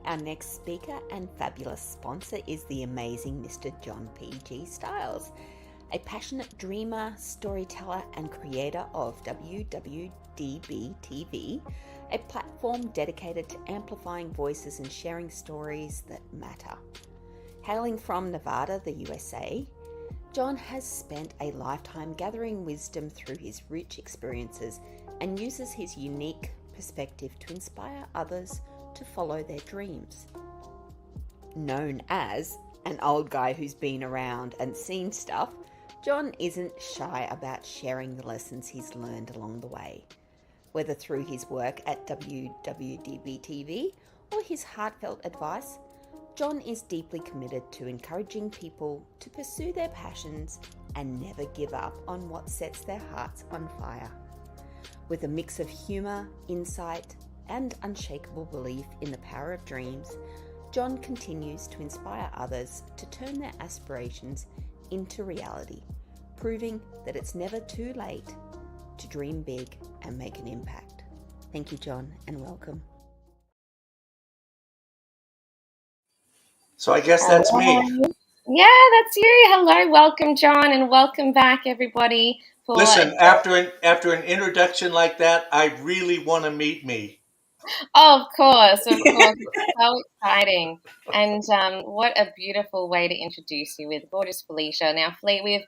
Our next speaker and fabulous sponsor is the amazing Mr. John P.G. Styles, a passionate dreamer, storyteller, and creator of WWDB TV, a platform dedicated to amplifying voices and sharing stories that matter. Hailing from Nevada, the USA, John has spent a lifetime gathering wisdom through his rich experiences and uses his unique perspective to inspire others to follow their dreams. Known as an old guy who's been around and seen stuff, John isn't shy about sharing the lessons he's learned along the way. Whether through his work at WWDB TV or his heartfelt advice, John is deeply committed to encouraging people to pursue their passions and never give up on what sets their hearts on fire. With a mix of humour, insight, and unshakable belief in the power of dreams, John continues to inspire others to turn their aspirations into reality, proving that it's never too late to dream big and make an impact. Thank you, John, and welcome. So I guess that's me. Yeah, that's you. Hello, welcome, John, and welcome back, everybody. Listen, after an introduction like that, I really want to meet me. Of course. It's so exciting. And what a beautiful way to introduce you with gorgeous Felicia. Now, Fleet, we've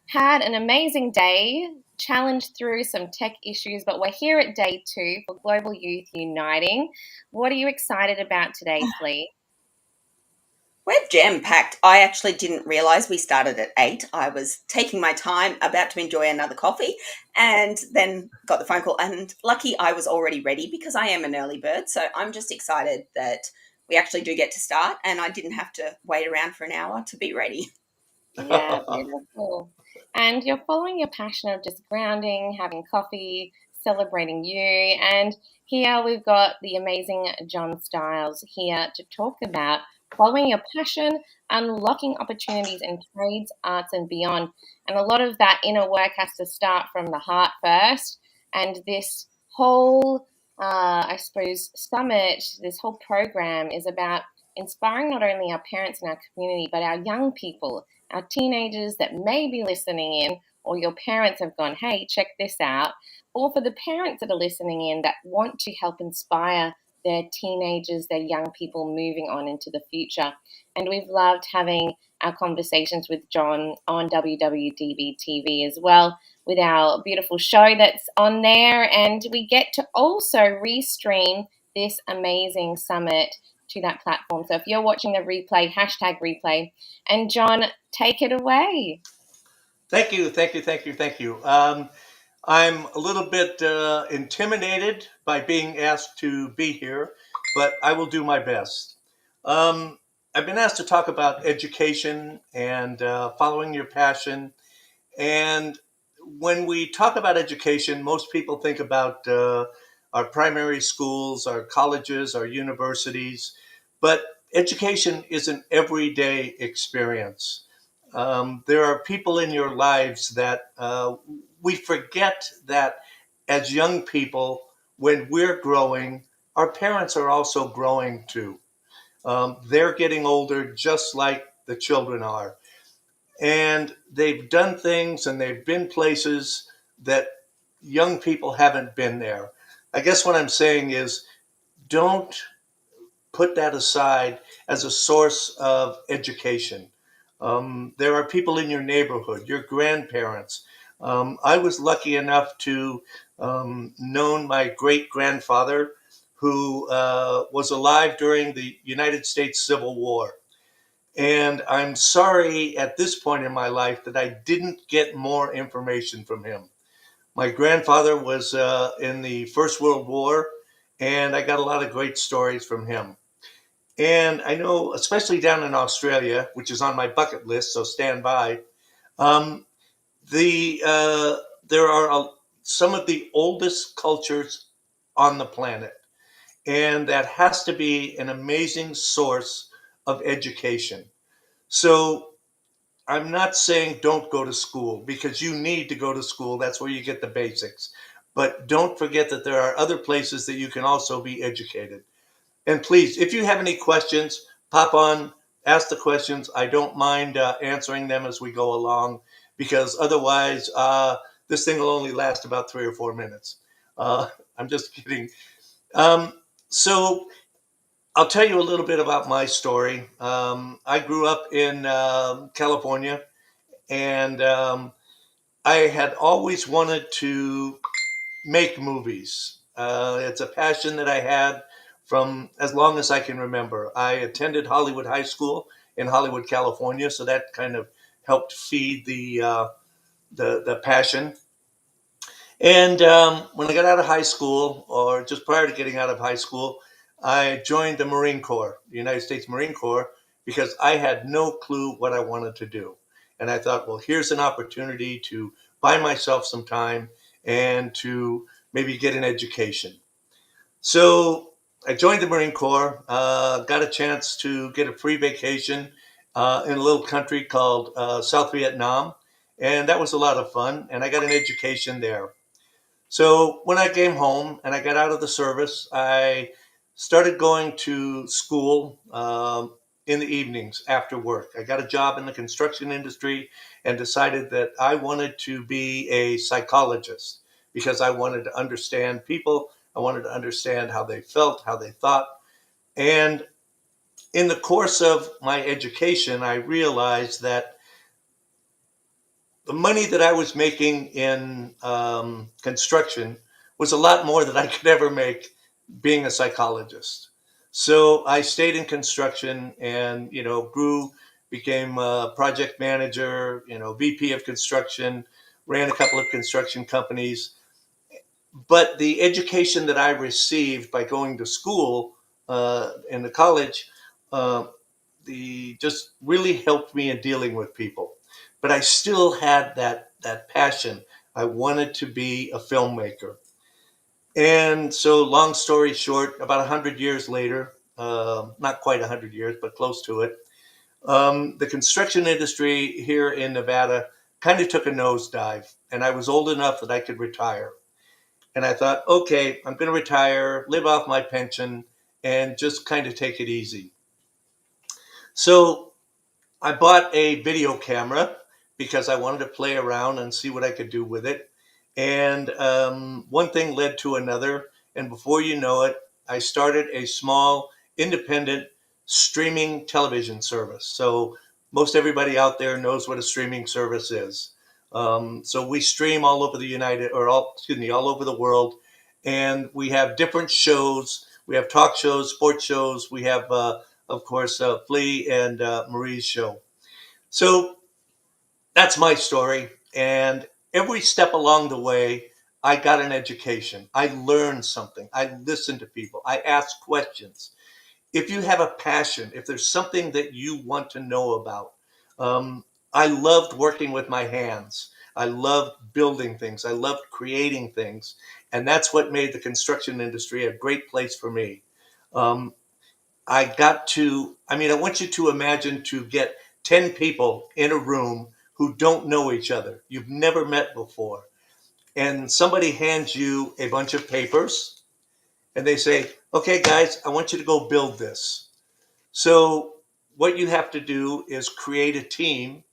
had an amazing day, challenged through some tech issues, but we're here at day 2 for Global Youth Uniting. What are you excited about today, Fleet? We're jam-packed. I actually didn't realise we started at 8. I was taking my time, about to enjoy another coffee, and then got the phone call. And lucky I was already ready because I am an early bird. So I'm just excited that we actually do get to start and I didn't have to wait around for an hour to be ready. Yeah, beautiful. And you're following your passion of just grounding, having coffee, celebrating you. And here we've got the amazing John Styles here to talk about following your passion, unlocking opportunities in trades, arts, and beyond. And a lot of that inner work has to start from the heart first. And this whole, I suppose, summit, this whole program is about inspiring not only our parents and our community, but our young people, our teenagers that may be listening in, or your parents have gone, hey, check this out. Or for the parents that are listening in that want to help inspire their teenagers, their young people moving on into the future. And we've loved having our conversations with John on WWDB TV as well, with our beautiful show that's on there. And we get to also restream this amazing summit to that platform. So if you're watching the replay, #replay. And John, take it away. Thank you. I'm a little bit intimidated by being asked to be here, but I will do my best. I've been asked to talk about education and following your passion. And when we talk about education, most people think about our primary schools, our colleges, our universities, but education is an everyday experience. There are people in your lives that we forget that as young people, when we're growing, our parents are also growing too. They're getting older just like the children are. And they've done things and they've been places that young people haven't been there. I guess what I'm saying is don't put that aside as a source of education. There are people in your neighborhood, your grandparents. I was lucky enough to know my great grandfather who was alive during the United States Civil War. And I'm sorry at this point in my life that I didn't get more information from him. My grandfather was in the First World War, and I got a lot of great stories from him. And I know, especially down in Australia, which is on my bucket list, so stand by, um, there are some of the oldest cultures on the planet. And that has to be an amazing source of education. So I'm not saying don't go to school because you need to go to school. That's where you get the basics. But don't forget that there are other places that you can also be educated. And please, if you have any questions, pop on, ask the questions. I don't mind answering them as we go along, because otherwise this thing will only last about 3 or 4 minutes. Uh, I'm just kidding. Um, so I'll tell you a little bit about my story. I grew up in California, and I had always wanted to make movies. It's a passion that I had from as long as I can remember. I attended Hollywood High School in Hollywood, California, so that kind of helped feed the passion. And when I got out of high school, or just prior to getting out of high school, I joined the Marine Corps, the United States Marine Corps, because I had no clue what I wanted to do. And I thought, well, here's an opportunity to buy myself some time and to maybe get an education. So I joined the Marine Corps, got a chance to get a free vacation in a little country called South Vietnam. And that was a lot of fun. And I got an education there. So when I came home and I got out of the service, I started going to school in the evenings after work. I got a job in the construction industry and decided that I wanted to be a psychologist because I wanted to understand people. I wanted to understand how they felt, how they thought. And in the course of my education, I realized that the money that I was making in construction was a lot more than I could ever make being a psychologist. So I stayed in construction and, grew, became a project manager, VP of construction, ran a couple of construction companies. But the education that I received by going to school in the college, uh, the just really helped me in dealing with people. But I still had that passion. I wanted to be a filmmaker. And so, long story short, about 100 years later, not quite 100 years, but close to it, the construction industry here in Nevada kind of took a nosedive, and I was old enough that I could retire. And I thought, okay, I'm going to retire, live off my pension, and just kind of take it easy. So I bought a video camera because I wanted to play around and see what I could do with it. And one thing led to another. And before you know it, I started a small independent streaming television service. So most everybody out there knows what a streaming service is. So we stream all over the all over the world. And we have different shows. We have talk shows, sports shows. We have, of course, Flea and Marie's show. So that's my story. And every step along the way, I got an education. I learned something. I listened to people. I asked questions. If you have a passion, if there's something that you want to know about, I loved working with my hands. I loved building things. I loved creating things. And that's what made the construction industry a great place for me. Um, I want you to imagine to get 10 people in a room who don't know each other. You've never met before. And somebody hands you a bunch of papers and they say, okay, guys, I want you to go build this. So what you have to do is create a team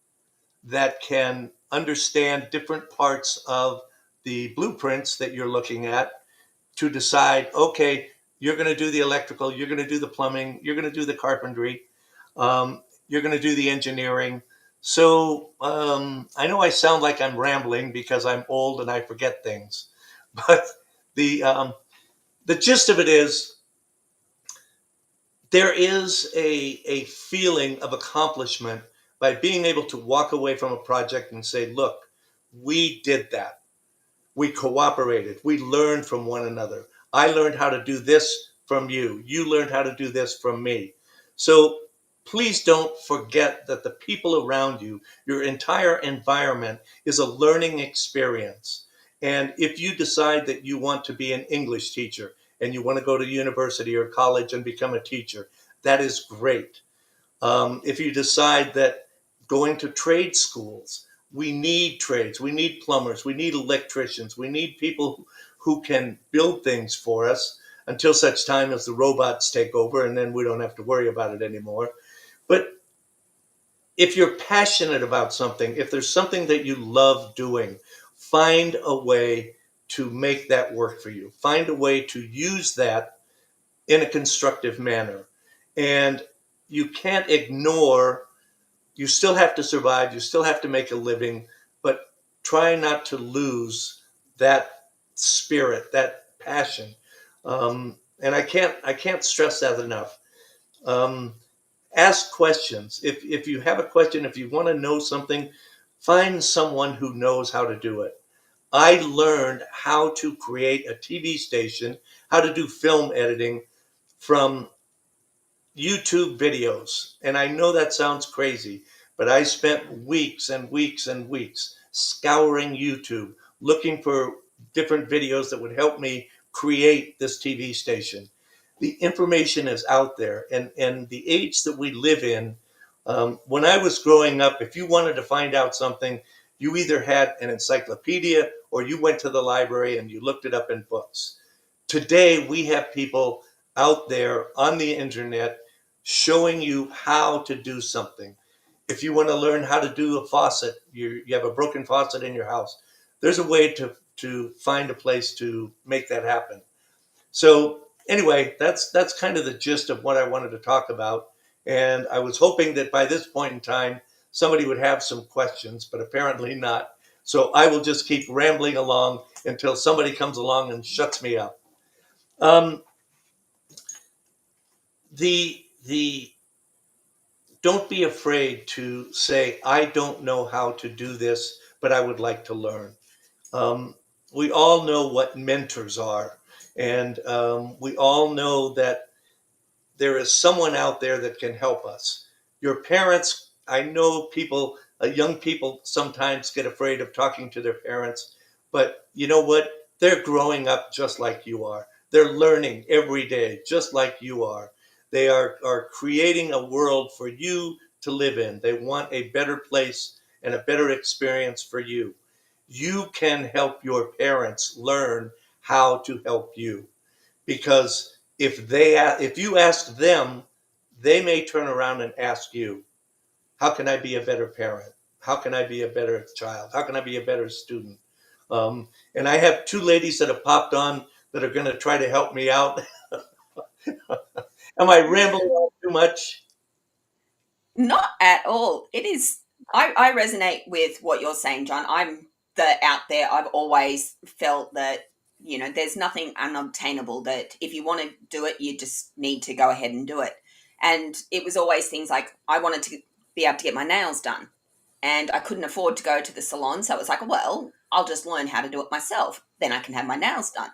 that can understand different parts of the blueprints that you're looking at to decide, okay, you're going to do the electrical, you're going to do the plumbing, you're going to do the carpentry, you're going to do the engineering. So I know I sound like I'm rambling because I'm old and I forget things, but the um, the gist of it is there is a feeling of accomplishment by being able to walk away from a project and say, look, we did that. We cooperated. We learned from one another. I learned how to do this from you. You learned how to do this from me. So please don't forget that the people around you, your entire environment, is a learning experience. And if you decide that you want to be an English teacher and you want to go to university or college and become a teacher, that is great. If you decide that going to trade schools, we need trades, we need plumbers, we need electricians, we need people who can build things for us. until such time as the robots take over, and then we don't have to worry about it anymore. But if you're passionate about something, if there's something that you love doing, find a way to make that work for you. Find a way to use that in a constructive manner. And you can't ignore, you still have to survive, you still have to make a living, but try not to lose that spirit, that passion. And I can't stress that enough. Um, Ask questions. If you have a question, if you want to know something, find someone who knows how to do it. I learned how to create a TV station, how to do film editing from YouTube videos. And I know that sounds crazy, but I spent weeks and weeks and weeks scouring YouTube, looking for different videos that would help me create this TV station. The information is out there. And the age that we live in, when I was growing up, if you wanted to find out something, you either had an encyclopedia or you went to the library and you looked it up in books. Today, we have people out there on the internet showing you how to do something. If you want to learn how to do a faucet, you have a broken faucet in your house, there's a way to find a place to make that happen. So anyway, that's kind of the gist of what I wanted to talk about. And I was hoping that by this point in time, somebody would have some questions, but apparently not. So I will just keep rambling along until somebody comes along and shuts me up. Um, the don't be afraid to say, I don't know how to do this, but I would like to learn. Um, we all know what mentors are, and we all know that there is someone out there that can help us. Your parents, I know people, young people sometimes get afraid of talking to their parents, but you know what? They're growing up just like you are. They're learning every day, just like you are. They are creating a world for you to live in. They want a better place and a better experience for you. You can help your parents learn how to help you, because if you ask them, they may turn around and ask you, how can I be a better parent? How can I be a better child? How can I be a better student? And I have two ladies that have popped on that are going to try to help me out. Am I rambling on too much? Not at all. It is. I resonate with what you're saying, John. I'm the out there. I've always felt that, there's nothing unobtainable, that if you want to do it, you just need to go ahead and do it. And it was always things like I wanted to be able to get my nails done, and I couldn't afford to go to the salon. So it was like, well, I'll just learn how to do it myself. Then I can have my nails done.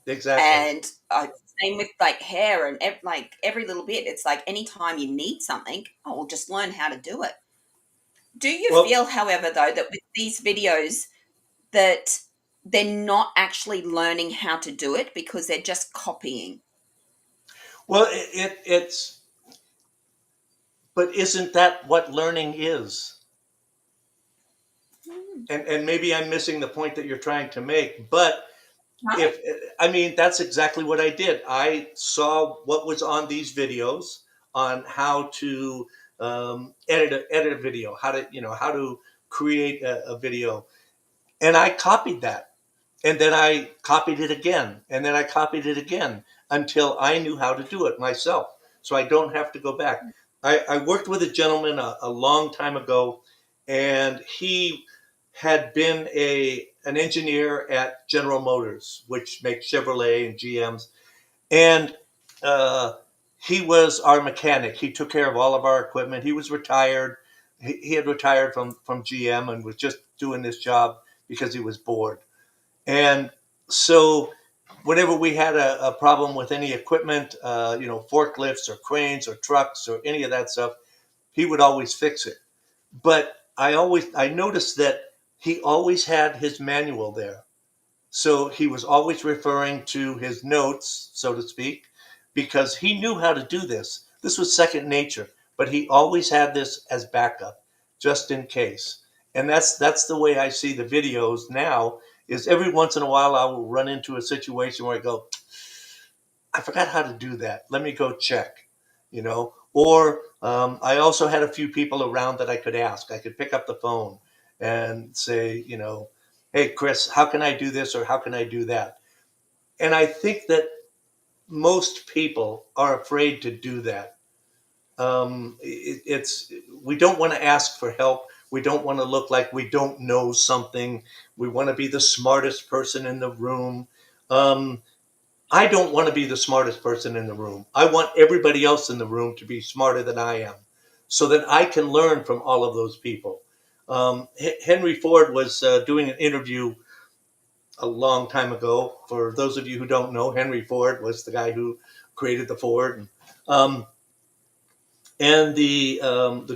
Exactly. And same with like hair and like every little bit. It's like anytime you need something, oh, well, just learn how to do it. Do you Well, feel, however, though, that with these videos that they're not actually learning how to do it because they're just copying? well, but isn't that what learning is? And maybe I'm missing the point that you're trying to make, but Right. if I mean, that's exactly what I did. I saw what was on these videos on how to edit a video, how to create a video, and I copied that, and then I copied it again, and then I copied it again until I knew how to do it myself, so I don't have to go back. I worked with a gentleman a long time ago, and he had been an engineer at General Motors, which makes Chevrolet and GMs, and uh, he was our mechanic. He took care of all of our equipment. He was retired. He had retired from GM and was just doing this job because he was bored. And so whenever we had a problem with any equipment, forklifts or cranes or trucks or any of that stuff, he would always fix it. But I noticed that he always had his manual there. So he was always referring to his notes, so to speak, because he knew how to do this. This was second nature, but he always had this as backup, just in case. And that's the way I see the videos now. Is every once in a while I will run into a situation where I go, I forgot how to do that. Let me go check, you know. Or I also had a few people around that I could ask. I could pick up the phone and say, you know, hey, Chris, how can I do this or how can I do that? And I think that most people are afraid to do that. It's we don't want to ask for help. We don't want to look like we don't know something. We want to be the smartest person in the room. Um, I don't want to be the smartest person in the room. I want everybody else in the room to be smarter than I am, so that I can learn from all of those people. Henry Ford was doing an interview a long time ago. For those of you who don't know, Henry Ford was the guy who created the Ford. Um, and the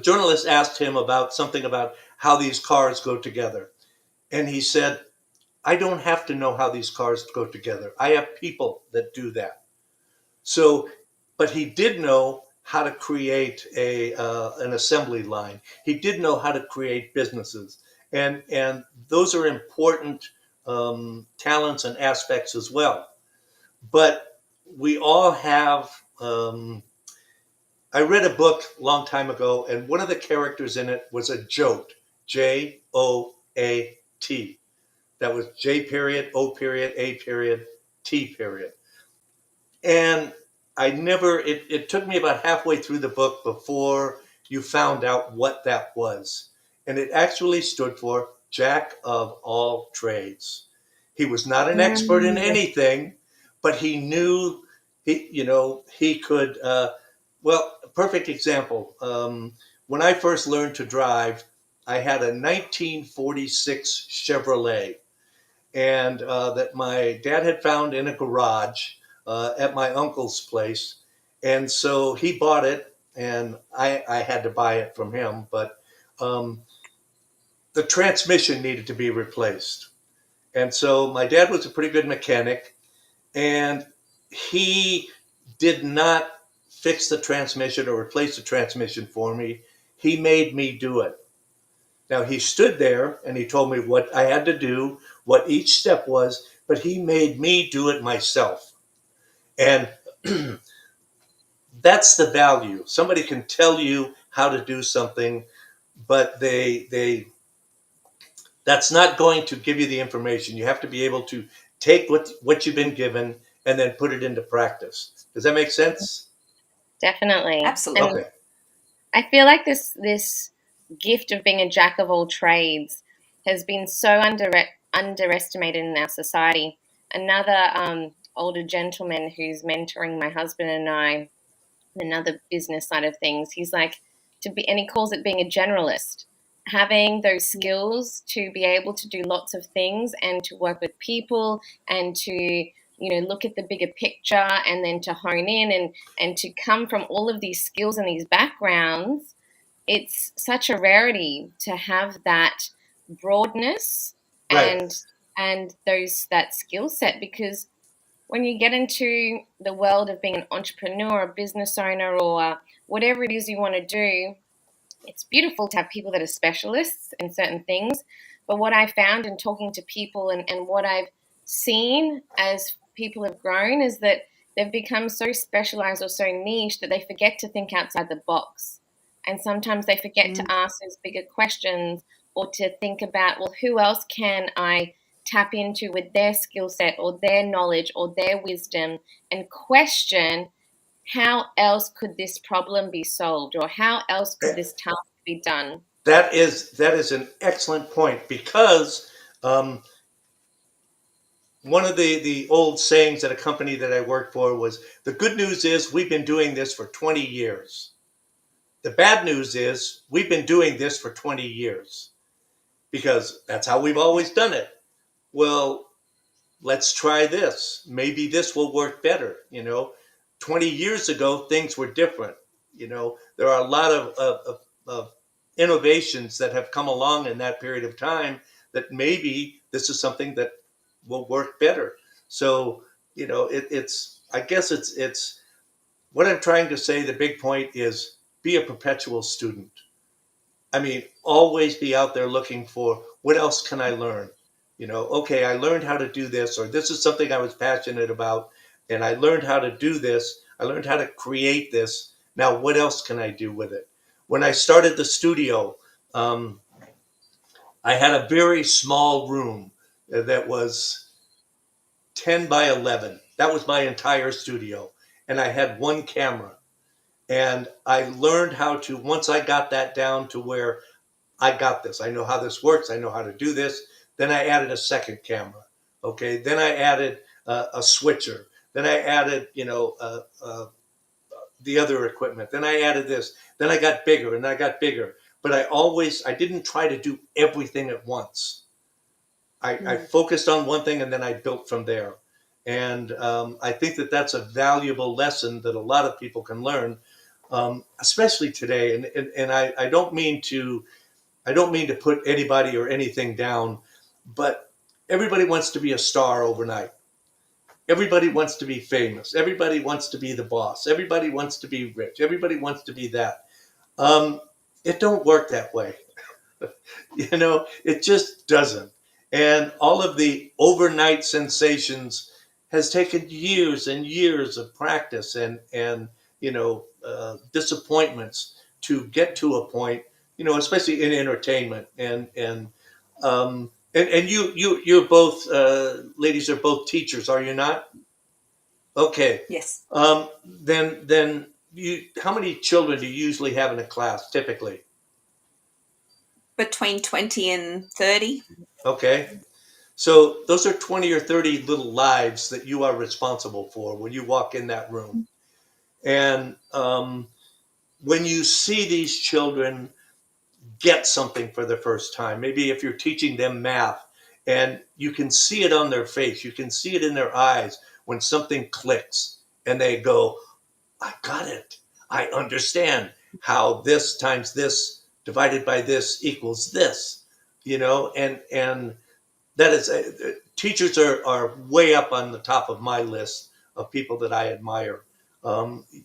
journalist asked him about something about how these cars go together, and he said, "I don't have to know how these cars go together. I have people that do that." So, but he did know how to create an assembly line. He did know how to create businesses, and those are important talents and aspects as well. But we all have. I read a book a long time ago, and one of the characters in it was a jote, Joat. That was J period, O period, A period, T period. And it took me about halfway through the book before you found out what that was. And it actually stood for Jack of all trades. He was not an expert in Mm. anything, but he knew he could. Well, a perfect example. When I first learned to drive, I had a 1946 Chevrolet, and that my dad had found in a garage at my uncle's place. And so he bought it, and I had to buy it from him. But um, the transmission needed to be replaced. And so my dad was a pretty good mechanic, and he did not fix the transmission or replace the transmission for me. He made me do it. Now, he stood there and he told me what I had to do, what each step was, but he made me do it myself. And that's the value. Somebody can tell you how to do something, but that's not going to give you the information. You have to be able to take what you've been given and then put it into practice. Does that make sense? Definitely. Absolutely. And Okay. I feel like this gift of being a jack of all trades has been so underestimated in our society. Another older gentleman who's mentoring my husband and I, another business side of things, he's like and he calls it being a generalist, having those skills to be able to do lots of things and to work with people and to look at the bigger picture and then to hone in and to come from all of these skills and these backgrounds. It's such a rarity to have that broadness Right. and those that skill set, because when you get into the world of being an entrepreneur, a business owner, or whatever it is you want to do, it's beautiful to have people that are specialists in certain things. But what I found in talking to people and what I've seen as people have grown is that they've become so specialized or so niche that they forget to think outside the box. And sometimes they forget to ask those bigger questions or to think about, well, who else can I tap into with their skill set or their knowledge or their wisdom, and question how else could this problem be solved or how else could this task be done? That is an excellent point, because um, one of the old sayings at a company that I worked for was, the good news is we've been doing this for 20 years. The bad news is we've been doing this for 20 years because that's how we've always done it. Well, let's try this. Maybe this will work better. 20 years ago, things were different. There are a lot of innovations that have come along in that period of time that maybe this is something that will work better. So, I guess it's what I'm trying to say. The big point is, be a perpetual student. I mean, always be out there looking for, what else can I learn? Okay, I learned how to do this, or this is something I was passionate about. and I learned how to do this. I learned how to create this. Now, what else can I do with it? When I started the studio, um, I had a very small room that was 10 by 11. That was my entire studio. And I had one camera. And I learned how to, once I got that down to where I got this, I know how this works, I know how to do this, then I added a second camera. Okay. Then I added a switcher. Then I added, the other equipment. Then I added this. Then I got bigger and I got bigger. But I didn't try to do everything at once. I focused on one thing and then I built from there. And I think that that's a valuable lesson that a lot of people can learn, especially today. And I don't mean to put anybody or anything down, but everybody wants to be a star overnight. Everybody wants to be famous. Everybody wants to be the boss. Everybody wants to be rich. Everybody wants to be that. Um, it don't work that way. It just doesn't. And all of the overnight sensations has taken years and years of practice and disappointments to get to a point, especially in entertainment. And you're both, ladies are both teachers, are you not? Okay. Yes. Then how many children do you usually have in a class typically? Between 20 and 30. Okay. So those are 20 or 30 little lives that you are responsible for when you walk in that room. And when you see these children get something for the first time, maybe if you're teaching them math, and you can see it on their face, you can see it in their eyes when something clicks and they go, I got it. I understand how this times this divided by this equals this, and that is teachers are way up on the top of my list of people that I admire.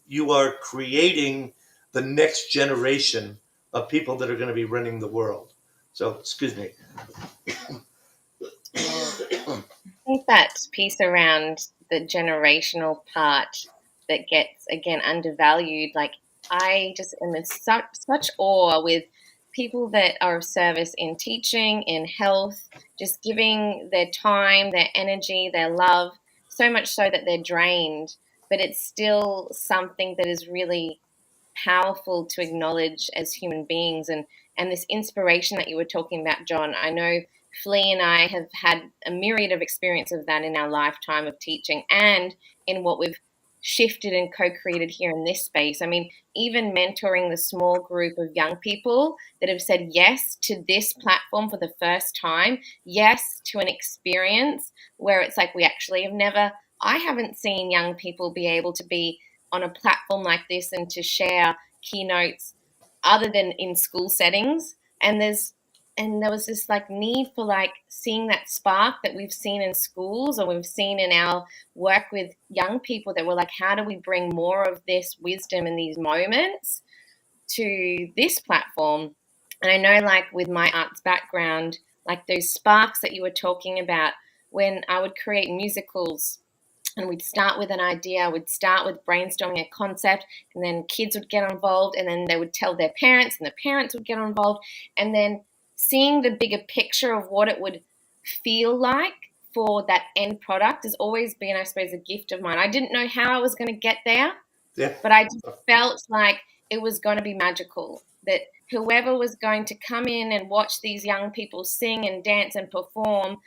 You are creating the next generation of people that are going to be running the world. So, excuse me. I think that piece around the generational part that gets again undervalued. Like I just am in such awe with people that are of service in teaching, in health, just giving their time, their energy, their love, so much so that they're drained. But it's still something that is really powerful to acknowledge as human beings, and this inspiration that you were talking about, John. I know Flea and I have had a myriad of experience of that in our lifetime of teaching and in what we've shifted and co-created here in this space. I mean, even mentoring the small group of young people that have said yes to this platform for the first time, yes to an experience where it's like we actually have never, I haven't seen young people be able to be on a platform like this and to share keynotes other than in school settings. And there was this like need for like seeing that spark that we've seen in schools or we've seen in our work with young people, that we're like, how do we bring more of this wisdom in these moments to this platform? And I know, like with my arts background, like those sparks that you were talking about, when I would create musicals and we'd start with an idea, we'd start with brainstorming a concept, and then kids would get involved, and then they would tell their parents, and the parents would get involved, and then seeing the bigger picture of what it would feel like for that end product has always been, I suppose, a gift of mine. I didn't know how I was going to get there, Yeah. but I just felt like it was going to be magical, that whoever was going to come in and watch these young people sing and dance and perform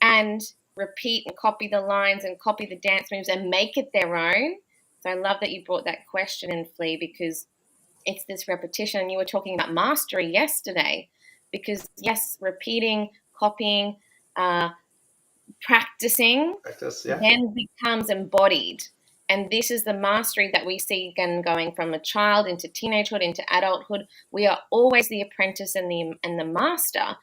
and repeat and copy the lines and copy the dance moves and make it their own. So I love that you brought that question in, Flea, because it's this repetition. And you were talking about mastery yesterday, because yes, repeating, copying, practicing, Practice, yeah. then becomes embodied. And this is the mastery that we see again going from a child into teenagehood, into adulthood. We are always the apprentice and the master,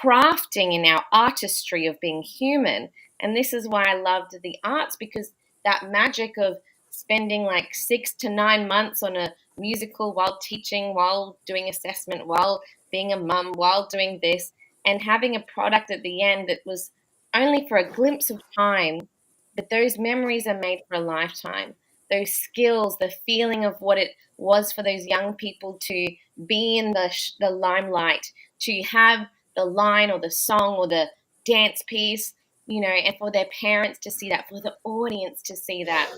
crafting in our artistry of being human. And this is why I loved the arts, because that magic of spending like 6 to 9 months on a musical while teaching, while doing assessment, while being a mum, while doing this, and having a product at the end that was only for a glimpse of time, But those memories are made for a lifetime. Those skills, the feeling of what it was for those young people to be in the limelight, to have the line or the song or the dance piece, and for their parents to see that, for the audience to see that.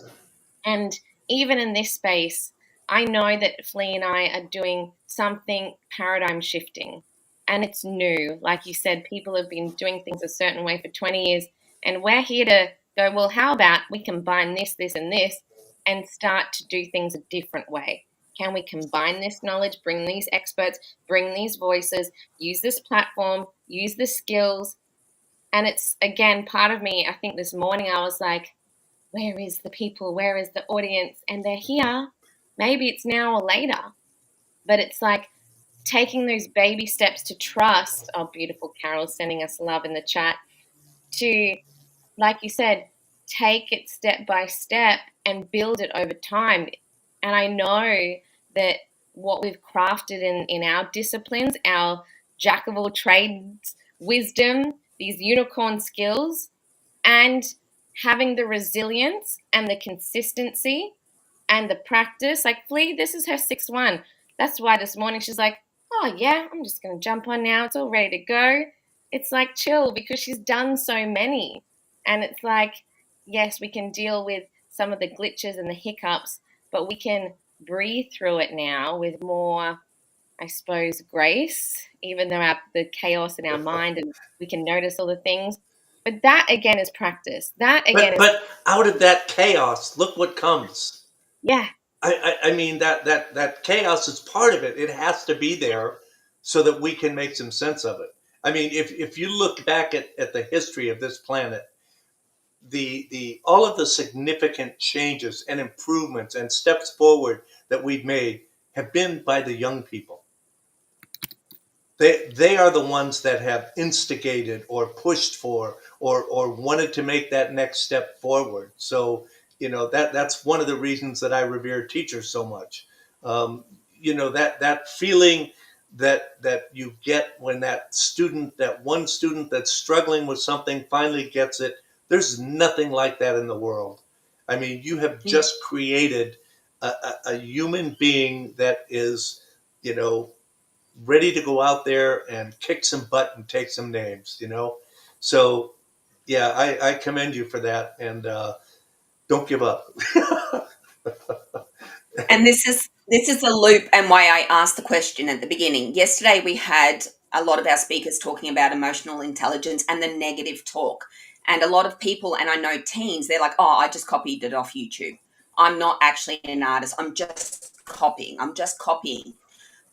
And even in this space, I know that Flea and I are doing something paradigm shifting, and it's new. Like you said, people have been doing things a certain way for 20 years, and we're here to go, well, how about we combine this, this, and this, and start to do things a different way? Can we combine this knowledge, bring these experts, bring these voices, use this platform, use the skills? And it's, again, part of me, I think this morning I was like, where is the people? Where is the audience? And they're here. Maybe it's now or later, but it's like taking those baby steps to trust. Oh, beautiful Carol sending us love in the chat. To, like you said, take it step by step and build it over time. And I know that what we've crafted in our disciplines, our jack of all trades wisdom, these unicorn skills, and having the resilience and the consistency and the practice. Like Flea, this is her sixth one. That's why this morning she's like, oh yeah, I'm just going to jump on now. It's all ready to go. It's like chill, because she's done so many. And it's like, yes, we can deal with some of the glitches and the hiccups, but we can breathe through it now with more, I suppose, grace, even though the chaos in our mind, and we can notice all the things. But that again is practice. That again is, But out of that chaos, look what comes. yeah, I mean that chaos is part of it. It has to be there so that we can make some sense of it. I mean, if you look back at the history of this planet, the all of the significant changes and improvements and steps forward that we've made have been by the young people. They are the ones that have instigated or pushed for or wanted to make that next step forward. So that's one of the reasons that I revere teachers so much. That feeling that you get when that one student that's struggling with something finally gets it. There's nothing like that in the world. I mean, you have just created a human being that is, ready to go out there and kick some butt and take some names. So, yeah, I commend you for that, and don't give up. And this is the loop, and why I asked the question at the beginning. Yesterday we had a lot of our speakers talking about emotional intelligence and the negative talk. And a lot of people, and I know teens, they're like, oh, I just copied it off YouTube. I'm not actually an artist. I'm just copying.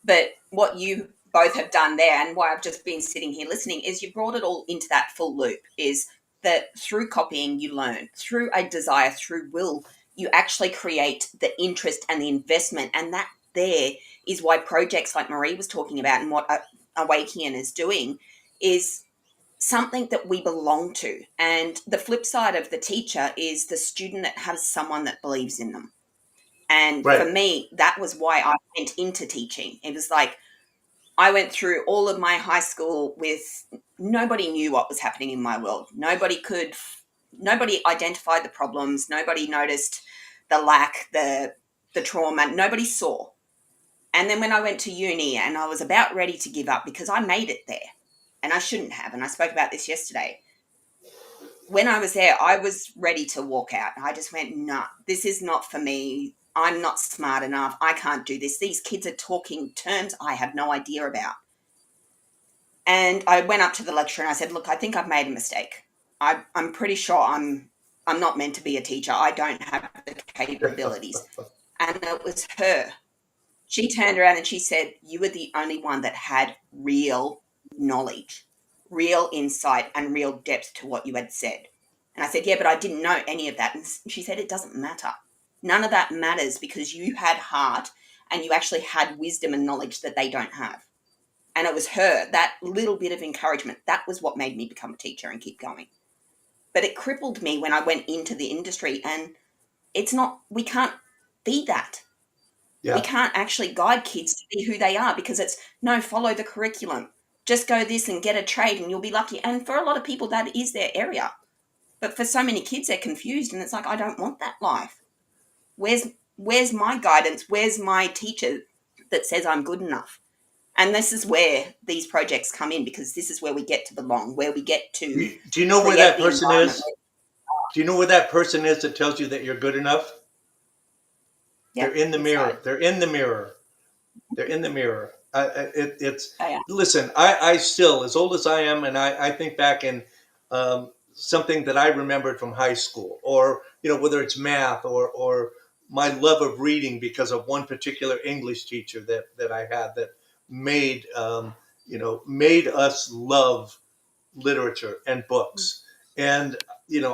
But what you both have done there, and why I've just been sitting here listening, is you brought it all into that full loop, is that through copying you learn, through a desire, through will, you actually create the interest and the investment. And that there is why projects like Marie was talking about and what Awakening is doing is something that we belong to. And the flip side of the teacher is the student that has someone that believes in them. And Right. for me, that was why I went into teaching. It was like I went through all of my high school with nobody knew what was happening in my world. Nobody identified the problems. Nobody noticed the lack, the trauma. Nobody saw. And then when I went to uni and I was about ready to give up because I made it there, and I shouldn't have. And I spoke about this yesterday. When I was there, I was ready to walk out. I just went, nah, this is not for me. I'm not smart enough. I can't do this. These kids are talking terms I have no idea about. And I went up to the lecturer and I said, look, I think I've made a mistake. I'm pretty sure I'm not meant to be a teacher. I don't have the capabilities. And it was her. She turned around and she said, you were the only one that had real knowledge, real insight, and real depth to what you had said. And I said, yeah, but I didn't know any of that. And she said, it doesn't matter. None of that matters because you had heart and you actually had wisdom and knowledge that they don't have. And it was her, that little bit of encouragement, that was what made me become a teacher and keep going. But it crippled me when I went into the industry, and we can't be that. Yeah. We can't actually guide kids to be who they are because it's, no, follow the curriculum. Just go this and get a trade and you'll be lucky. And for a lot of people, that is their area. But for so many kids, they're confused, and it's like, I don't want that life. Where's my guidance? Where's my teacher that says I'm good enough? And this is where these projects come in, because this is where we get to belong, where we get to Do you know where create that the person environment. is? Do you know where that person is that tells you that you're good enough? Yep, They're in the mirror. inside. They're in the mirror. They're in the mirror. It's They are. listen. I still, as old as I am, and I think back in something that I remembered from high school, or whether it's math or my love of reading because of one particular English teacher that I had that made made us love literature and books. And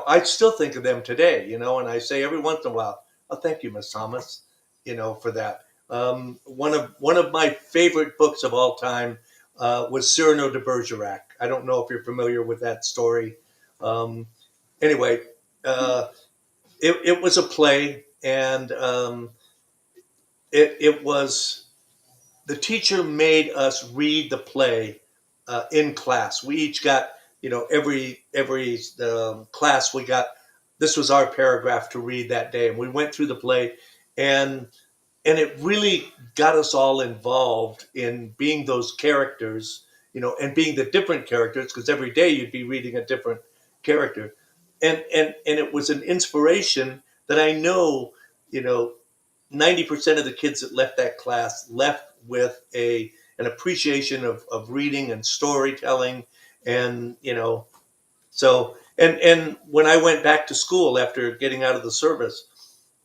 I still think of them today. And I say every once in a while, "Oh, thank you, Miss Thomas," for that. One of my favorite books of all time was Cyrano de Bergerac. I don't know if you're familiar with that story. Um, anyway, it was a play, and it was the teacher made us read the play in class. We each got, every class we got. This was our paragraph to read that day, and we went through the play, and it really got us all involved in being those characters, and being the different characters, because every day you'd be reading a different character, and it was an inspiration that I know, 90% of the kids that left that class left with an appreciation of reading and storytelling, and so and when I went back to school after getting out of the service,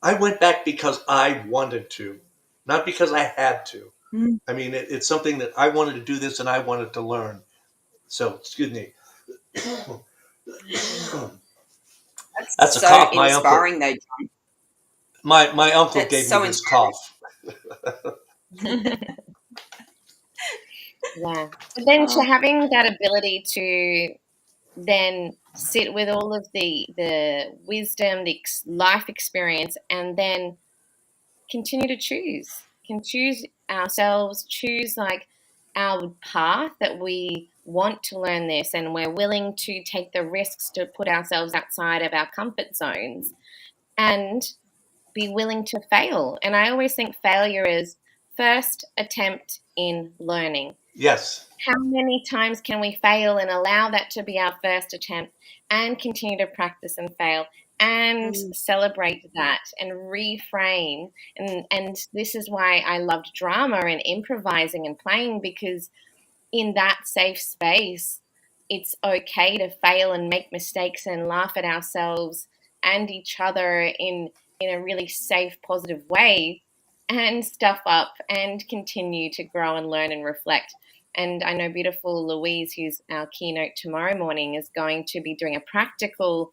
I went back because I wanted to, not because I had to. Mm. I mean, it's something that I wanted to do this and I wanted to learn. So, excuse me. That's a So cough. inspiring, though, John. My uncle That's gave me so this inspiring. cough. Yeah. But then Oh. having that ability to then sit with all of the wisdom, the life experience, and then continue to can choose ourselves, choose like our path that we want to learn this, and we're willing to take the risks to put ourselves outside of our comfort zones and be willing to fail. And I always think failure is first attempt in learning. Yes. How many times can we fail and allow that to be our first attempt, and continue to practice and fail and celebrate that and reframe? And this is why I loved drama and improvising and playing, because in that safe space, it's okay to fail and make mistakes and laugh at ourselves and each other in a really safe, positive way, and stuff up and continue to grow and learn and reflect. And I know beautiful Louise, who's our keynote tomorrow morning, is going to be doing a practical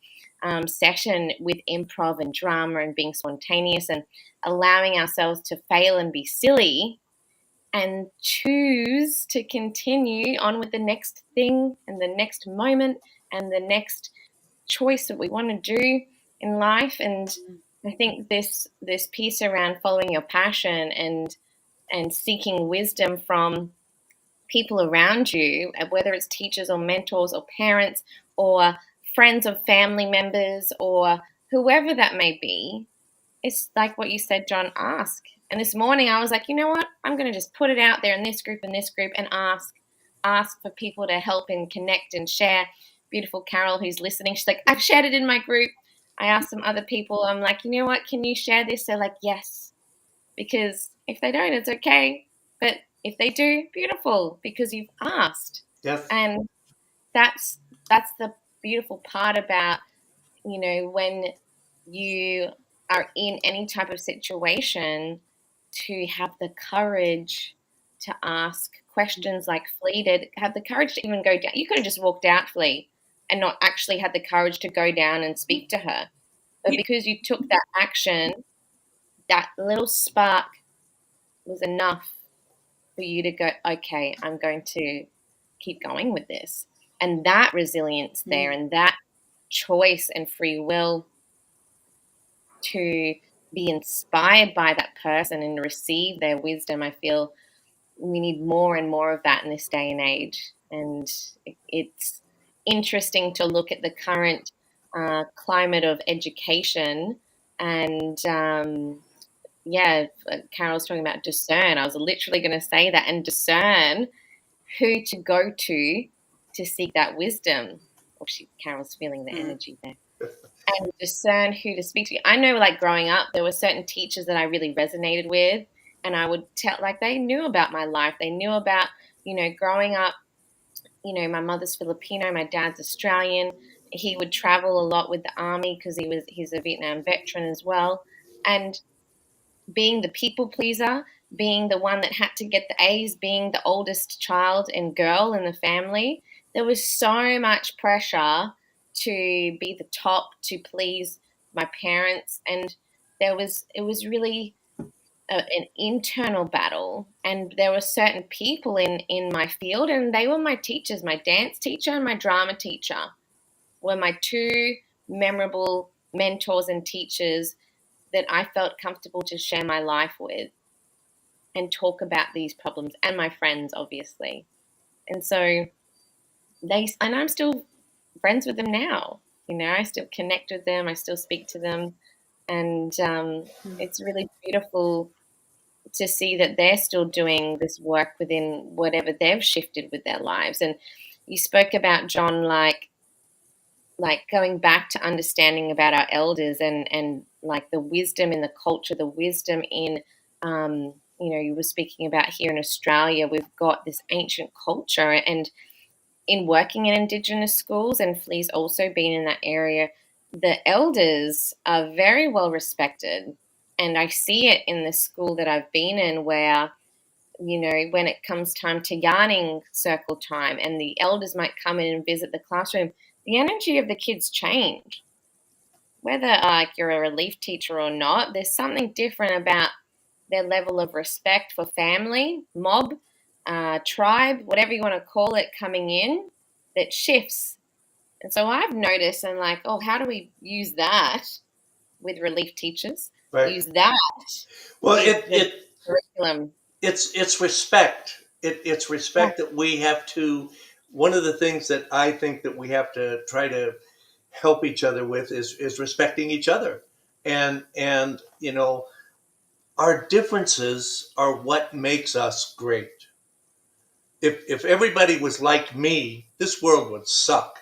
session with improv and drama and being spontaneous and allowing ourselves to fail and be silly and choose to continue on with the next thing and the next moment and the next choice that we want to do in life. And I think this piece around following your passion and seeking wisdom from people around you, whether it's teachers or mentors or parents or friends of family members or whoever that may be, it's like what you said, John, ask. And this morning I was like, you know what? I'm going to just put it out there in this group and ask for people to help and connect and share. Beautiful Carol, who's listening, she's like, I've shared it in my group. I asked some other people, I'm like, you know what? Can you share this? They're like, yes. Because if they don't, it's okay. But if they do, beautiful, because you've asked. Yes. And that's the beautiful part about, when you are in any type of situation, to have the courage to ask questions like Flea did, have the courage to even go down. You could have just walked out, Flea, and not actually had the courage to go down and speak to her. But because you took that action, that little spark was enough for you to go, okay, I'm going to keep going with this. And that resilience there and that choice and free will to be inspired by that person and receive their wisdom, I feel we need more and more of that in this day and age. And it's interesting to look at the current climate of education. And Carol's talking about discern. I was literally going to say that, and discern who to go to seek that wisdom. Oh, Carol's feeling the energy there. And discern who to speak to. I know, like, growing up, there were certain teachers that I really resonated with, and I would tell, like, they knew about my life. They knew about, growing up. My mother's Filipino, my dad's Australian. He would travel a lot with the army because he's a Vietnam veteran as well. And being the people pleaser, being the one that had to get the A's, being the oldest child and girl in the family, there was so much pressure to be the top, to please my parents, and it was really an internal battle. And there were certain people in my field, and they were my teachers. My dance teacher and my drama teacher were my two memorable mentors and teachers that I felt comfortable to share my life with and talk about these problems, and my friends, obviously. And so and I'm still friends with them now. I still connect with them. I still speak to them. And it's really beautiful to see that they're still doing this work within whatever they've shifted with their lives. And you spoke about, John, like going back to understanding about our elders, and like the wisdom in the culture, the wisdom in, you were speaking about here in Australia, we've got this ancient culture, and in working in Indigenous schools, and Flea's also been in that area, the elders are very well respected. And I see it in the school that I've been in where, when it comes time to yarning circle time and the elders might come in and visit the classroom, the energy of the kids change. Whether you're a relief teacher or not, there's something different about their level of respect for family, mob, tribe, whatever you want to call it, coming in, that shifts. And so I've noticed, and like, oh, how do we use that with relief teachers? Right. Use that. Well, curriculum. It's respect. It's respect that we have to. One of the things that I think that we have to try to help each other with is respecting each other, and our differences are what makes us great. If everybody was like me, this world would suck.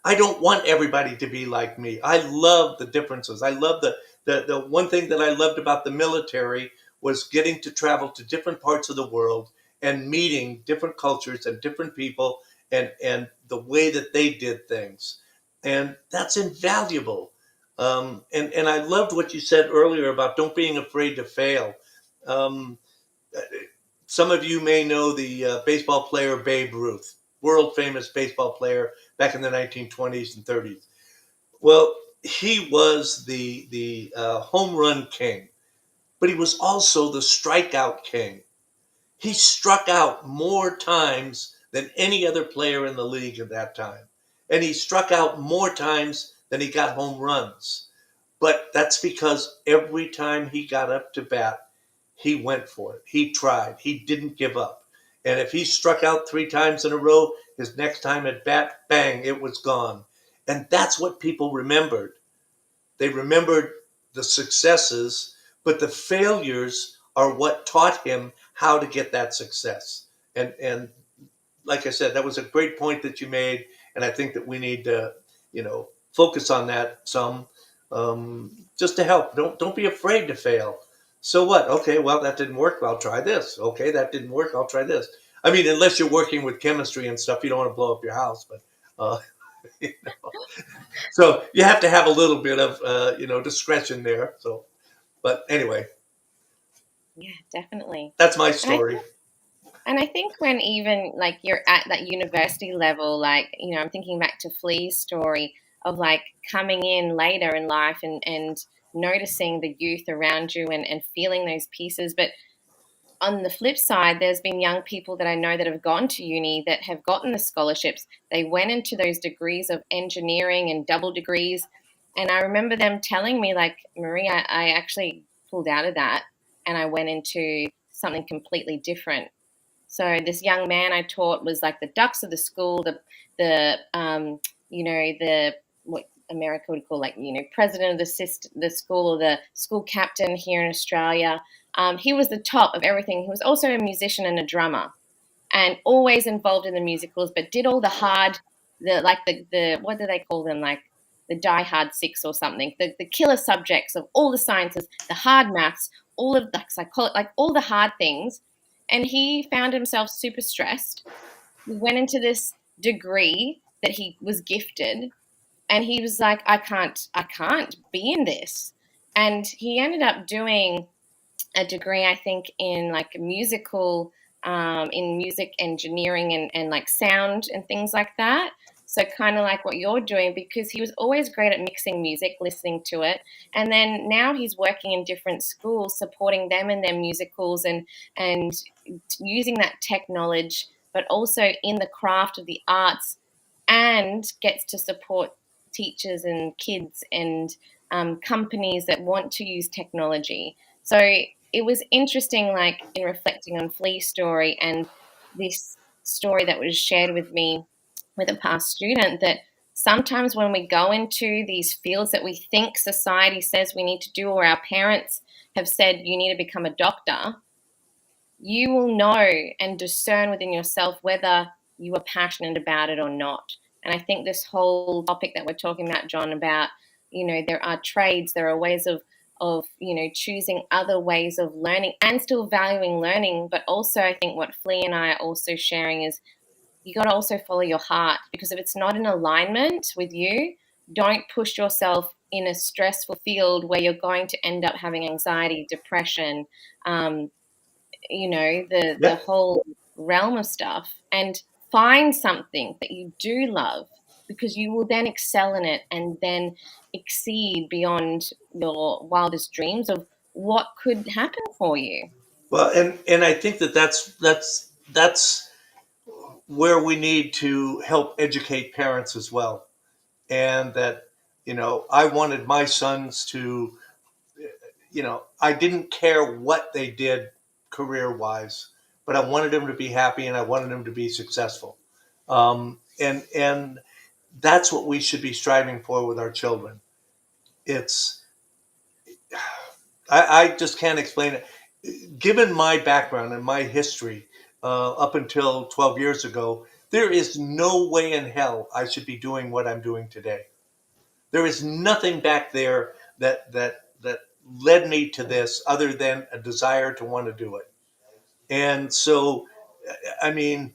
I don't want everybody to be like me. I love the differences. I love the one thing that I loved about the military was getting to travel to different parts of the world and meeting different cultures and different people, and the way that they did things. And that's invaluable. And I loved what you said earlier about don't being afraid to fail. Um, some of you may know the baseball player Babe Ruth, world famous baseball player back in the 1920s and 30s. Well, he was the home run king, but he was also the strikeout king. He struck out more times than any other player in the league at that time. And he struck out more times than he got home runs. But that's because every time he got up to bat, he went for it. He tried. He didn't give up. And if he struck out 3 times in a row, his next time at bat, bang, it was gone. And that's what people remembered. They remembered the successes, but the failures are what taught him how to get that success. And like I said, that was a great point that you made, and I think that we need to, focus on that some, just to help. Don't be afraid to fail. So what? Okay, well, that didn't work. I'll try this. Okay, that didn't work. I'll try this. I mean, unless you're working with chemistry and stuff, you don't want to blow up your house. But you know. So you have to have a little bit of discretion there. So, but anyway, Yeah, definitely. that's my story. And I think when even like you're at that university level, like, I'm thinking back to Flea's story of like coming in later in life and noticing the youth around you and feeling those pieces. But on the flip side, there's been young people that I know that have gone to uni that have gotten the scholarships. They went into those degrees of engineering and double degrees. And I remember them telling me, like, Maria, I actually pulled out of that and I went into something completely different. So this young man I taught was like the ducks of the school, the what America would call president of the school, or the school captain here in Australia. He was the top of everything. He was also a musician and a drummer, and always involved in the musicals, but did all the hard, the what do they call them, like the Die Hard 6 or something, the killer subjects of all the sciences, the hard maths, all of the psychology, like all the hard things. And he found himself super stressed. He went into this degree that he was gifted, and he was like, I can't be in this. And he ended up doing a degree, I think, in in music engineering and like sound and things like that. So kind of like what you're doing, because he was always great at mixing music, listening to it. And then now he's working in different schools, supporting them in their musicals and using that tech knowledge, but also in the craft of the arts, and gets to support teachers and kids and companies that want to use technology. So it was interesting, like in reflecting on Flea's story and this story that was shared with me with a past student, that sometimes when we go into these fields that we think society says we need to do, or our parents have said you need to become a doctor, you will know and discern within yourself whether you are passionate about it or not. And I think this whole topic that we're talking about, John, about, there are trades, there are ways of choosing other ways of learning and still valuing learning. But also, I think what Flea and I are also sharing is you got to also follow your heart, because if it's not in alignment with you, don't push yourself in a stressful field where you're going to end up having anxiety, depression, the whole realm of stuff. And find something that you do love, because you will then excel in it and then exceed beyond your wildest dreams of what could happen for you. Well, and I think that's where we need to help educate parents as well. And that, I wanted my sons to, I didn't care what they did career wise, but I wanted them to be happy and I wanted them to be successful. And that's what we should be striving for with our children. It's, I just can't explain it. Given my background and my history, up until 12 years ago, there is no way in hell I should be doing what I'm doing today. There is nothing back there that led me to this other than a desire to want to do it. And so, I mean,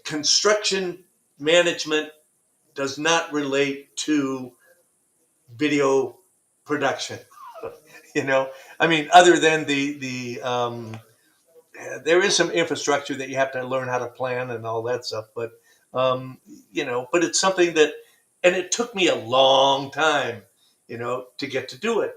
construction management does not relate to video production. I mean, other than there is some infrastructure that you have to learn how to plan and all that stuff, but but it's something that, and it took me a long time, to get to do it.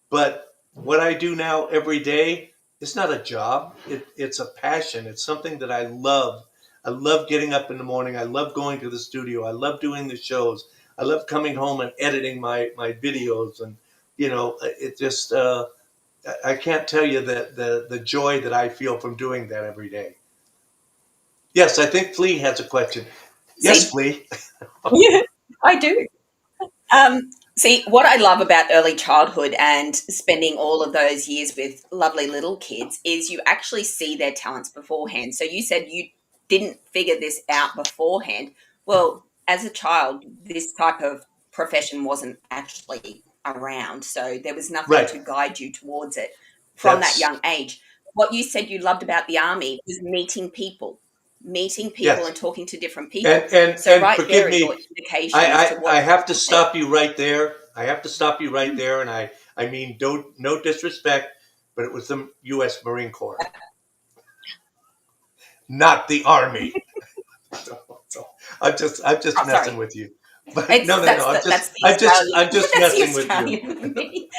But what I do now every day, it's not a job. It's a passion. It's something that I love. I love getting up in the morning. I love going to the studio. I love doing the shows. I love coming home and editing my videos. And, it just, I can't tell you the joy that I feel from doing that every day. Yes, I think Flea has a question. Yes, Flea. Yeah, I do. See, what I love about early childhood and spending all of those years with lovely little kids is you actually see their talents beforehand. So you said you didn't figure this out beforehand. Well, as a child, this type of profession wasn't actually around. So there was nothing Right. to guide you towards it from that young age. What you said you loved about the army was meeting people Yes. and talking to different people. And So right forgive there is me, your indication as to what I have to stop you right there. I have to stop you right there, and I mean, no disrespect, but it was the U.S. Marine Corps, not the Army. So I'm just messing sorry. with you. But It's no, that's the Australian. I'm just That's the messing with you. Australian in me.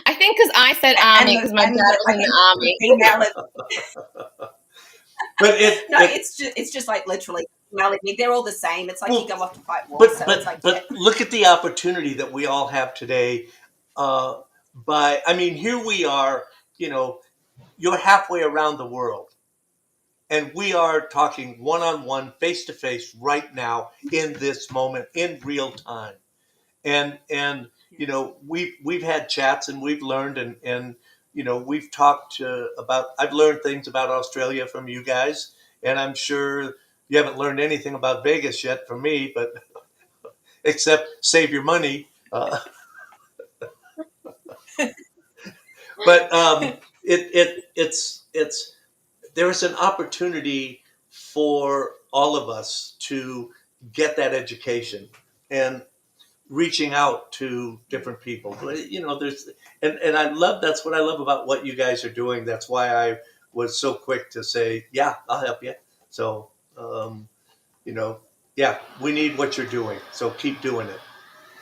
I think because I said army because my dad was in the army. Female. But it's just like literally female. They're all the same. It's like well, you go off to fight war. So it's like but look at the opportunity that we all have today. I mean, here we are. You're halfway around the world, And we are talking one-on-one, face-to-face right now in this moment, in real time. And we've had chats and we've learned and we've talked about. I've learned things about Australia from you guys, and I'm sure you haven't learned anything about Vegas yet from me, but except save your money. But it's there's an opportunity for all of us to get that education and reaching out to different people. There's and I love that's what I love about what you guys are doing. That's why I was so quick to say, yeah, I'll help you. So yeah, we need what you're doing. So keep doing it.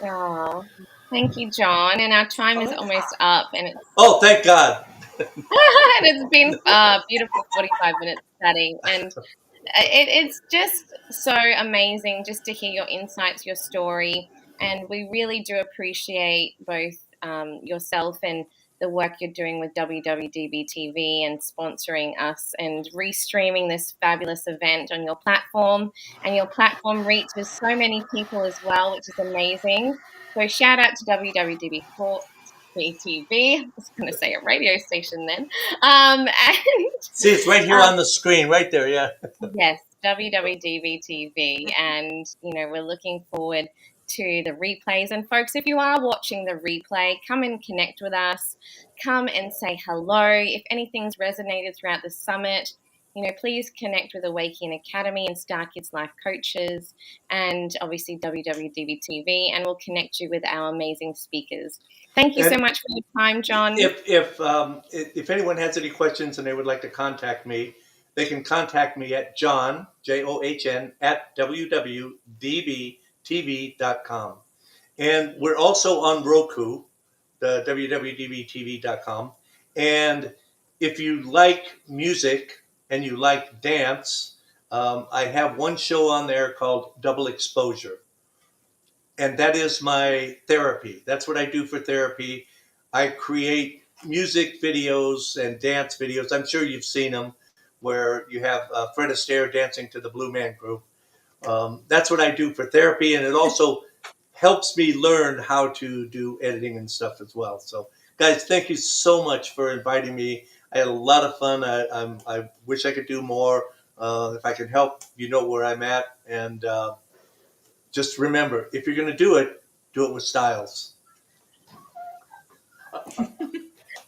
Oh, thank you, John. And our time is almost up, and Oh, thank God. it's been a beautiful 45 minutes chatting. And it's just so amazing just to hear your insights, your story. And we really do appreciate both yourself and the work you're doing with WWDB TV and sponsoring us and restreaming this fabulous event on your platform. And your platform reaches so many people as well, which is amazing. So shout out to WWDB TV. I was going to say a radio station then. And See, it's right here on the screen, right there. Yeah. yes, WWDB TV. And, we're looking forward to the replays. And folks, if you are watching the replay, come and connect with us. Come and say hello. If anything's resonated throughout the summit, please connect with Awakening Academy and Star Kids Life Coaches and obviously WWDB TV, and we'll connect you with our amazing speakers. Thank you so much for your time, John. If anyone has any questions and they would like to contact me, they can contact me at John, JOHN, at www.dbtv.com. And we're also on Roku, the www.dbtv.com. And if you like music and you like dance, I have one show on there called Double Exposure. And that is my therapy. That's what I do for therapy. I create music videos and dance videos. I'm sure you've seen them, where you have Fred Astaire dancing to the Blue Man Group. That's what I do for therapy, and it also helps me learn how to do editing and stuff as well. So, guys, thank you so much for inviting me. I had a lot of fun. I wish I could do more. If I can help, you know where I'm at. And just remember, if you're going to do it with styles.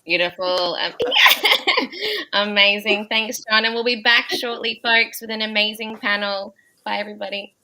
Beautiful. Amazing. Thanks, John. And we'll be back shortly, folks, with an amazing panel. Bye, everybody.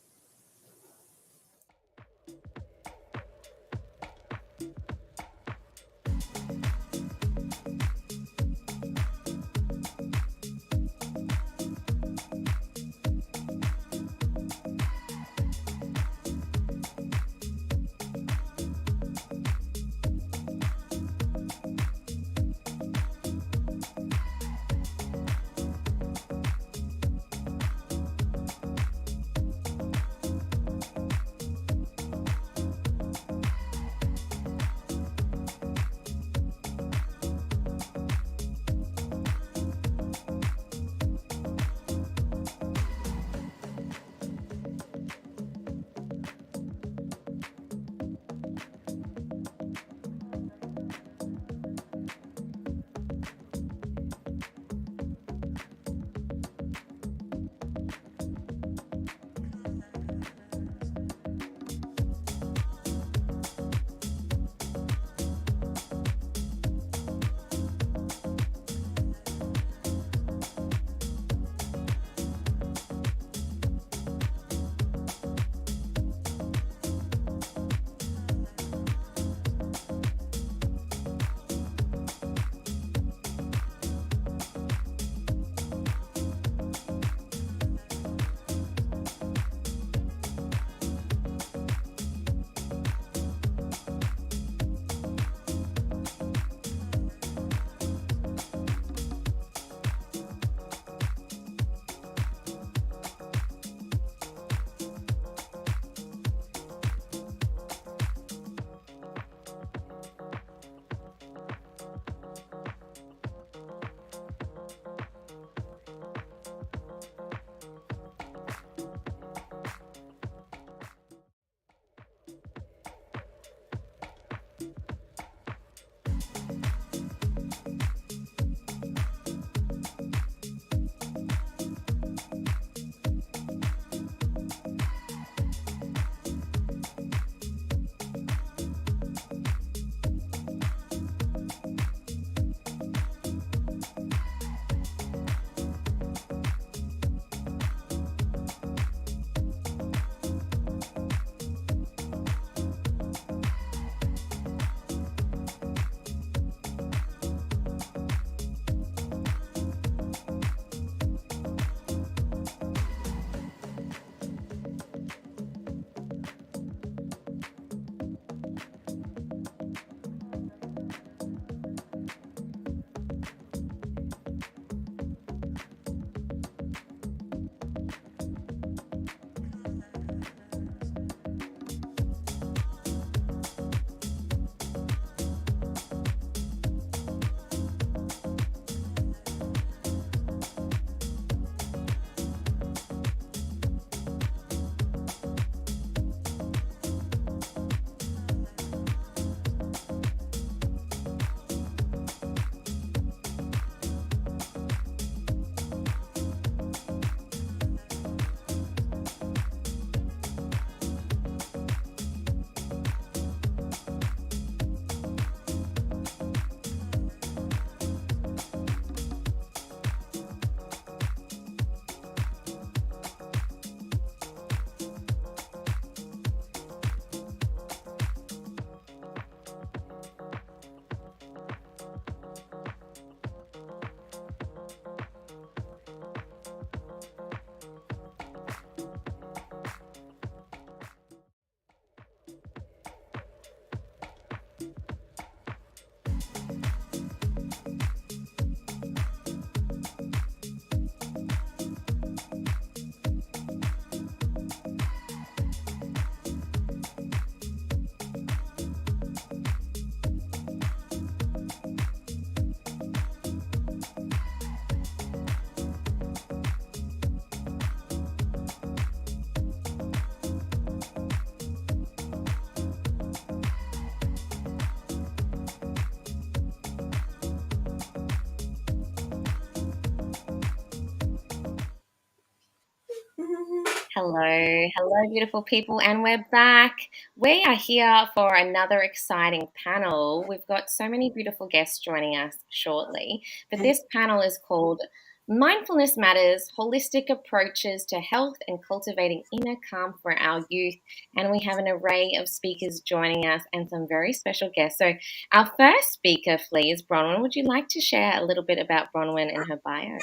Hello, beautiful people, and we're back. We are here for another exciting panel. We've got so many beautiful guests joining us shortly, but this panel is called Mindfulness Matters, Holistic Approaches to Health and Cultivating Inner Calm for Our Youth. And we have an array of speakers joining us and some very special guests. So our first speaker, please, Bronwyn, would you like to share a little bit about Bronwyn and her bio?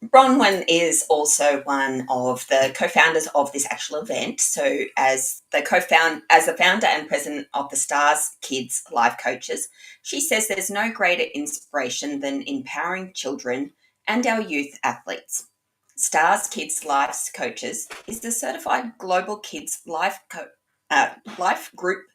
Bronwyn is also one of the co-founders of this actual event. So as the founder and president of the Stars Kids Life Coaches, she says there's no greater inspiration than empowering children and our youth athletes. Stars Kids Life Coaches is the certified global kids life group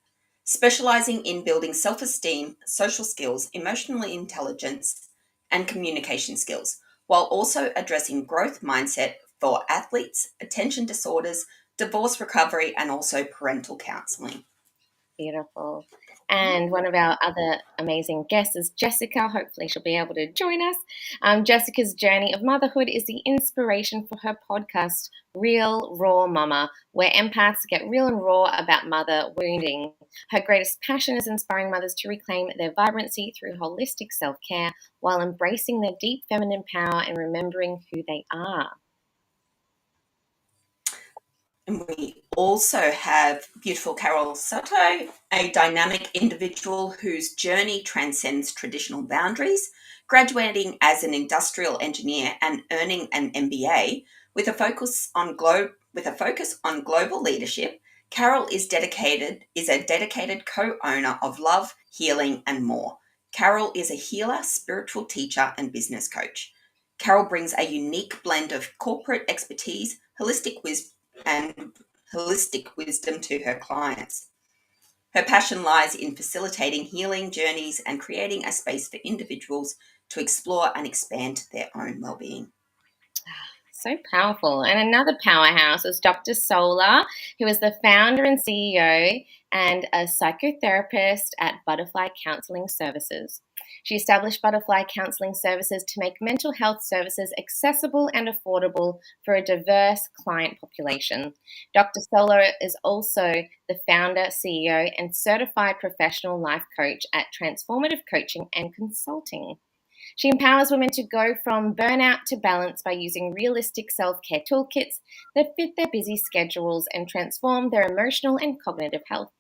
specializing in building self-esteem, social skills, emotional intelligence, and communication skills, while also addressing growth mindset for athletes, attention disorders, divorce recovery, and also parental counseling. Beautiful. And one of our other amazing guests is Jessica. Hopefully she'll be able to join us. Jessica's journey of motherhood is the inspiration for her podcast, Real Raw Mama, where empaths get real and raw about mother wounding. Her greatest passion is inspiring mothers to reclaim their vibrancy through holistic self-care while embracing their deep feminine power and remembering who they are. And we also have beautiful Carol Soto, a dynamic individual whose journey transcends traditional boundaries, graduating as an industrial engineer and earning an MBA with a focus on global leadership. Carol is a dedicated co-owner of Love, Healing, and More. Carol is a healer, spiritual teacher, and business coach. Carol brings a unique blend of corporate expertise, holistic wisdom to her clients. Her passion lies in facilitating healing journeys and creating a space for individuals to explore and expand their own well-being. So powerful. And another powerhouse is Dr. Sola, who is the founder and CEO and a psychotherapist at Butterfly Counseling Services. She established Butterfly Counseling Services to make mental health services accessible and affordable for a diverse client population. Dr. Sola is also the founder, CEO, and certified professional life coach at Transformative Coaching and Consulting. She empowers women to go from burnout to balance by using realistic self-care toolkits that fit their busy schedules and transform their emotional and cognitive health.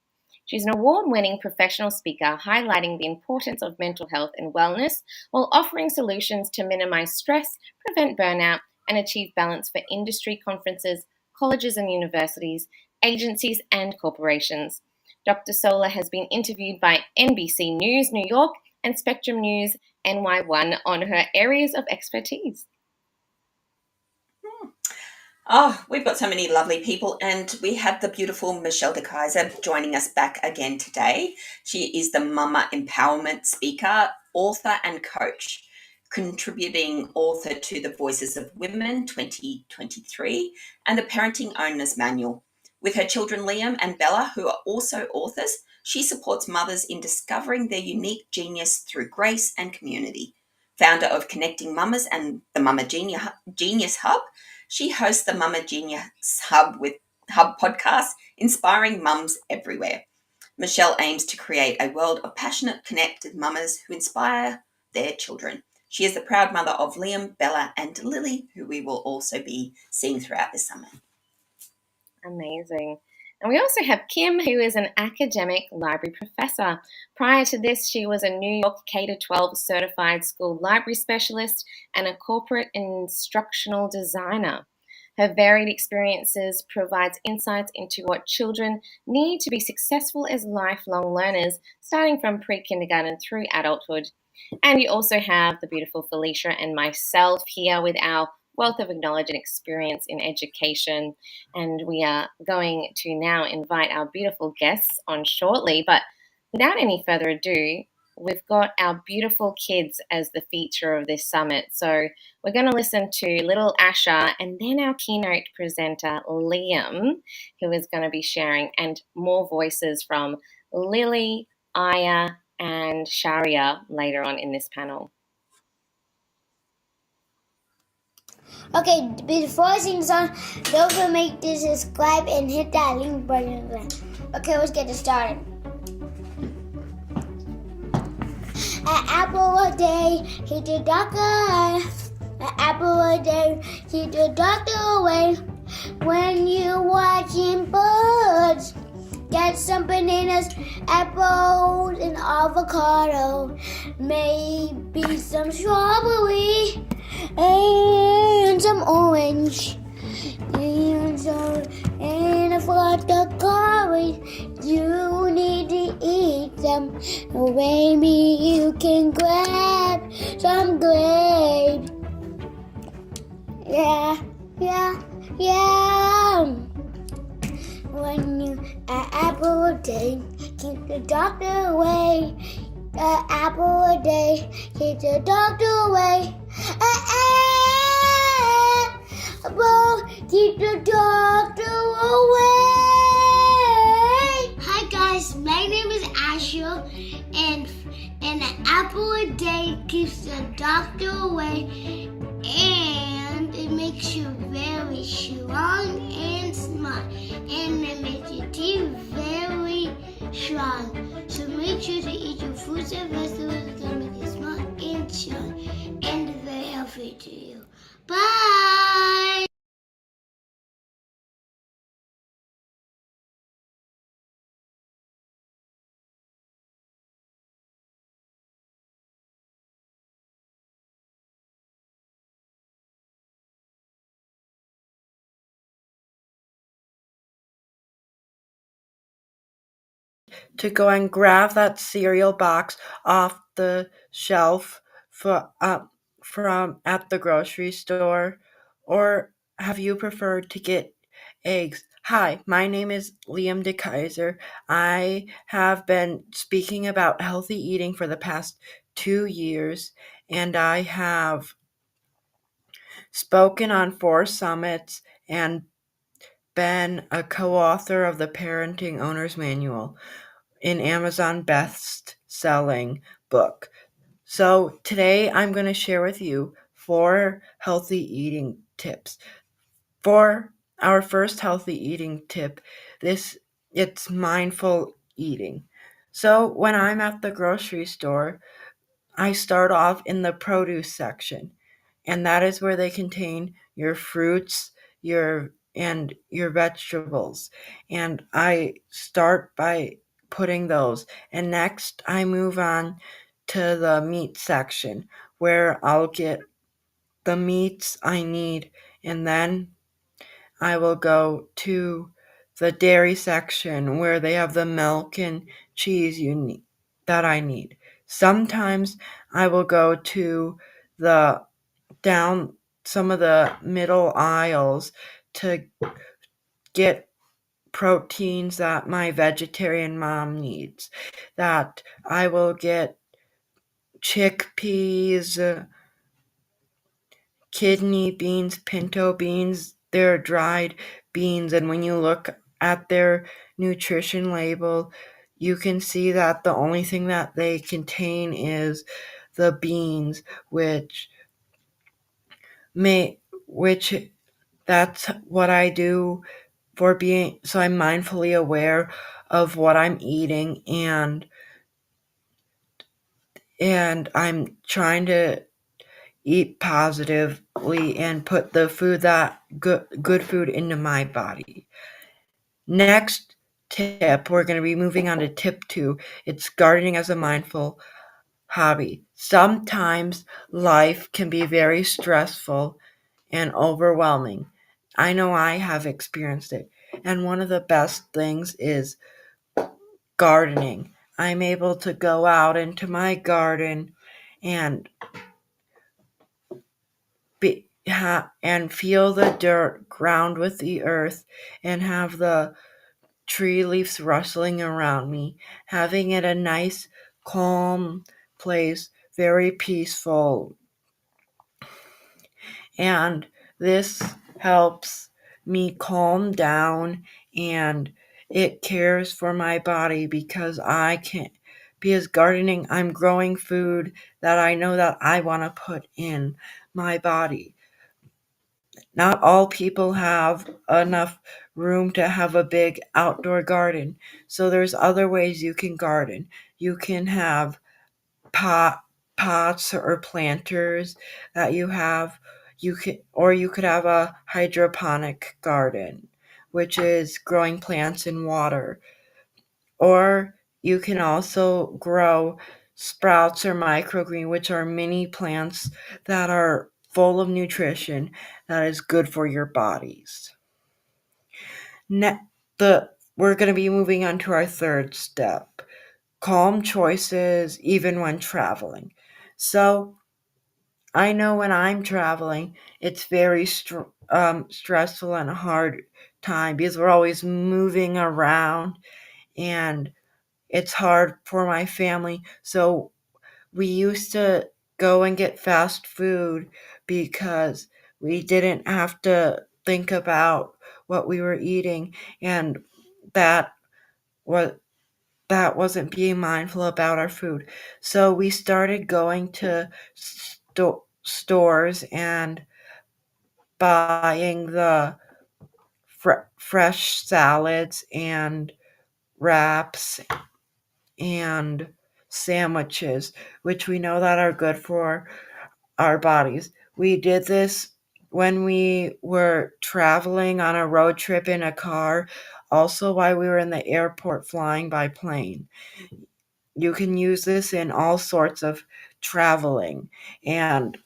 She's an award-winning professional speaker highlighting the importance of mental health and wellness while offering solutions to minimize stress, prevent burnout, and achieve balance for industry conferences, colleges and universities, agencies, and corporations. Dr. Sola has been interviewed by NBC News New York and Spectrum News NY1 on her areas of expertise. Oh, we've got so many lovely people, and we have the beautiful Michelle de Kaiser joining us back again today. She is the Mama Empowerment speaker, author, and coach, contributing author to the Voices of Women 2023 and the Parenting Owners Manual. With her children Liam and Bella, who are also authors, she supports mothers in discovering their unique genius through grace and community. Founder of Connecting Mamas and the Mama Genius Hub, she hosts the Mama Genius Hub podcast, inspiring mums everywhere. Michelle aims to create a world of passionate, connected mamas who inspire their children. She is the proud mother of Liam, Bella, and Lily, who we will also be seeing throughout this summer. Amazing. And we also have Kim, who is an academic library professor. Prior to this, she was a New York K-12 certified school library specialist and a corporate instructional designer. Her varied experiences provides insights into what children need to be successful as lifelong learners, starting from pre-kindergarten through adulthood. And you also have the beautiful Felicia and myself here with our wealth of knowledge and experience in education. And we are going to now invite our beautiful guests on shortly. But without any further ado, we've got our beautiful kids as the feature of this summit. So we're going to listen to little Asha and then our keynote presenter, Liam, who is going to be sharing, and more voices from Lily, Aya, and Sharia later on in this panel. Okay, before I sing the song, don't forget to subscribe and hit that link button. Okay, let's get it started. An apple a day, keep the doctor. An apple a day, keep the doctor away. When you're watching birds, get some bananas, apples, and avocado. Maybe some strawberry and some orange. And a lot of courage, you need to eat them. Maybe you can grab some grapes. Yeah. When you an apple a day, keep the doctor away. An apple a day, keep the doctor away. Keep the doctor away. Hi guys, my name is Asher, and an apple a day keeps the doctor away, and it makes you very strong and smart, and it makes your teeth very strong. So make sure to eat your fruits and vegetables. It's gonna make you smart and strong, and very healthy to you. Bye. To go and grab that cereal box off the shelf from at the grocery store? Or have you preferred to get eggs? Hi, my name is Liam DeKaiser. I have been speaking about healthy eating for the past 2 years, and I have spoken on 4 summits and been a co-author of the Parenting Owner's Manual, an Amazon best-selling book. So today I'm going to share with you 4 healthy eating tips. For our first healthy eating tip, it's mindful eating. So when I'm at the grocery store, I start off in the produce section, and that is where they contain your fruits, your vegetables. And I start by putting those. And next I move on to the meat section, where I'll get the meats I need, and then I will go to the dairy section where they have the milk and cheese that I need. Sometimes I will go to down some of the middle aisles to get proteins that my vegetarian mom needs. That I will get chickpeas, kidney beans, pinto beans. They're dried beans, and when you look at their nutrition label, you can see that the only thing that they contain is the beans, which that's what I do so I'm mindfully aware of what I'm eating, and I'm trying to eat positively and put the good food into my body. Next tip, we're going to be moving on to tip 2. It's gardening as a mindful hobby. Sometimes life can be very stressful and overwhelming. I know I have experienced it. And one of the best things is gardening. I'm able to go out into my garden and and feel the dirt ground with the earth, and have the tree leaves rustling around me, having it a nice, calm place, very peaceful. And this helps me calm down, and it cares for my body because gardening, I'm growing food that I know that I want to put in my body. not all people have enough room to have a big outdoor garden. So there's other ways you can garden. You can have pots or planters that you have. You could have a hydroponic garden, which is growing plants in water. Or you can also grow sprouts or microgreen, which are mini plants that are full of nutrition that is good for your bodies. We're going to be moving on to our third step: calm choices even when traveling. So I know when I'm traveling, it's very stressful and a hard time because we're always moving around, and it's hard for my family. So we used to go and get fast food because we didn't have to think about what we were eating, and that was that wasn't being mindful about our food. So we started going to stores and buying the fresh salads and wraps and sandwiches, which we know that are good for our bodies. We did this when we were traveling on a road trip in a car, also while we were in the airport flying by plane. You can use this in all sorts of traveling. And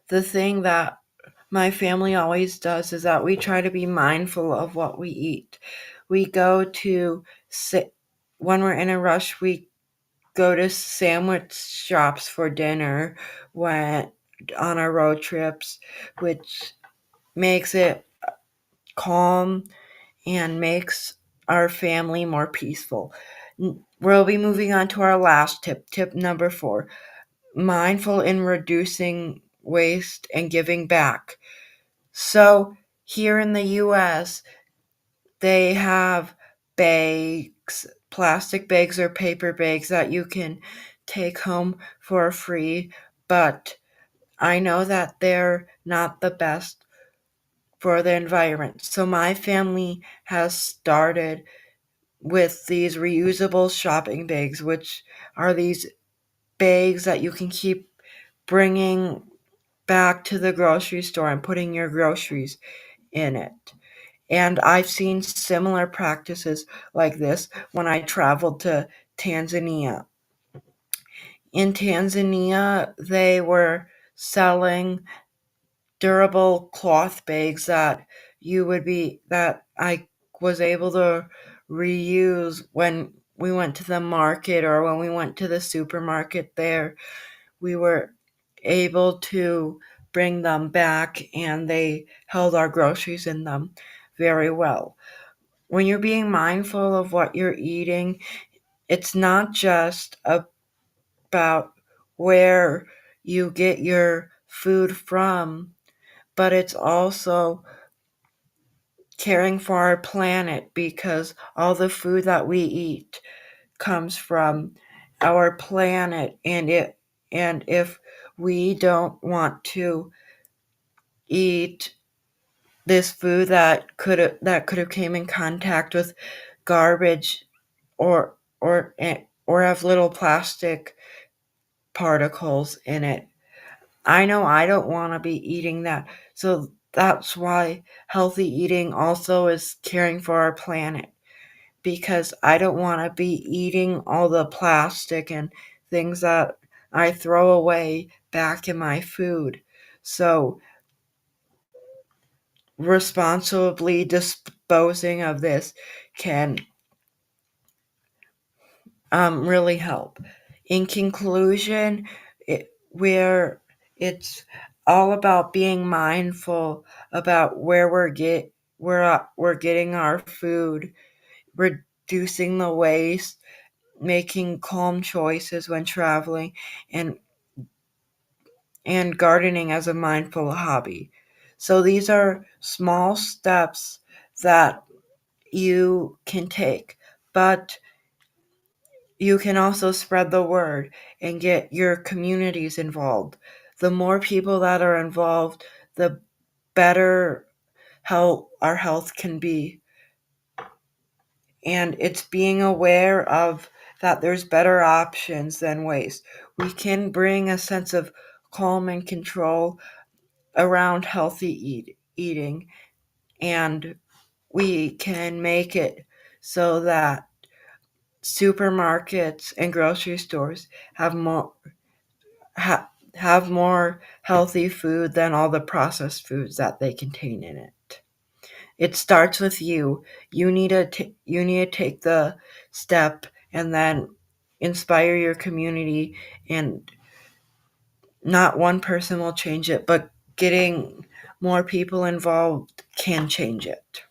the thing that my family always does is that we try to be mindful of what we eat. We go to when we're in a rush, we go to sandwich shops for dinner when on our road trips, which makes it calm and makes our family more peaceful. We'll be moving on to our last tip number 4: mindful in reducing waste and giving back. So here in the US, they have plastic bags or paper bags that you can take home for free, but I know that they're not the best for the environment. So my family has started with these reusable shopping bags, which are these bags that you can keep bringing back to the grocery store and putting your groceries in it. And I've seen similar practices like this when I traveled to Tanzania. In Tanzania, they were selling durable cloth bags that I was able to reuse when we went to the market or when we went to the supermarket there. We were able to bring them back, and they held our groceries in them very well. When you're being mindful of what you're eating, it's not just about where you get your food from, but it's also caring for our planet, because all the food that we eat comes from our planet, and if we don't want to eat this food that could have came in contact with garbage or have little plastic particles in it. I know I don't want to be eating that. So that's why healthy eating also is caring for our planet, because I don't want to be eating all the plastic and things that I throw away back in my food. So responsibly disposing of this can really help. In conclusion, where it's all about being mindful about where we're getting our food, reducing the waste, making calm choices when traveling, and gardening as a mindful hobby. So these are small steps that you can take, but you can also spread the word and get your communities involved. The more people that are involved, the better how our health can be. And it's being aware of that there's better options than waste. We can bring a sense of calm and control around healthy eating, and we can make it so that supermarkets and grocery stores have more healthy food than all the processed foods that they contain in it. It starts with you. You need to take the step and then inspire your community, and not one person will change it, but getting more people involved can change it.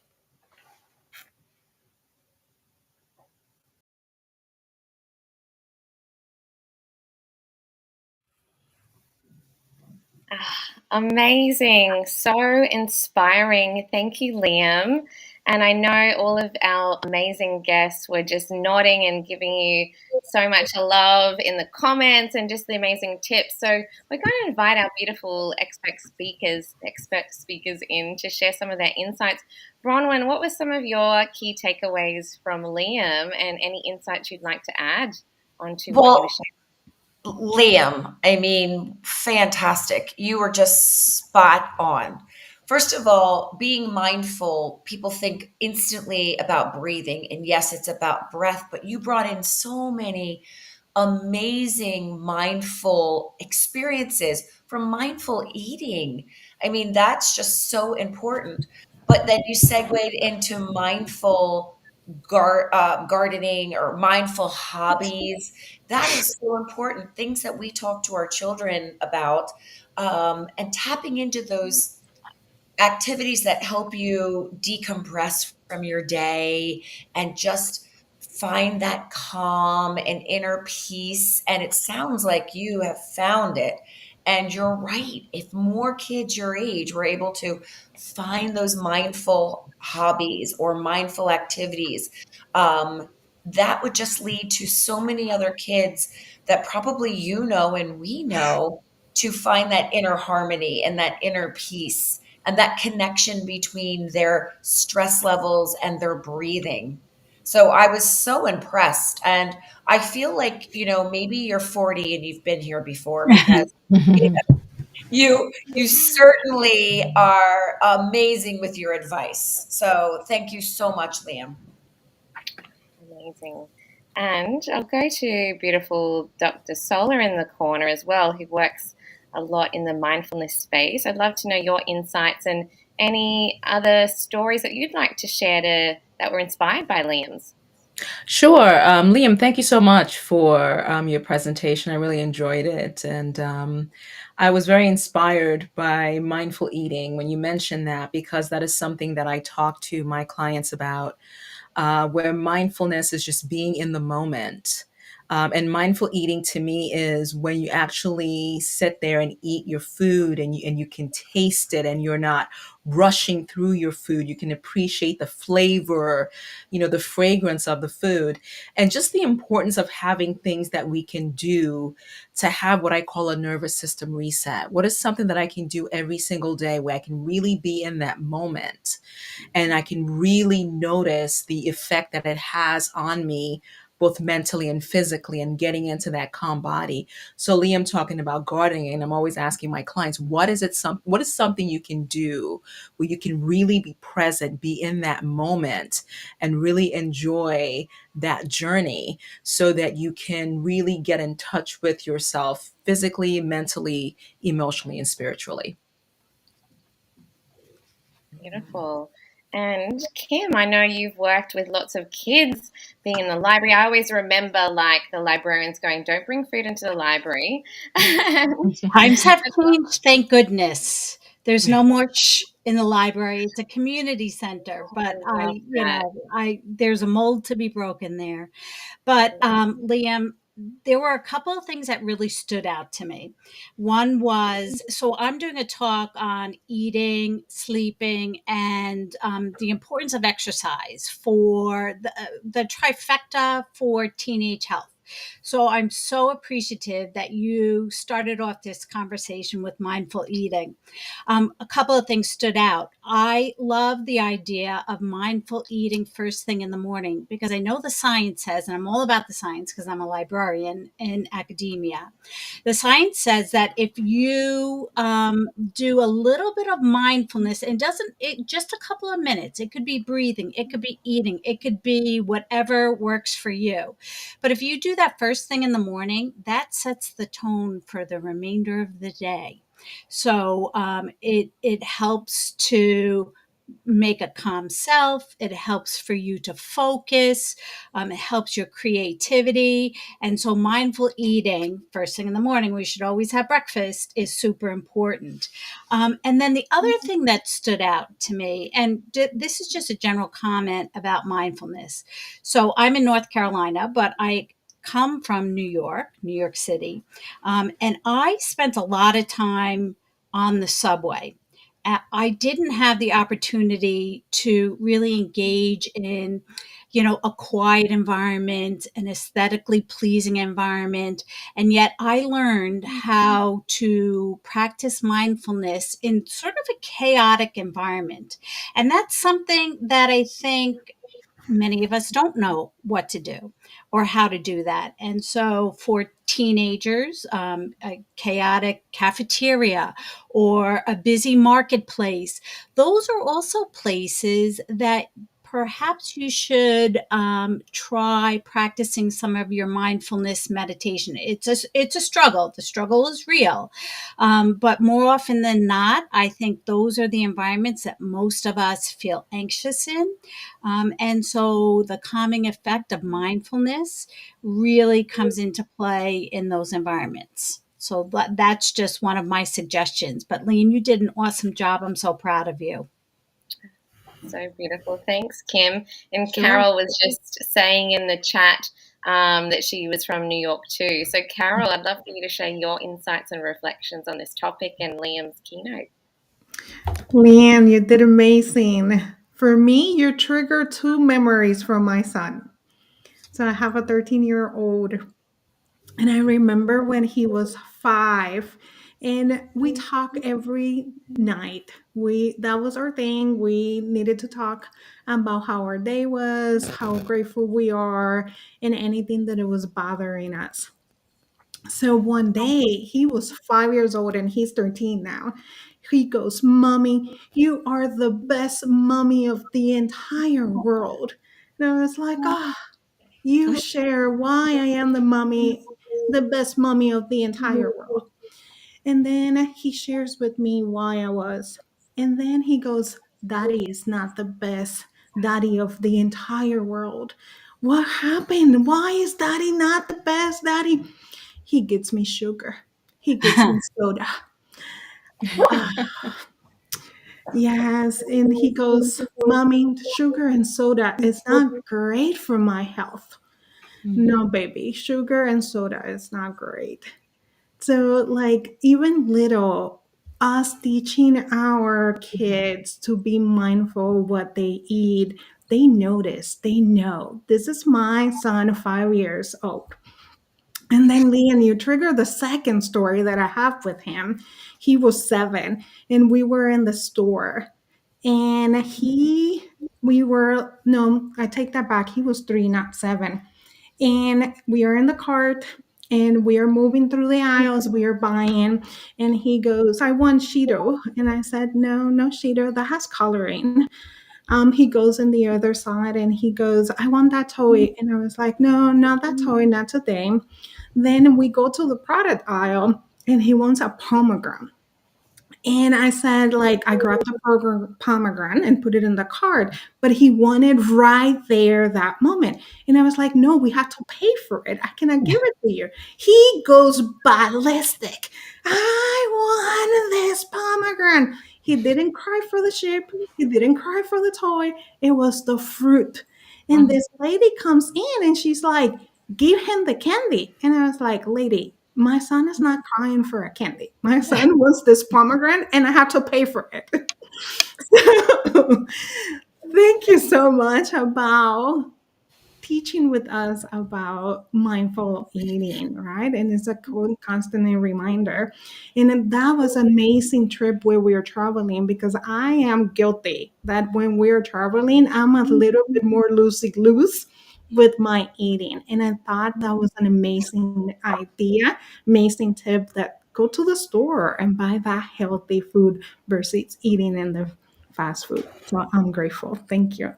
Amazing. So inspiring. Thank you, Liam. And I know all of our amazing guests were just nodding and giving you so much love in the comments and just the amazing tips. So we're going to invite our beautiful expert speakers in to share some of their insights. Bronwyn, what were some of your key takeaways from Liam and any insights you'd like to add onto what he was sharing? Liam, I mean, fantastic. You were just spot on. First of all, being mindful, people think instantly about breathing. And yes, it's about breath, but you brought in so many amazing mindful experiences from mindful eating. I mean, that's just so important. But then you segued into mindful gardening or mindful hobbies. That is so important. Things that we talk to our children about, and tapping into those activities that help you decompress from your day and just find that calm and inner peace. And it sounds like you have found it. And you're right. If more kids your age were able to find those mindful hobbies or mindful activities, that would just lead to so many other kids that probably and we know to find that inner harmony and that inner peace and that connection between their stress levels and their breathing. So I was so impressed. And I feel like, maybe you're 40 and you've been here before, because you certainly are amazing with your advice. So thank you so much, Liam. Amazing. And I'll go to beautiful Dr. Solar in the corner as well, who works a lot in the mindfulness space. I'd love to know your insights and any other stories that you'd like to share that were inspired by Liam's. Sure. Liam, thank you so much for your presentation. I really enjoyed it. And I was very inspired by mindful eating when you mentioned that, because that is something that I talk to my clients about, where mindfulness is just being in the moment. And mindful eating to me is when you actually sit there and eat your food, and you can taste it, and you're not rushing through your food. You can appreciate the flavor, the fragrance of the food, and just the importance of having things that we can do to have what I call a nervous system reset. What is something that I can do every single day where I can really be in that moment and I can really notice the effect that it has on me, both mentally and physically, and getting into that calm body. So Liam talking about gardening, and I'm always asking my clients, what is something you can do where you can really be present, be in that moment, and really enjoy that journey, so that you can really get in touch with yourself physically, mentally, emotionally, and spiritually. Beautiful. And Kim, I know you've worked with lots of kids being in the library. I always remember the librarians going, "Don't bring food into the library." Times have changed, thank goodness. There's no more in the library. It's a community center, but there's a mold to be broken there. But Liam, there were a couple of things that really stood out to me. One was, so I'm doing a talk on eating, sleeping, and the importance of exercise for the trifecta for teenage health. So I'm so appreciative that you started off this conversation with mindful eating. A couple of things stood out. I love the idea of mindful eating first thing in the morning because I know the science says, and I'm all about the science because I'm a librarian in academia. The science says that if you do a little bit of mindfulness and doesn't it just a couple of minutes, it could be breathing, it could be eating, it could be whatever works for you. But if you do that first thing in the morning, that sets the tone for the remainder of the day. So it helps to make a calm self. It helps for you to focus. It helps your creativity. And so mindful eating first thing in the morning, we should always have breakfast, is super important. And then the other thing that stood out to me, and this is just a general comment about mindfulness. So I'm in North Carolina, but I come from New York City. And I spent a lot of time on the subway. I didn't have the opportunity to really engage in, a quiet environment, an aesthetically pleasing environment. And yet I learned how to practice mindfulness in sort of a chaotic environment. And that's something that I think many of us don't know what to do or how to do that. And so for teenagers, a chaotic cafeteria or a busy marketplace, those are also places that perhaps you should try practicing some of your mindfulness meditation. It's a struggle. The struggle is real. But more often than not, I think those are the environments that most of us feel anxious in. And so the calming effect of mindfulness really comes into play in those environments. So that's just one of my suggestions. But Lean, you did an awesome job. I'm so proud of you. So beautiful. Thanks, Kim. And Sure. Carol was just saying in the chat that she was from New York too. So Carol, I'd love for you to share your insights and reflections on this topic and Liam's keynote. Leanne, you did amazing. For me, you triggered two memories from my son. So I have a 13-year-old, and I remember when he was 5, and we talk every night. That was our thing. We needed to talk about how our day was, how grateful we are, and anything that it was bothering us. So one day he was 5 years old and he's 13 now. He goes, "Mommy, you are the best mommy of the entire world." And I was like, you share why I am the best mommy of the entire world. And then he shares with me why I was. And then he goes, "Daddy is not the best daddy of the entire world. What happened? Why is daddy not the best daddy?" He gets me sugar. He gets me soda. Yes. And he goes, "Mommy, sugar and soda is not great for my health." No, baby, sugar and soda is not great. So, like, even little, us teaching our kids to be mindful what they eat, they notice, they know. This is my son, 5 years old. And then, Leon, you trigger the second story that I have with him. He was 7, and we were in the store. And no, I take that back. He was 3, not 7. And we are in the cart and we are moving through the aisles. We are buying. And he goes, "I want Cheeto." And I said, "No, no Cheeto. That has coloring." He goes in the other side and he goes, "I want that toy." And I was like, "No, not that toy, not today." Then we go to the product aisle and he wants a pomegranate. And I said, like, I grabbed the pomegranate and put it in the cart, but he wanted right there that moment. And I was like, "No, we have to pay for it. I cannot give it to you." He goes ballistic. "I want this pomegranate." He didn't cry for the chip. He didn't cry for the toy. It was the fruit. And this lady comes in and she's like, "Give him the candy." And I was like, "Lady, my son is not crying for a candy. My son wants this pomegranate and I have to pay for it." So, thank you so much about teaching with us about mindful eating, right? And it's a constant reminder. And then that was an amazing trip where we were traveling, because I am guilty that when we're traveling, I'm a little bit more loosey-loose with my eating. And I thought that was an amazing idea, amazing tip, that go to the store and buy that healthy food versus eating in the fast food. So I'm grateful. Thank you.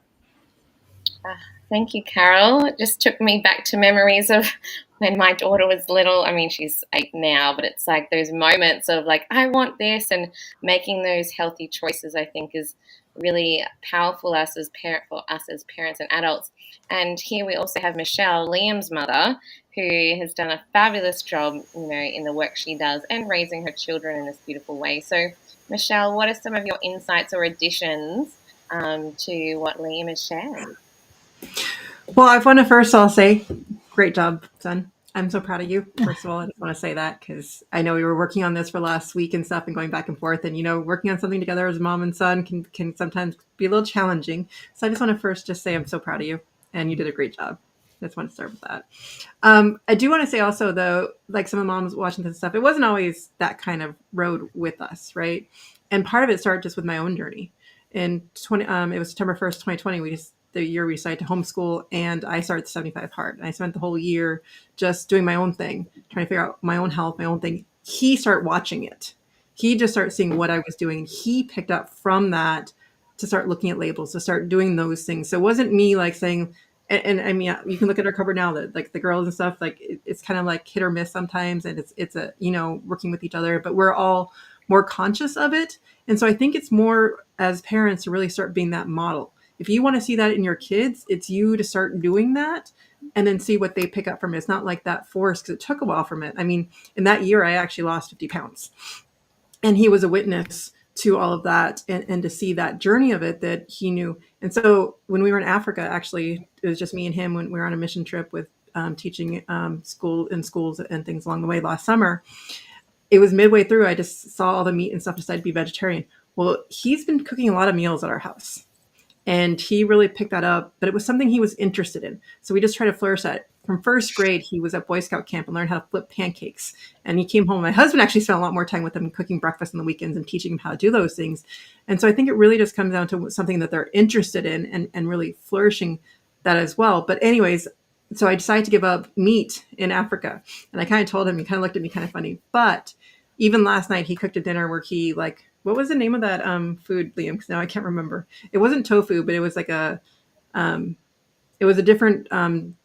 Thank you, Carol. It just took me back to memories of when my daughter was little. I mean, she's 8 now, but it's like those moments of like, I want this, and making those healthy choices, I think, is really powerful for us as parents and adults. And here we also have Michelle, Liam's mother, who has done a fabulous job, in the work she does and raising her children in this beautiful way. So, Michelle, what are some of your insights or additions to what Liam has shared? Well, I want to first all say, great job, son. I'm so proud of you. First of all, I just want to say that because I know we were working on this for last week and stuff and going back and forth. And, working on something together as mom and son can sometimes be a little challenging. So I just want to first just say I'm so proud of you and you did a great job. I just want to start with that. I do want to say also, though, like some of the moms watching this stuff, it wasn't always that kind of road with us, right? And part of it started just with my own journey. In it was September 1st, 2020, the year we decided to homeschool, and I started the 75 Hard. And I spent the whole year just doing my own thing, trying to figure out my own health, my own thing. He started watching it. He just started seeing what I was doing. He picked up from that to start looking at labels, to start doing those things. So it wasn't me like saying, and I mean, you can look at our cupboard now, that like the girls and stuff, like it's kind of like hit or miss sometimes. And it's a, working with each other, but we're all more conscious of it. And so I think it's more as parents to really start being that model. If you want to see that in your kids, it's you to start doing that and then see what they pick up from it. It's not like that force, because it took a while from it. I mean, in that year, I actually lost 50 pounds. And he was a witness to all of that and to see that journey of it that he knew. And so when we were in Africa, actually, it was just me and him when we were on a mission trip with teaching schools and things along the way last summer. It was midway through, I just saw all the meat and stuff, decided to be vegetarian. Well, he's been cooking a lot of meals at our house. And he really picked that up, but it was something he was interested in. So we just tried to flourish that. From first grade, he was at Boy Scout camp and learned how to flip pancakes. And he came home. My husband actually spent a lot more time with him cooking breakfast on the weekends and teaching him how to do those things. And so I think it really just comes down to something that they're interested in and really flourishing that as well. But anyways, so I decided to give up meat in Africa. And I kind of told him, he kind of looked at me kind of funny. But even last night, he cooked a dinner where he what was the name of that food, Liam? Because now I can't remember. It wasn't tofu, but it was like it was a different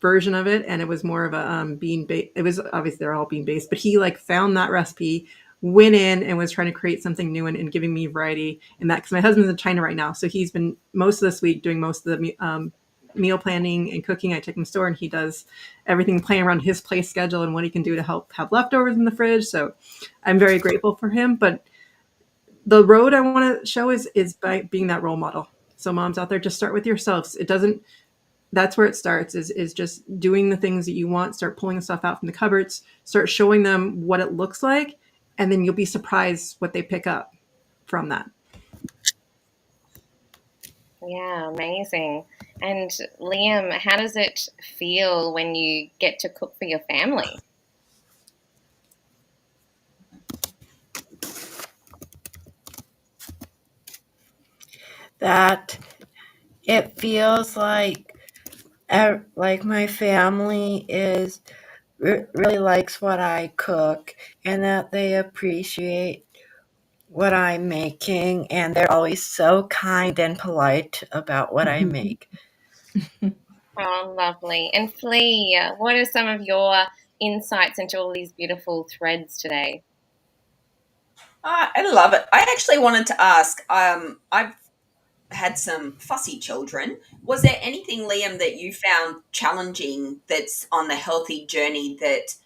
version of it, and it was more of a bean based. It was obviously they're all bean based, but he found that recipe, went in and was trying to create something new and giving me variety in that. Because my husband's in China right now, so he's been most of this week doing most of the meal planning and cooking. I take him to the store and he does everything playing around his play schedule and what he can do to help have leftovers in the fridge. So I'm very grateful for him, but the road I want to show is by being that role model. So moms out there, just start with yourselves. That's where it starts is just doing the things that you want, start pulling the stuff out from the cupboards, start showing them what it looks like. And then you'll be surprised what they pick up from that. Yeah, amazing. And Liam, how does it feel when you get to cook for your family? That it feels like my family really likes what I cook, and that they appreciate what I'm making, and they're always so kind and polite about what I make. Oh, lovely. And Flea, what are some of your insights into all these beautiful threads today? I love it. I actually wanted to ask, I've had some fussy children. Was there anything, Liam, that you found challenging that's on the healthy journey that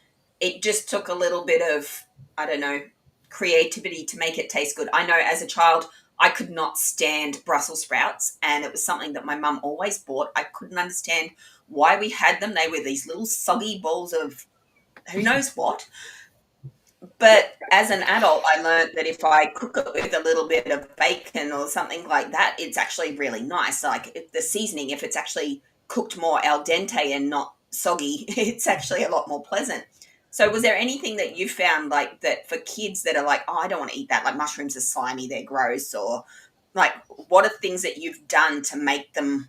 it just took a little bit of, I don't know, creativity to make it taste good? I know as a child, I could not stand Brussels sprouts, and it was something that my mum always bought. I couldn't understand why we had them. They were these little soggy balls of who knows what. But as an adult, I learned that if I cook it with a little bit of bacon or something like that, it's actually really nice. Like if the seasoning, if it's actually cooked more al dente and not soggy, it's actually a lot more pleasant. So was there anything that you found like that for kids that are like, oh, I don't want to eat that, like mushrooms are slimy, they're gross, or like what are things that you've done to make them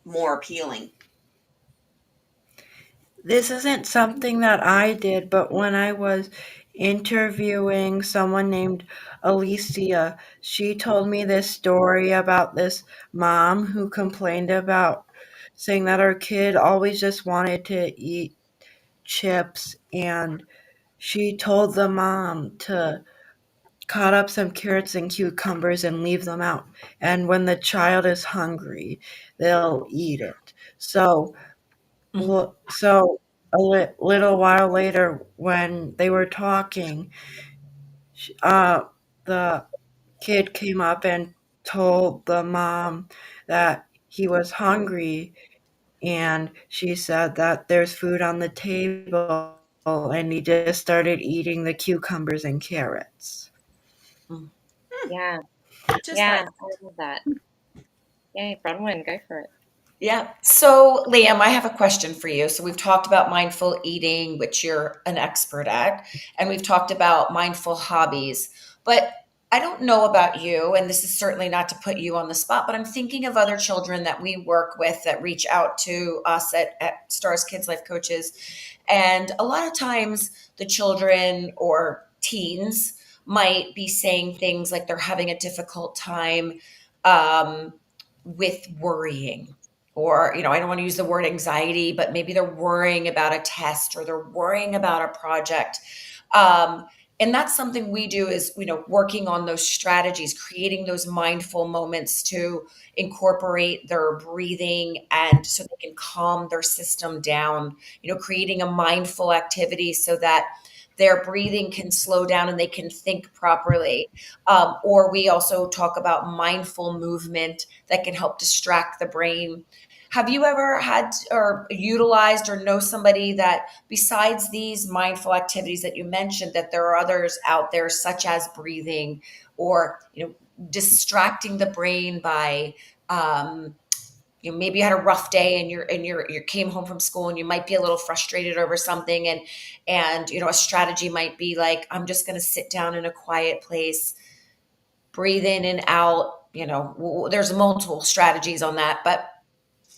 more appealing? This isn't something that I did, but when I was interviewing someone named Alicia, she told me this story about this mom who complained about saying that her kid always just wanted to eat chips, and she told the mom to cut up some carrots and cucumbers and leave them out. And when the child is hungry, they'll eat it. So so little while later, when they were talking, the kid came up and told the mom that he was hungry, and she said that there's food on the table, and he just started eating the cucumbers and carrots. Yeah. Just Yeah. like I love that. Yeah, Bronwyn, go for it. Yeah. So, Liam, I have a question for you. So, we've talked about mindful eating, which you're an expert at, and we've talked about mindful hobbies. But I don't know about you, and this is certainly not to put you on the spot, but I'm thinking of other children that we work with that reach out to us at Stars Kids Life Coaches. And a lot of times, the children or teens might be saying things like they're having a difficult time with worrying, or I don't want to use the word anxiety, but maybe they're worrying about a test or they're worrying about a project. And that's something we do is working on those strategies, creating those mindful moments to incorporate their breathing, and so they can calm their system down, creating a mindful activity so that their breathing can slow down and they can think properly. Or we also talk about mindful movement that can help distract the brain. Have you ever had or utilized or know somebody that, besides these mindful activities that you mentioned, that there are others out there, such as breathing or distracting the brain by maybe you had a rough day and you came home from school and you might be a little frustrated over something, and a strategy might be like, I'm just going to sit down in a quiet place, breathe in and out. There's multiple strategies on that, but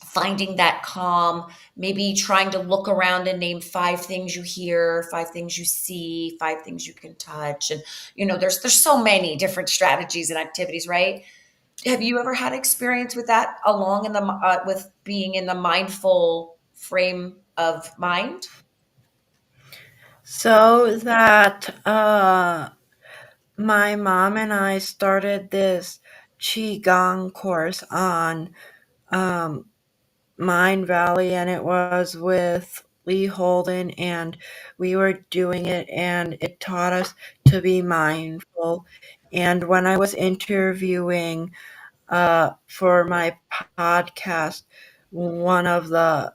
finding that calm, maybe trying to look around and name 5 things you hear, 5 things you see, 5 things you can touch. And there's so many different strategies and activities, right? Have you ever had experience with that along in the with being in the mindful frame of mind? So that my mom and I started this qigong course on Mind Valley, and it was with Lee Holden, and we were doing it, and it taught us to be mindful. And when I was interviewing for my podcast, one of the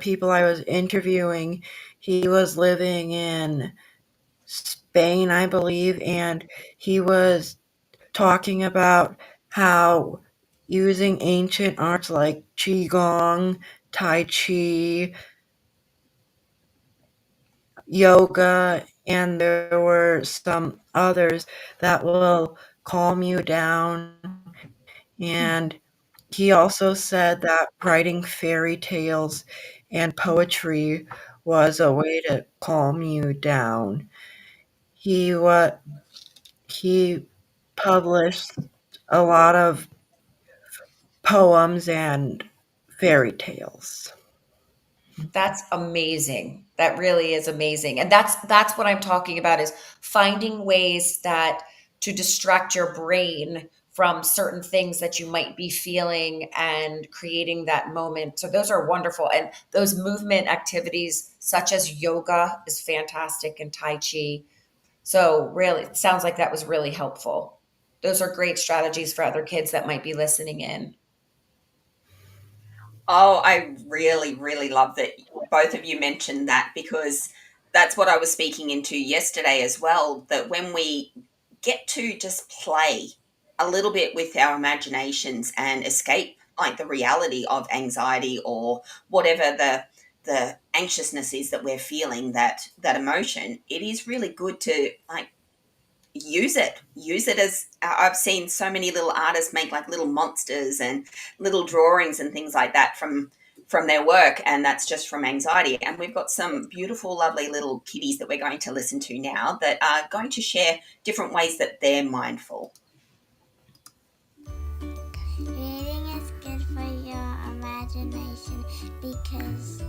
people I was interviewing, he was living in Spain, I believe, and he was talking about how using ancient arts like qigong, tai chi, yoga, and there were some others that will calm you down. And he also said that writing fairy tales and poetry was a way to calm you down. He published a lot of poems and fairy tales. That's amazing. That really is amazing. And that's what I'm talking about, is finding ways that to distract your brain from certain things that you might be feeling and creating that moment. So those are wonderful. And those movement activities such as yoga is fantastic, and tai chi. So really, it sounds like that was really helpful. Those are great strategies for other kids that might be listening in. Oh, I really, really love that both of you mentioned that, because that's what I was speaking into yesterday as well. That when we get to just play a little bit with our imaginations and escape like the reality of anxiety or whatever the anxiousness is that we're feeling, that emotion, it is really good to like use it as I've seen so many little artists make like little monsters and little drawings and things like that from their work, and that's just from anxiety. And we've got some beautiful, lovely little kitties that we're going to listen to now that are going to share different ways that they're mindful. Reading is good for your imagination because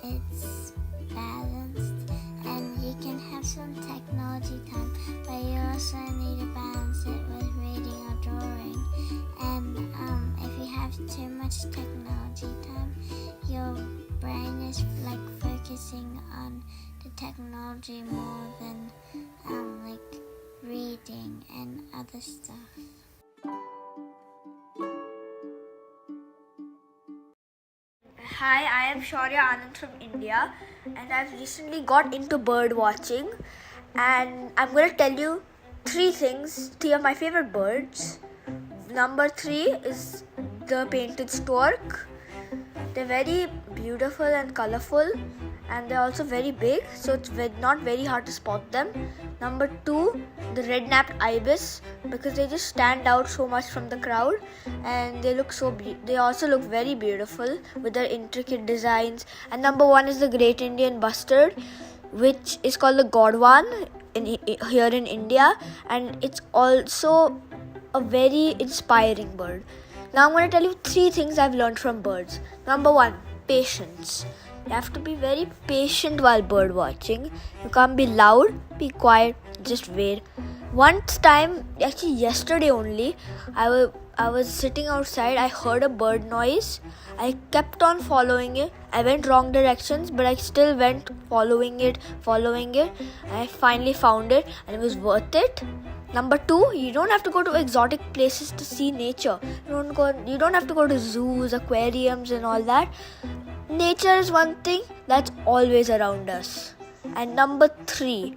it's balanced, and you can have some technology time, but you also need to balance it with reading or drawing. And if you have too much technology time, your brain is like focusing on the technology more than like reading and other stuff. Hi, I am Shaurya Anand from India, and I've recently got into bird watching, and I'm going to tell you three of my favorite birds. Number 3 is the painted stork. They're very beautiful and colorful, and they're also very big, so it's not very hard to spot them. Number 2, the red-napped ibis, because they just stand out so much from the crowd, and they also look very beautiful with their intricate designs. And number 1 is the great Indian bustard, which is called the Godwan here in India, and it's also a very inspiring bird. Now I'm going to tell you 3 things I've learned from birds. Number 1, patience. You have to be very patient while bird watching. You can't be loud, be quiet, just wait. Actually yesterday only, I was sitting outside, I heard a bird noise. I kept on following it. I went wrong directions, but I still went following it. And I finally found it, and it was worth it. Number 2, you don't have to go to exotic places to see nature. You don't have to go to zoos, aquariums and all that. Nature is one thing that's always around us. And number 3,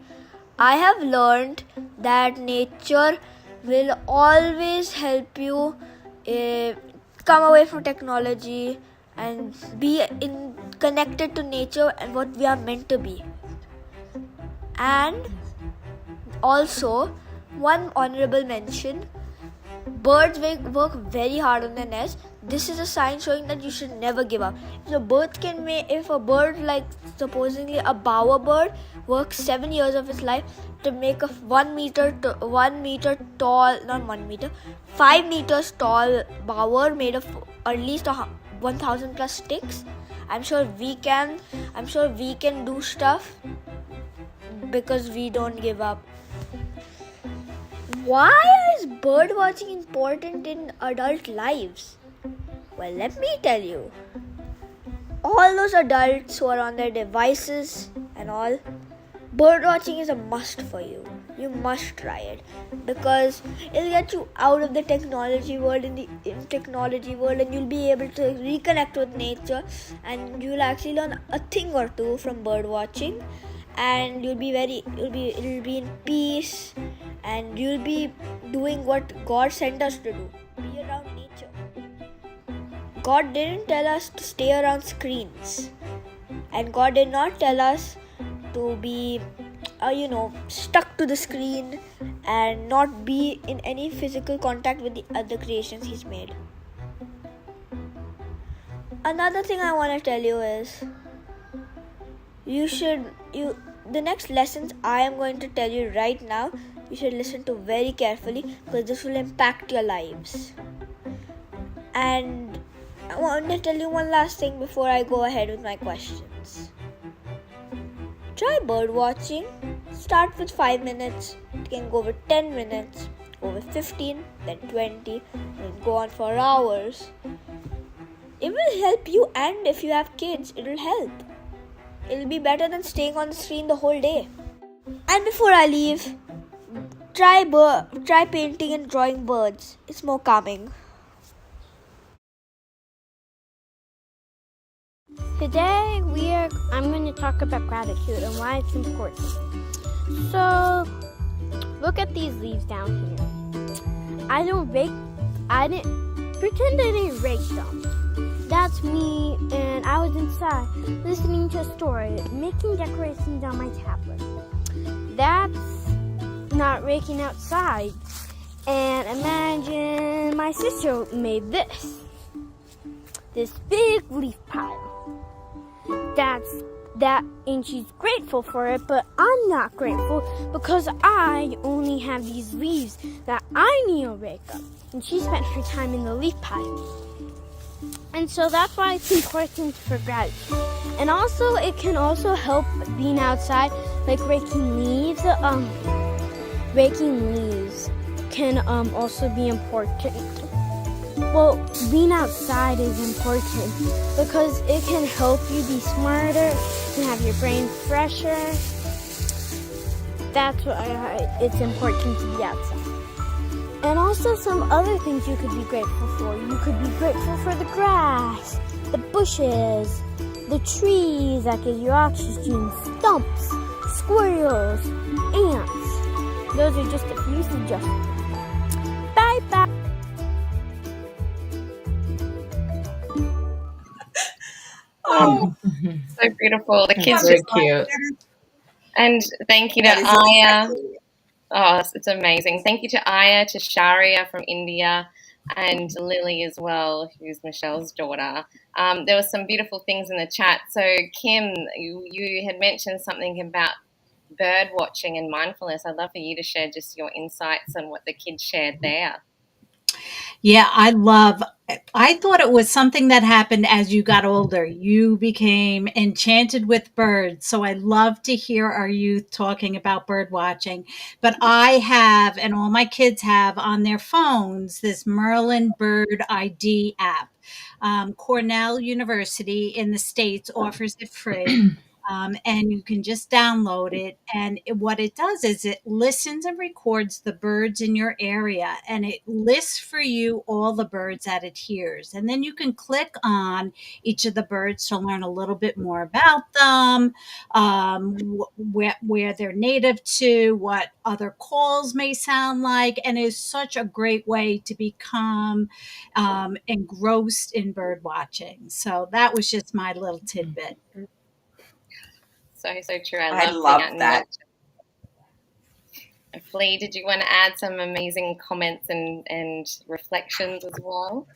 I have learned that nature will always help you come away from technology and be connected to nature and what we are meant to be. And also, one honorable mention, birds work very hard on their nest. This is a sign showing that you should never give up. If a bird like supposedly a bower bird works 7 years of its life to make a 5 meters tall bower made of at least 1,000 plus sticks, I'm sure we can do stuff because we don't give up. Why is bird watching important in adult lives? Well, let me tell you. All those adults who are on their devices and all, bird watching is a must for you. You must try it because it'll get you out of the technology world and you'll be able to reconnect with nature, and you'll actually learn a thing or two from bird watching, and it'll be in peace, and you'll be doing what God sent us to do, be around nature. God didn't tell us to stay around screens, and God did not tell us to be stuck to the screen and not be in any physical contact with the other creations He's made. Another thing I want to tell you is the next lessons I am going to tell you right now, you should listen to very carefully because this will impact your lives. And I want to tell you one last thing before I go ahead with my questions. Try bird watching. Start with 5 minutes. It can go with 10 minutes, go with 15, then 20, then go on for hours. It will help you, and if you have kids, it will help. It will be better than staying on the screen the whole day. And before I leave, try painting and drawing birds. It's more calming. Today I'm going to talk about gratitude and why it's important. So, look at these leaves down here. pretend I didn't rake them. That's me, and I was inside listening to a story, making decorations on my tablet. That's not raking outside. And imagine my sister made this big leaf pile. And she's grateful for it, but I'm not grateful because I only have these leaves that I need to rake up. And she spent her time in the leaf pile. And so that's why it's important for gratitude. And also, it can also help being outside, like raking leaves. Raking leaves can also be important. Well, being outside is important because it can help you be smarter and have your brain fresher. That's why it's important to be outside. And also some other things you could be grateful for. You could be grateful for the grass, the bushes, the trees that give you oxygen, stumps, squirrels, ants. Those are just a few suggestions. Bye-bye. Oh, so beautiful. The kids Very just cute. and thank you to That is Aya. exactly it. Oh, it's amazing. Thank you to Aya, to Sharia from India, and Lily as well, who's Michelle's daughter. There were some beautiful things in the chat. So, Kim, you had mentioned something about bird watching and mindfulness. I'd love for you to share just your insights on what the kids shared there. Yeah, I thought it was something that happened as you got older. You became enchanted with birds. So I love to hear our youth talking about bird watching. But I have, and all my kids have on their phones, this Merlin Bird ID app. Cornell University in the States offers it free. And you can just download it. And what it does is it listens and records the birds in your area, and it lists for you all the birds that it hears. And then you can click on each of the birds to learn a little bit more about them, where they're native to, what other calls may sound like. And it's such a great way to become engrossed in bird watching. So that was just my little tidbit. So true. I I love being love out in that. nature. Flea, did you want to add some amazing comments and reflections as well?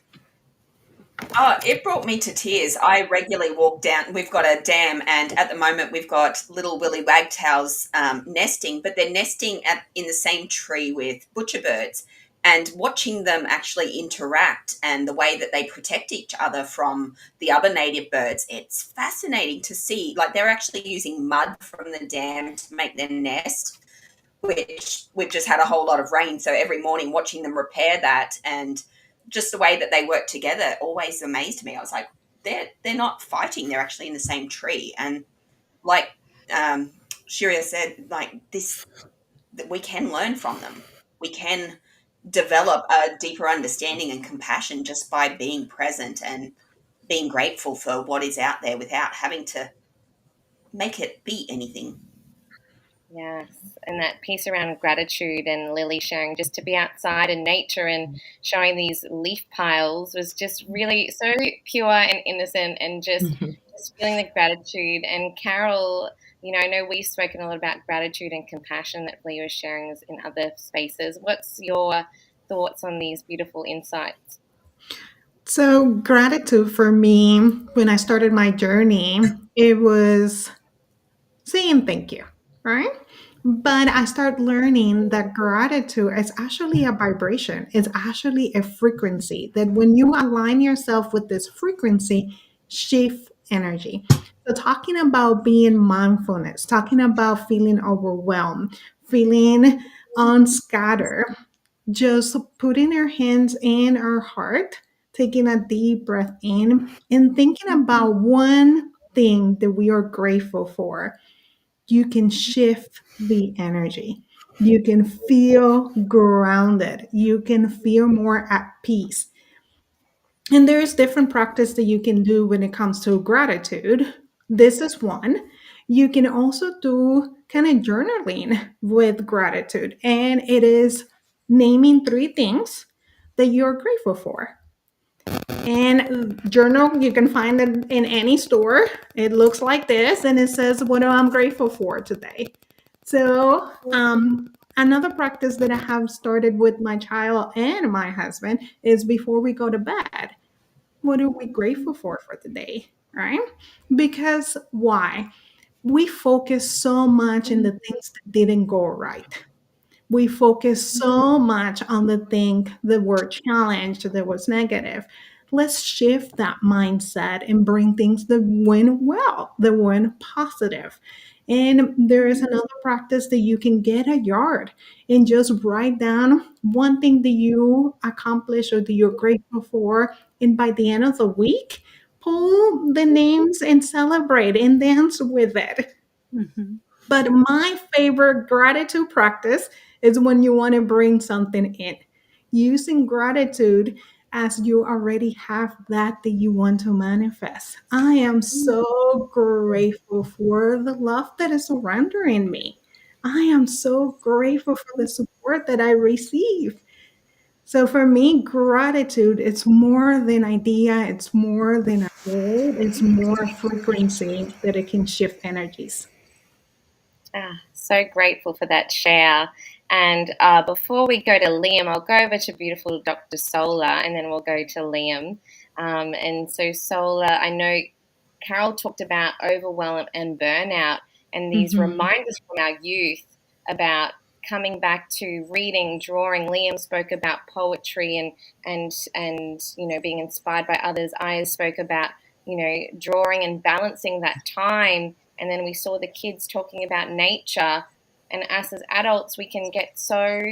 Oh, it brought me to tears. I regularly walk down. We've got a dam, and at the moment we've got little willy wagtails nesting, but they're nesting in the same tree with butcherbirds. And watching them actually interact and the way that they protect each other from the other native birds, it's fascinating to see. Like, they're actually using mud from the dam to make their nest, which we've just had a whole lot of rain. So every morning watching them repair that, and just the way that they work together always amazed me. I was like, they're not fighting. They're actually in the same tree. And like Shiria said, like this, that we can learn from them. We can develop a deeper understanding and compassion just by being present and being grateful for what is out there without having to make it be anything. Yes, and that piece around gratitude and Lily sharing just to be outside in nature and showing these leaf piles was just really so pure and innocent, and just feeling the gratitude. And Carol, I know we've spoken a lot about gratitude and compassion that Flea was sharing in other spaces. What's your thoughts on these beautiful insights? So, gratitude for me, when I started my journey, it was saying thank you, right? But I started learning that gratitude is actually a vibration, it's actually a frequency, that when you align yourself with this frequency, shift energy. So, talking about being mindfulness, talking about feeling overwhelmed, feeling unscattered, just putting our hands in our heart, taking a deep breath in, and thinking about one thing that we are grateful for, you can shift the energy. You can feel grounded. You can feel more at peace. And there's different practice that you can do when it comes to gratitude. This is one. You can also do kind of journaling with gratitude, and it is naming three things that you're grateful for. And journal, you can find it in any store. It looks like this, and it says, what I'm grateful for today. So, another practice that I have started with my child and my husband is before we go to bed, what are we grateful for today? Right? Because why? We focus so much in the things that didn't go right. We focus so much on the thing that were challenged, that was negative. Let's shift that mindset and bring things that went well, that went positive. And there is another practice that you can get a yard and just write down one thing that you accomplished or that you're grateful for. And by the end of the week, pull the names and celebrate and dance with it. Mhm. But my favorite gratitude practice is when you want to bring something in, using gratitude as you already have that you want to manifest. I am so grateful for the love that is surrounding me. I am so grateful for the support that I receive. So for me, gratitude, it's more than idea, it's more than a goal, it's more frequency that it can shift energies. So grateful for that share. And before we go to Liam, I'll go over to beautiful Dr. Sola and then we'll go to Liam. And so, Sola, I know Carol talked about overwhelm and burnout and these Mhm. reminders from our youth about coming back to reading, drawing. Liam spoke about poetry and being inspired by others. I spoke about drawing and balancing that time, and then we saw the kids talking about nature, and us as adults we can get so,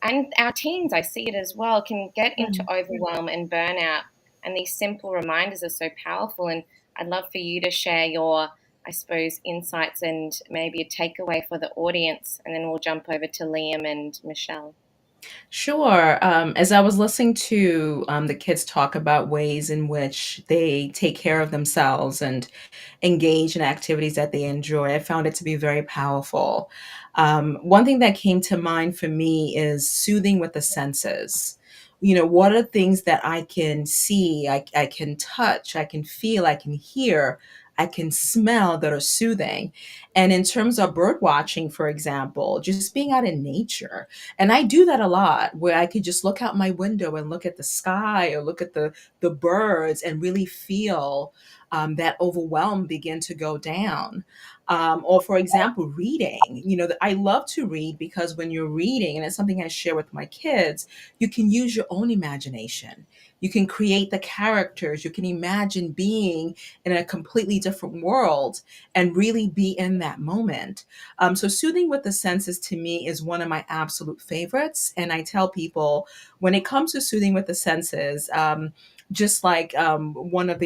and our teens, I see it as well, can get into overwhelm and burnout, and these simple reminders are so powerful. And I'd love for you to share your, I suppose, insights and maybe a takeaway for the audience, and then we'll jump over to Liam and Michelle. Sure. As I was listening to the kids talk about ways in which they take care of themselves and engage in activities that they enjoy, I found it to be very powerful. One thing that came to mind for me is soothing with the senses. What are things that I can see, I can touch, I can feel, I can hear, I can smell that are soothing. And in terms of bird watching, for example, just being out in nature. And I do that a lot where I could just look out my window and look at the sky or look at the birds and really feel that overwhelm begin to go down. Or, for example, reading. I love to read because when you're reading, and it's something I share with my kids, you can use your own imagination. You can create the characters. You can imagine being in a completely different world and really be in that moment. So, soothing with the senses to me is one of my absolute favorites. And I tell people when it comes to soothing with the senses, just like one of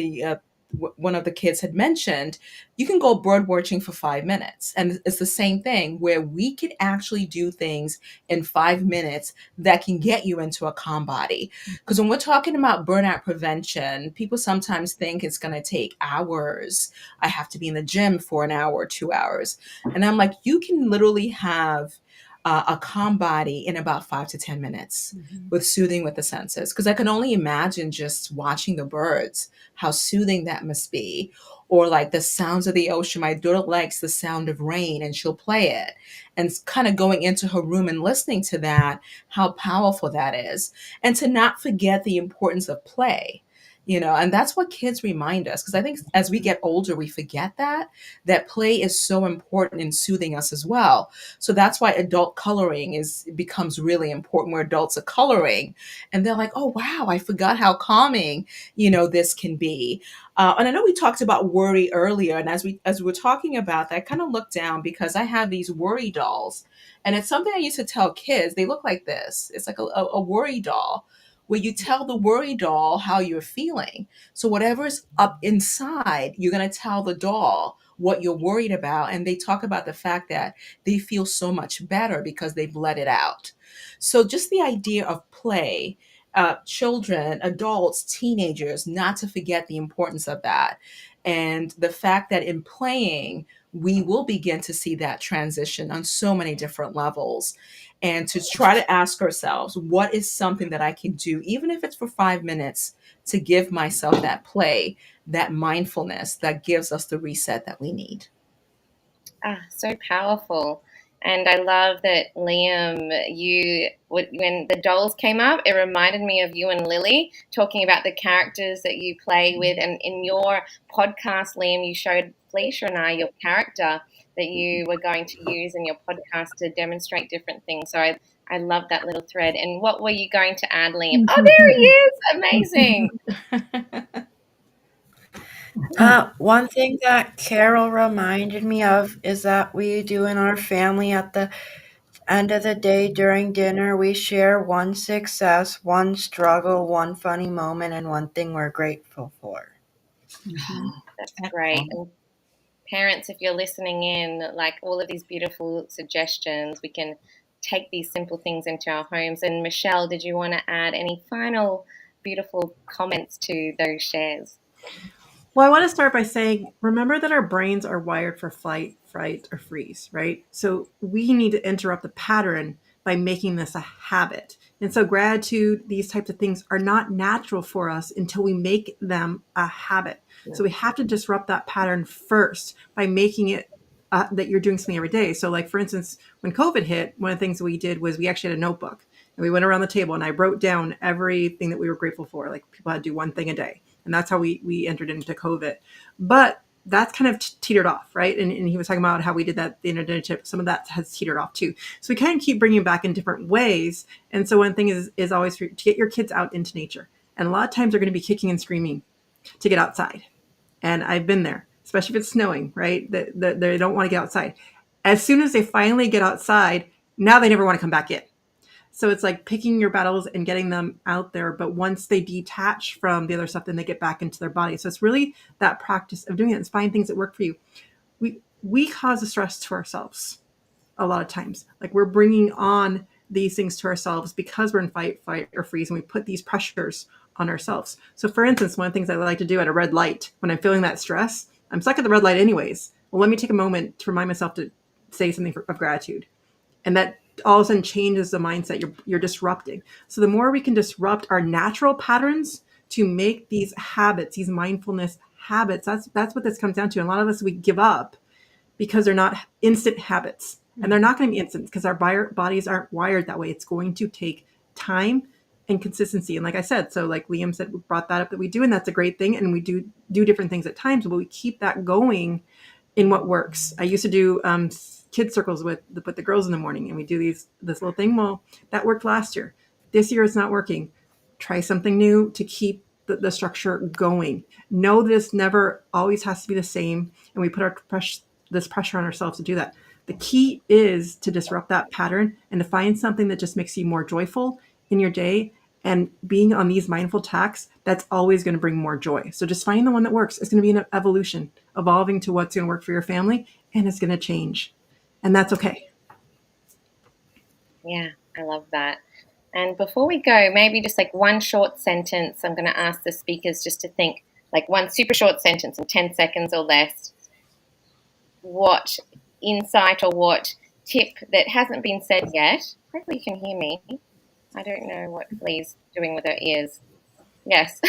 the kids had mentioned, you can go bird watching for 5 minutes. And it's the same thing where we could actually do things in 5 minutes that can get you into a calm body. Because when we're talking about burnout prevention, people sometimes think it's going to take hours. I have to be in the gym for an hour or 2 hours. And I'm like, you can literally have a calm body in about 5 to 10 minutes with soothing with the senses. Because I can only imagine just watching the birds, how soothing that must be. Or like the sounds of the ocean. My daughter likes the sound of rain and she'll play it. And kind of going into her room and listening to that, how powerful that is. And to not forget the importance of play. And that's what kids remind us. Because I think as we get older, we forget that play is so important in soothing us as well. So that's why adult coloring becomes really important, where adults are coloring and they're like, oh wow, I forgot how calming, this can be. And I know we talked about worry earlier, and as we were talking about that, I kind of looked down because I have these worry dolls, and it's something I used to tell kids. They look like this. It's like a worry doll, where you tell the worry doll how you're feeling. So whatever's up inside, you're going to tell the doll what you're worried about. And they talk about the fact that they feel so much better because they've let it out. So just the idea of play children, adults, teenagers, not to forget the importance of that. And the fact that in playing, we will begin to see that transition on so many different levels. And to try to ask ourselves, what is something that I can do, even if it's for 5 minutes, to give myself that play, that mindfulness that gives us the reset that we need. So powerful. And I love that, Liam, when the dolls came up, it reminded me of you and Lily talking about the characters that you play with. And in your podcast, Liam, you showed Felicia and I your character that you were going to use in your podcast to demonstrate different things. So I love that little thread. And what were you going to add, Liam? Oh, there he is. Amazing. One thing that Carol reminded me of is that we do in our family at the end of the day during dinner, we share one success, one struggle, one funny moment, and one thing we're grateful for. That's great. And parents, if you're listening in, like all of these beautiful suggestions, we can take these simple things into our homes. And Michelle, did you want to add any final beautiful comments to those shares? Well, I want to start by saying, remember that our brains are wired for flight, fright, or freeze, right? So we need to interrupt the pattern by making this a habit. And so gratitude, these types of things are not natural for us until we make them a habit. Yeah. So we have to disrupt that pattern first by making it that you're doing something every day. So like, for instance, when COVID hit, one of the things we did was we actually had a notebook and we went around the table and I wrote down everything that we were grateful for. Like people had to do one thing a day. And that's how we entered into COVID. But that's kind of teetered off, right? And he was talking about how we did that, the internship. Some of that has teetered off too. So we kind of keep bringing it back in different ways. And so one thing is always to get your kids out into nature. And a lot of times they're going to be kicking and screaming to get outside. And I've been there, especially if it's snowing, right? They don't want to get outside. As soon as they finally get outside, now they never want to come back in. So it's like picking your battles and getting them out there. But once they detach from the other stuff, then they get back into their body. So it's really that practice of doing it and find things that work for you. We cause the stress to ourselves a lot of times. Like we're bringing on these things to ourselves because we're in fight, or freeze, and we put these pressures on ourselves. So for instance, one of the things I like to do at a red light, when I'm feeling that stress, I'm stuck at the red light anyways. Well, let me take a moment to remind myself to say something of gratitude. And that all of a sudden changes the mindset you're disrupting. So the more we can disrupt our natural patterns to make these habits, these mindfulness habits, that's what this comes down to. And a lot of us, we give up because they're not instant habits. And they're not going to be instant because our bodies aren't wired that way. It's going to take time and consistency. And like I said, so like Liam said, we brought that up that we do, and that's a great thing. And we do different things at times, but we keep that going in what works. I used to do kid circles with the girls in the morning, and we do this little thing. Well, that worked last year. This year it's not working. Try something new to keep the structure going. Know this never always has to be the same, and we put this pressure on ourselves to do that. The key is to disrupt that pattern and to find something that just makes you more joyful in your day. And being on these mindful tacks, that's always going to bring more joy. So just find the one that works. It's going to be an evolution, evolving to what's going to work for your family, and it's going to change. And that's okay. Yeah, I love that. And before we go, maybe just like one short sentence, I'm going to ask the speakers just to think, like one super short sentence in 10 seconds or less. What insight or what tip that hasn't been said yet? Hopefully you can hear me. I don't know what Lee's doing with her ears. Yes.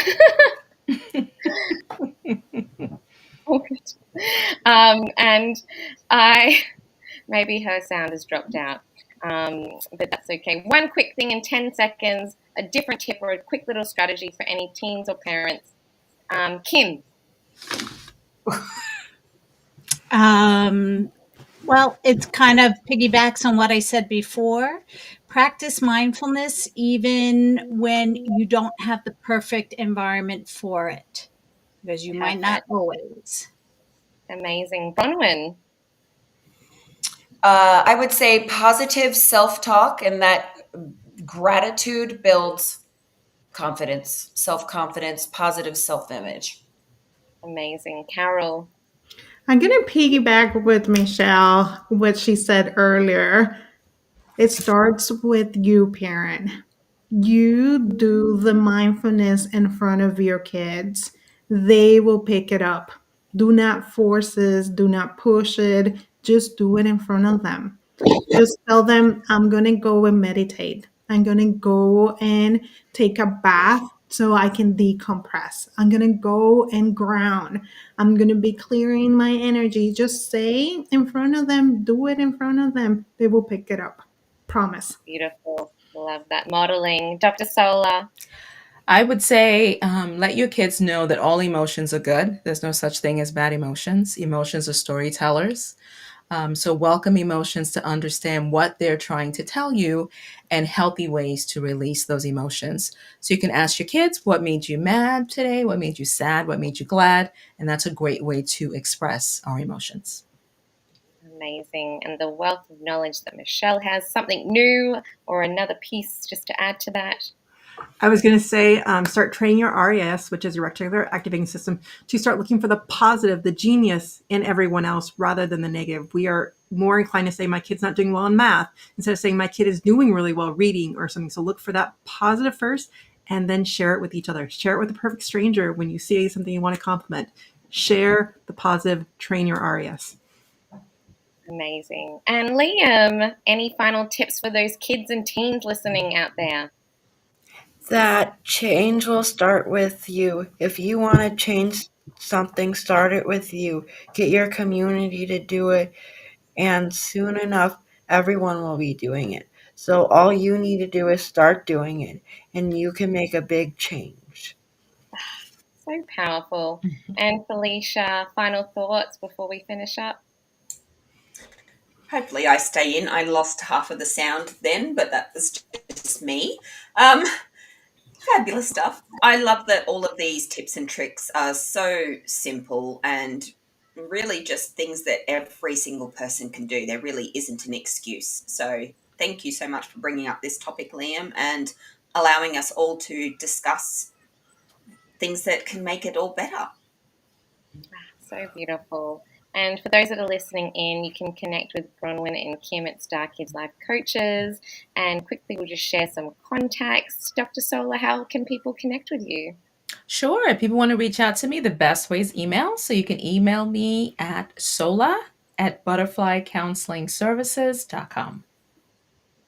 And maybe her sound has dropped out, but that's okay. One quick thing in 10 seconds, a different tip or a quick little strategy for any teens or parents. Kim. Well, it kind of piggybacks on what I said before. Practice mindfulness even when you don't have the perfect environment for it, because you might not always. Amazing. Bronwyn. I would say positive self-talk, and that gratitude builds confidence, self-confidence, positive self-image. Amazing. Carol. I'm going to piggyback with Michelle, what she said earlier. It starts with you, parent. You do the mindfulness in front of your kids, they will pick it up. Do not force it, do not push it, just do it in front of them. Just tell them, I'm going to go and meditate. I'm going to go and take a bath so I can decompress. I'm going to go and ground. I'm going to be clearing my energy. Just say in front of them, do it in front of them. They will pick it up. Promise. Beautiful. Love that modeling. Dr. Sola. I would say let your kids know that all emotions are good. There's no such thing as bad emotions. Emotions are storytellers. So welcome emotions to understand what they're trying to tell you and healthy ways to release those emotions. So you can ask your kids, what made you mad today? What made you sad? What made you glad? And that's a great way to express our emotions. Amazing. And the wealth of knowledge that Michelle has. Something new or another piece just to add to that? I was going to say, start training your RAS, which is your reticular activating system, to start looking for the positive, the genius in everyone else rather than the negative. We are more inclined to say my kid's not doing well in math instead of saying my kid is doing really well reading or something. So look for that positive first and then share it with each other. Share it with a perfect stranger when you see something you want to compliment. Share the positive, train your RAS. Amazing. And Liam, any final tips for those kids and teens listening out there? That change will start with you. If you want to change something, start it with you. Get your community to do it, and soon enough, everyone will be doing it. So all you need to do is start doing it, and you can make a big change. So powerful. And Felicia, final thoughts before we finish up? Hopefully I stay in. I lost half of the sound then, but that was just me. Fabulous stuff. I love that all of these tips and tricks are so simple and really just things that every single person can do. There really isn't an excuse. So thank you so much for bringing up this topic, Liam, and allowing us all to discuss things that can make it all better. So beautiful. And for those that are listening in, you can connect with Bronwyn and Kim at Star Kids Life Coaches. And quickly, we'll just share some contacts. Dr. Sola, how can people connect with you? Sure. If people want to reach out to me, the best way is email. So you can email me at sola@butterflycounselingservices.com.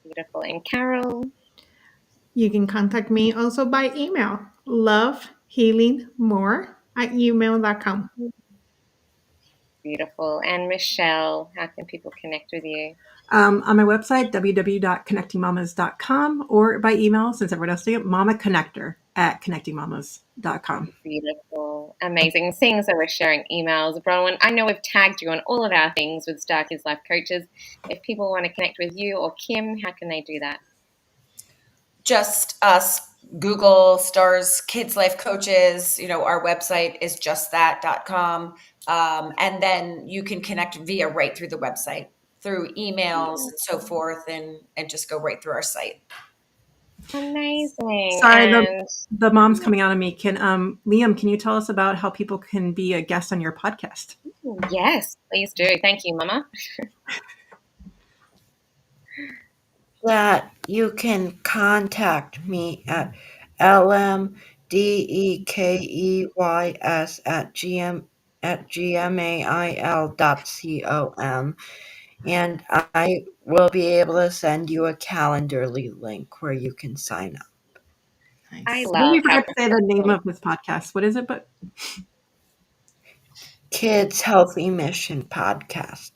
Beautiful. And Carol? You can contact me also by email, lovehealingmore@gmail.com. Beautiful. And Michelle, how can people connect with you? On my website, www.connectingmamas.com, or by email, since everyone else doing it, mamaconnector@connectingmamas.com. Beautiful. Amazing. Seeing as though we're sharing emails, Bronwyn, I know we've tagged you on all of our things with Star Kids Life Coaches. If people want to connect with you or Kim, how can they do that? Just us. Google Stars Kids Life Coaches. Our website is justthat.com. And then you can connect via right through the website, through emails and so forth, and just go right through our site. Amazing. Sorry, And the mom's coming out of me. Liam, can you tell us about how people can be a guest on your podcast? yes, please do. Thank you, Mama. That you can contact me at lmdekeys@gmail.com, and I will be able to send you a Calendarly link where you can sign up. I I think love you how forgot to say the name of this podcast. What is it? But Kids Healthy Mission Podcast.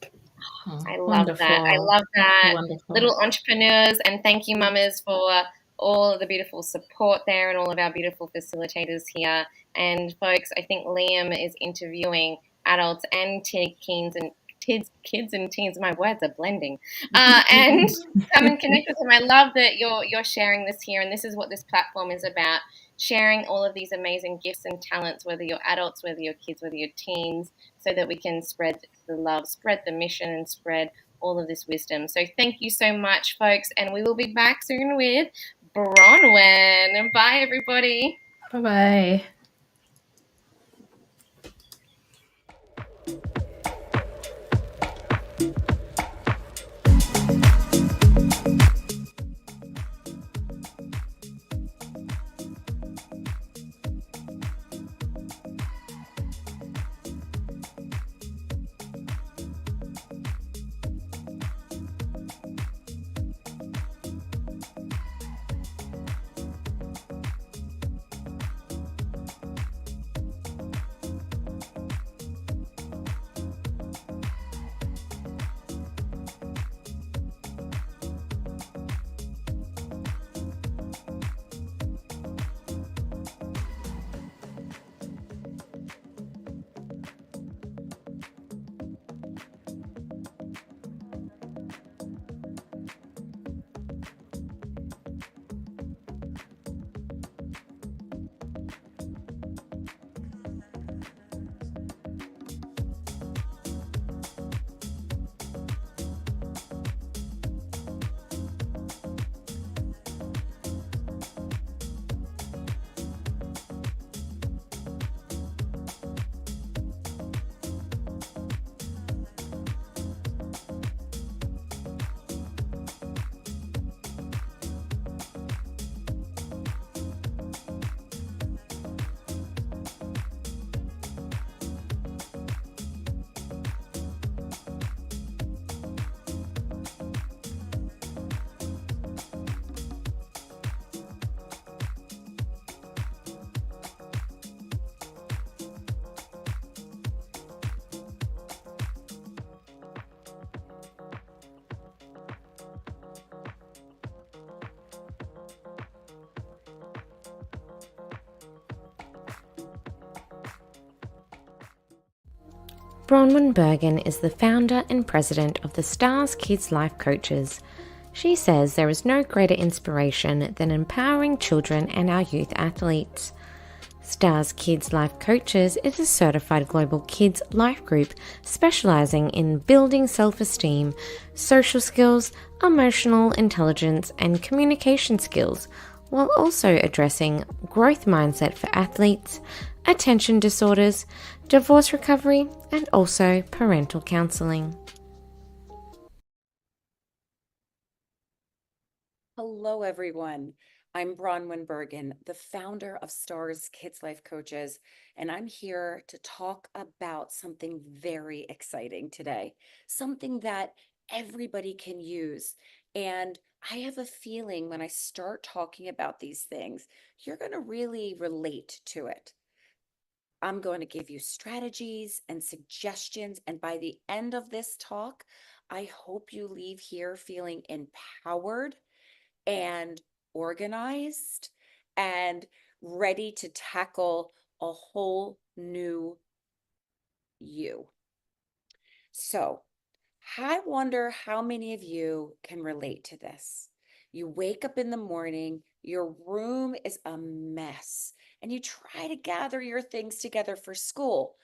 I love that. I love that. Wonderful. Little entrepreneurs, and thank you, mamas, for all of the beautiful support there and all of our beautiful facilitators here. And folks, I think Liam is interviewing adults and teens and kids and teens. My words are blending. And come and connect with him. I love that you're sharing this here, and this is what this platform is about. Sharing all of these amazing gifts and talents, whether you're adults, whether you're kids, whether you're teens, so that we can spread the love, spread the mission, and spread all of this wisdom. So thank you so much, folks, and we will be back soon with Bronwyn. Bye, everybody. Bye-bye. Bronwyn Bergen is the founder and president of the Stars Kids Life Coaches. She says there is no greater inspiration than empowering children and our youth athletes. Stars Kids Life Coaches is a certified global kids life group specializing in building self-esteem, social skills, emotional intelligence, and communication skills, while also addressing growth mindset for athletes, attention disorders, divorce recovery, and also parental counseling. Hello, everyone. I'm Bronwyn Bergen, the founder of Stars Kids Life Coaches, and I'm here to talk about something very exciting today, something that everybody can use. And I have a feeling when I start talking about these things, you're going to really relate to it. I'm going to give you strategies and suggestions, and by the end of this talk, I hope you leave here feeling empowered and organized and ready to tackle a whole new you. So, I wonder how many of you can relate to this. You wake up in the morning, your room is a mess, and you try to gather your things together for school.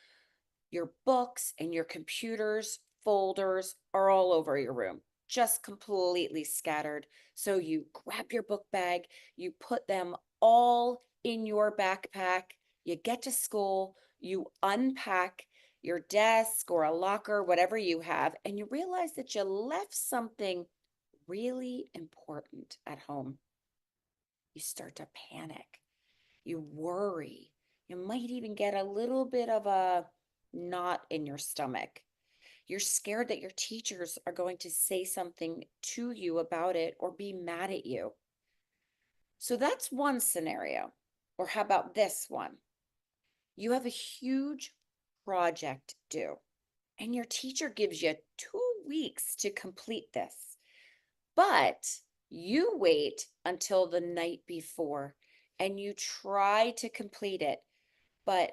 Your books and your computers, folders are all over your room, just completely scattered. So you grab your book bag, you put them all in your backpack, you get to school, you unpack your desk or a locker, whatever you have, and you realize that you left something really important at home. You start to panic, you worry, you might even get a little bit of a knot in your stomach. You're scared that your teachers are going to say something to you about it or be mad at you. So that's one scenario. Or how about this one? You have a huge project due, and your teacher gives you 2 weeks to complete this. But you wait until the night before and you try to complete it, but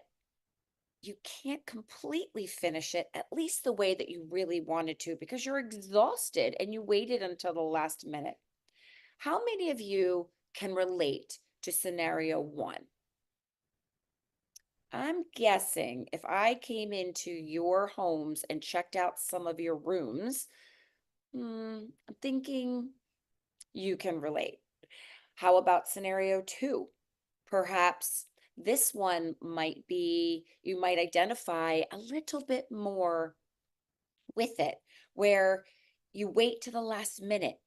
you can't completely finish it, at least the way that you really wanted to, because you're exhausted and you waited until the last minute. How many of you can relate to scenario one? I'm guessing if I came into your homes and checked out some of your rooms, I'm thinking you can relate. How about scenario two? Perhaps this one might be, you might identify a little bit more with it, where you wait to the last minute.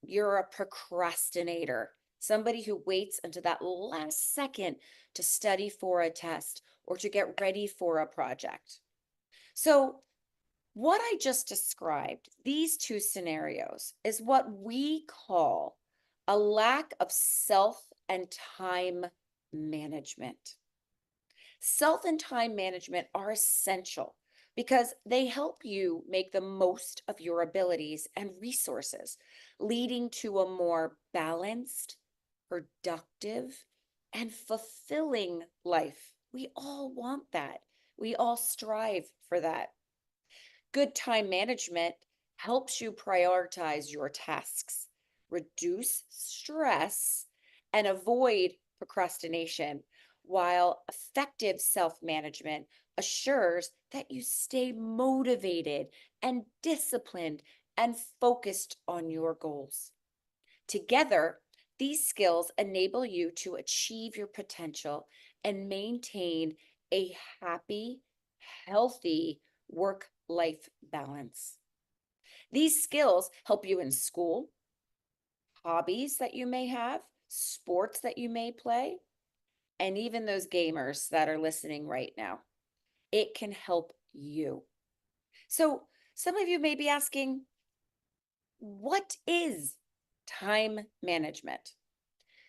You're a procrastinator, somebody who waits until that last second to study for a test or to get ready for a project. So what I just described, these two scenarios, is what we call a lack of self and time management. Self and time management are essential because they help you make the most of your abilities and resources, leading to a more balanced, productive, and fulfilling life. We all want that. We all strive for that. Good time management helps you prioritize your tasks, reduce stress, and avoid procrastination, while effective self-management assures that you stay motivated and disciplined and focused on your goals. Together, these skills enable you to achieve your potential and maintain a happy, healthy work-life balance. These skills help you in school, hobbies that you may have, sports that you may play, and even those gamers that are listening right now. It can help you. So some of you may be asking, what is time management?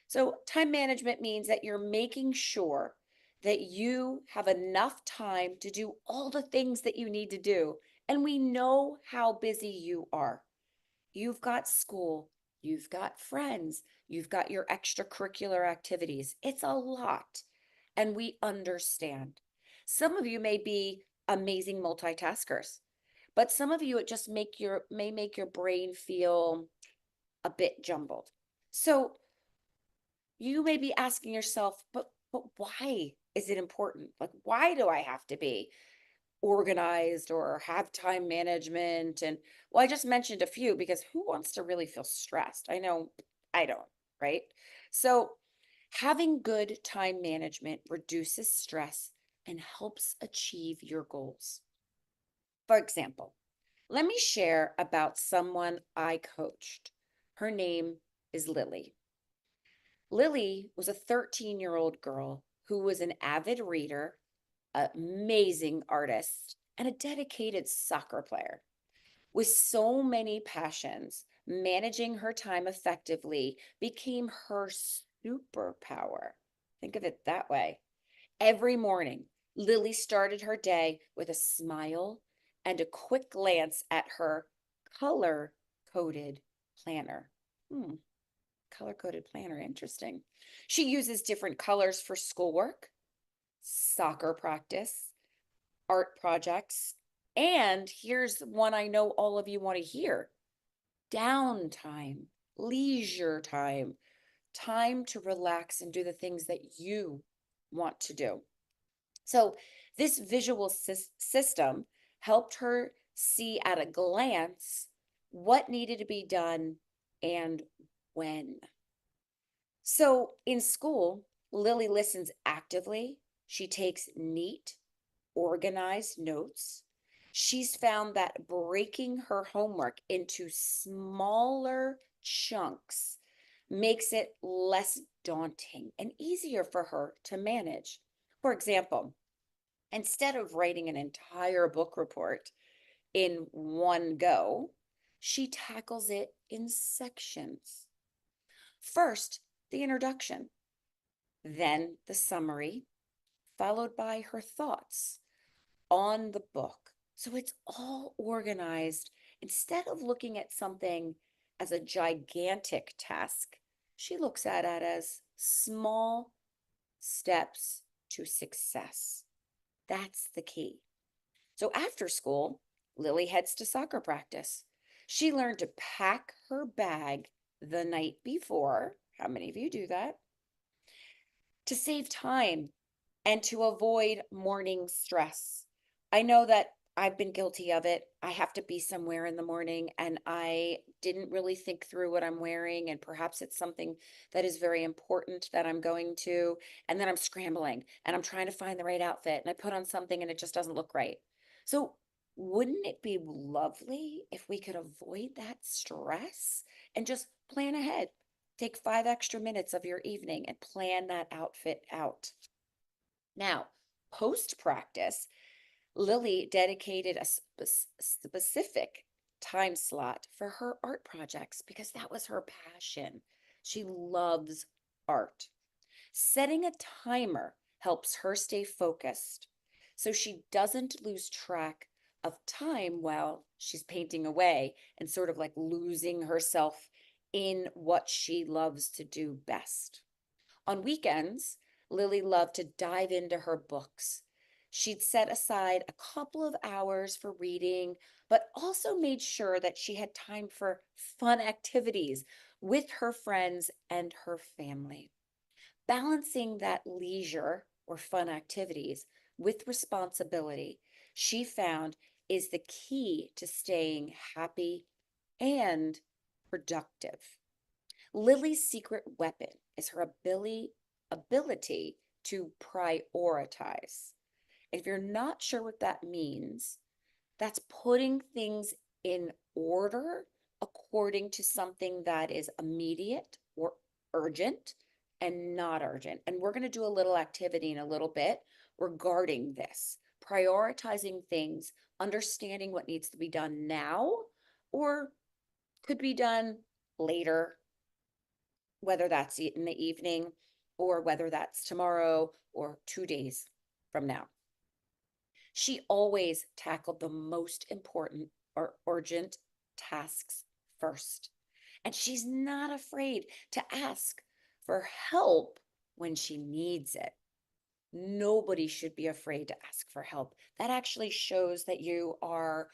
So time management means that you're making sure that you have enough time to do all the things that you need to do. And we know how busy you are. You've got school, you've got friends, you've got your extracurricular activities. It's a lot, and we understand. Some of you may be amazing multitaskers. But some of you, it just may make your brain feel a bit jumbled. So you may be asking yourself, but why is it important? Like, why do I have to be organized or have time management? And well, I just mentioned a few because who wants to really feel stressed? I know I don't, right? So having good time management reduces stress and helps achieve your goals. For example, let me share about someone I coached. Her name is Lily. Lily was a 13-year-old girl who was an avid reader, amazing artist, and a dedicated soccer player. With so many passions, managing her time effectively became her superpower. Think of it that way. Every morning, Lily started her day with a smile and a quick glance at her color-coded planner. Color-coded planner, interesting. She uses different colors for schoolwork, soccer practice, art projects, and here's one I know all of you want to hear: downtime, leisure time, time to relax and do the things that you want to do. So this visual system helped her see at a glance what needed to be done and when. So in school, Lily listens actively. She takes neat, organized notes. She's found that breaking her homework into smaller chunks makes it less daunting and easier for her to manage. For example, instead of writing an entire book report in one go, she tackles it in sections. First, the introduction, then the summary, followed by her thoughts on the book. So it's all organized. Instead of looking at something as a gigantic task, she looks at it as small steps to success. That's the key. So after school, Lily heads to soccer practice. She learned to pack her bag the night before. How many of you do that? To save time and to avoid morning stress. I know that I've been guilty of it. I have to be somewhere in the morning and I didn't really think through what I'm wearing, and perhaps it's something that is very important that I'm going to, and then I'm scrambling and I'm trying to find the right outfit and I put on something and it just doesn't look right. So wouldn't it be lovely if we could avoid that stress and just plan ahead? Take 5 extra minutes of your evening and plan that outfit out. Now, post practice, Lily dedicated a specific time slot for her art projects because that was her passion. She loves art. Setting a timer helps her stay focused so she doesn't lose track of time while she's painting away and sort of like losing herself in what she loves to do best. On weekends, Lily loved to dive into her books. She'd set aside a couple of hours for reading, but also made sure that she had time for fun activities with her friends and her family. Balancing that leisure or fun activities with responsibility, she found, is the key to staying happy and productive. Lily's secret weapon is her ability to prioritize. If you're not sure what that means, that's putting things in order according to something that is immediate or urgent and not urgent. And we're going to do a little activity in a little bit regarding this. Prioritizing things, understanding what needs to be done now or could be done later, whether that's in the evening or whether that's tomorrow or 2 days from now. She always tackled the most important or urgent tasks first. And she's not afraid to ask for help when she needs it. Nobody should be afraid to ask for help. That actually shows that you are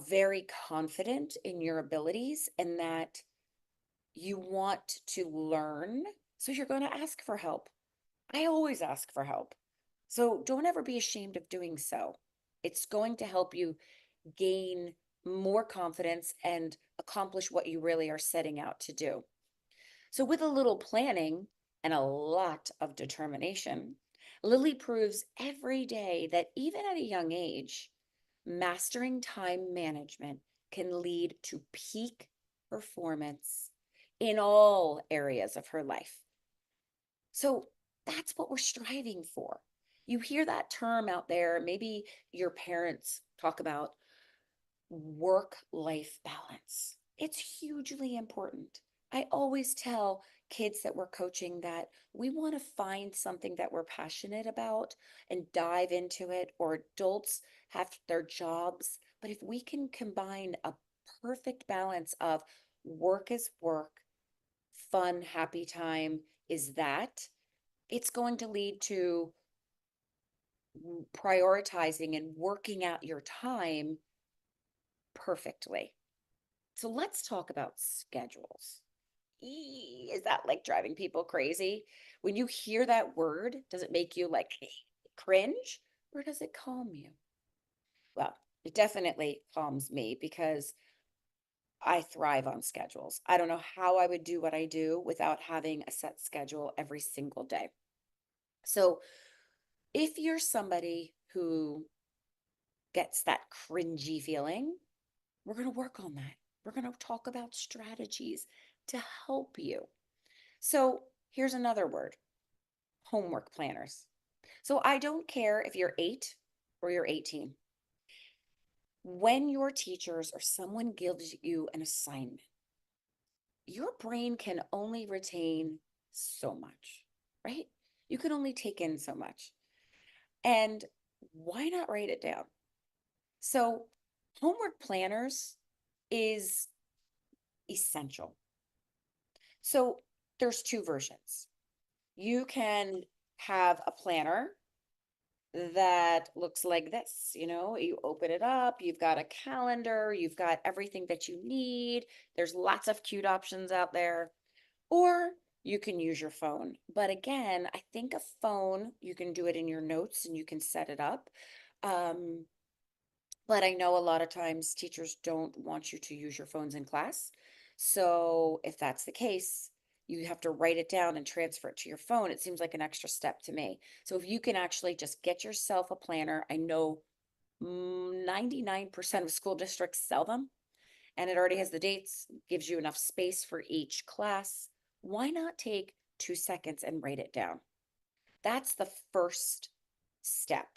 very confident in your abilities and that you want to learn. So you're going to ask for help. I always ask for help. So don't ever be ashamed of doing so. It's going to help you gain more confidence and accomplish what you really are setting out to do. So with a little planning and a lot of determination, Lily proves every day that even at a young age, mastering time management can lead to peak performance in all areas of her life. So that's what we're striving for. You hear that term out there. Maybe your parents talk about work-life balance. It's hugely important. I always tell kids that we're coaching that we want to find something that we're passionate about and dive into it, or adults have their jobs. But if we can combine a perfect balance of work is work, fun, happy time is that, it's going to lead to prioritizing and working out your time perfectly. So let's talk about schedules. Is that like driving people crazy? When you hear that word, does it make you like cringe or does it calm you? Well, it definitely calms me because I thrive on schedules. I don't know how I would do what I do without having a set schedule every single day. So if you're somebody who gets that cringy feeling, we're going to work on that. We're going to talk about strategies to help you. So here's another word, homework planners. So I don't care if you're 8 or you're 18. When your teachers or someone gives you an assignment, your brain can only retain so much, right? You can only take in so much. And why not write it down? So homework planners is essential. So there's 2 versions. You can have a planner that looks like this. You open it up, you've got a calendar, you've got everything that you need. There's lots of cute options out there. Or you can use your phone. But again, I think a phone, you can do it in your notes and you can set it up. But I know a lot of times teachers don't want you to use your phones in class. So if that's the case, you have to write it down and transfer it to your phone. It seems like an extra step to me. So if you can actually just get yourself a planner, I know 99% of school districts sell them, and it already has the dates, gives you enough space for each class. Why not take 2 seconds and write it down? That's the first step.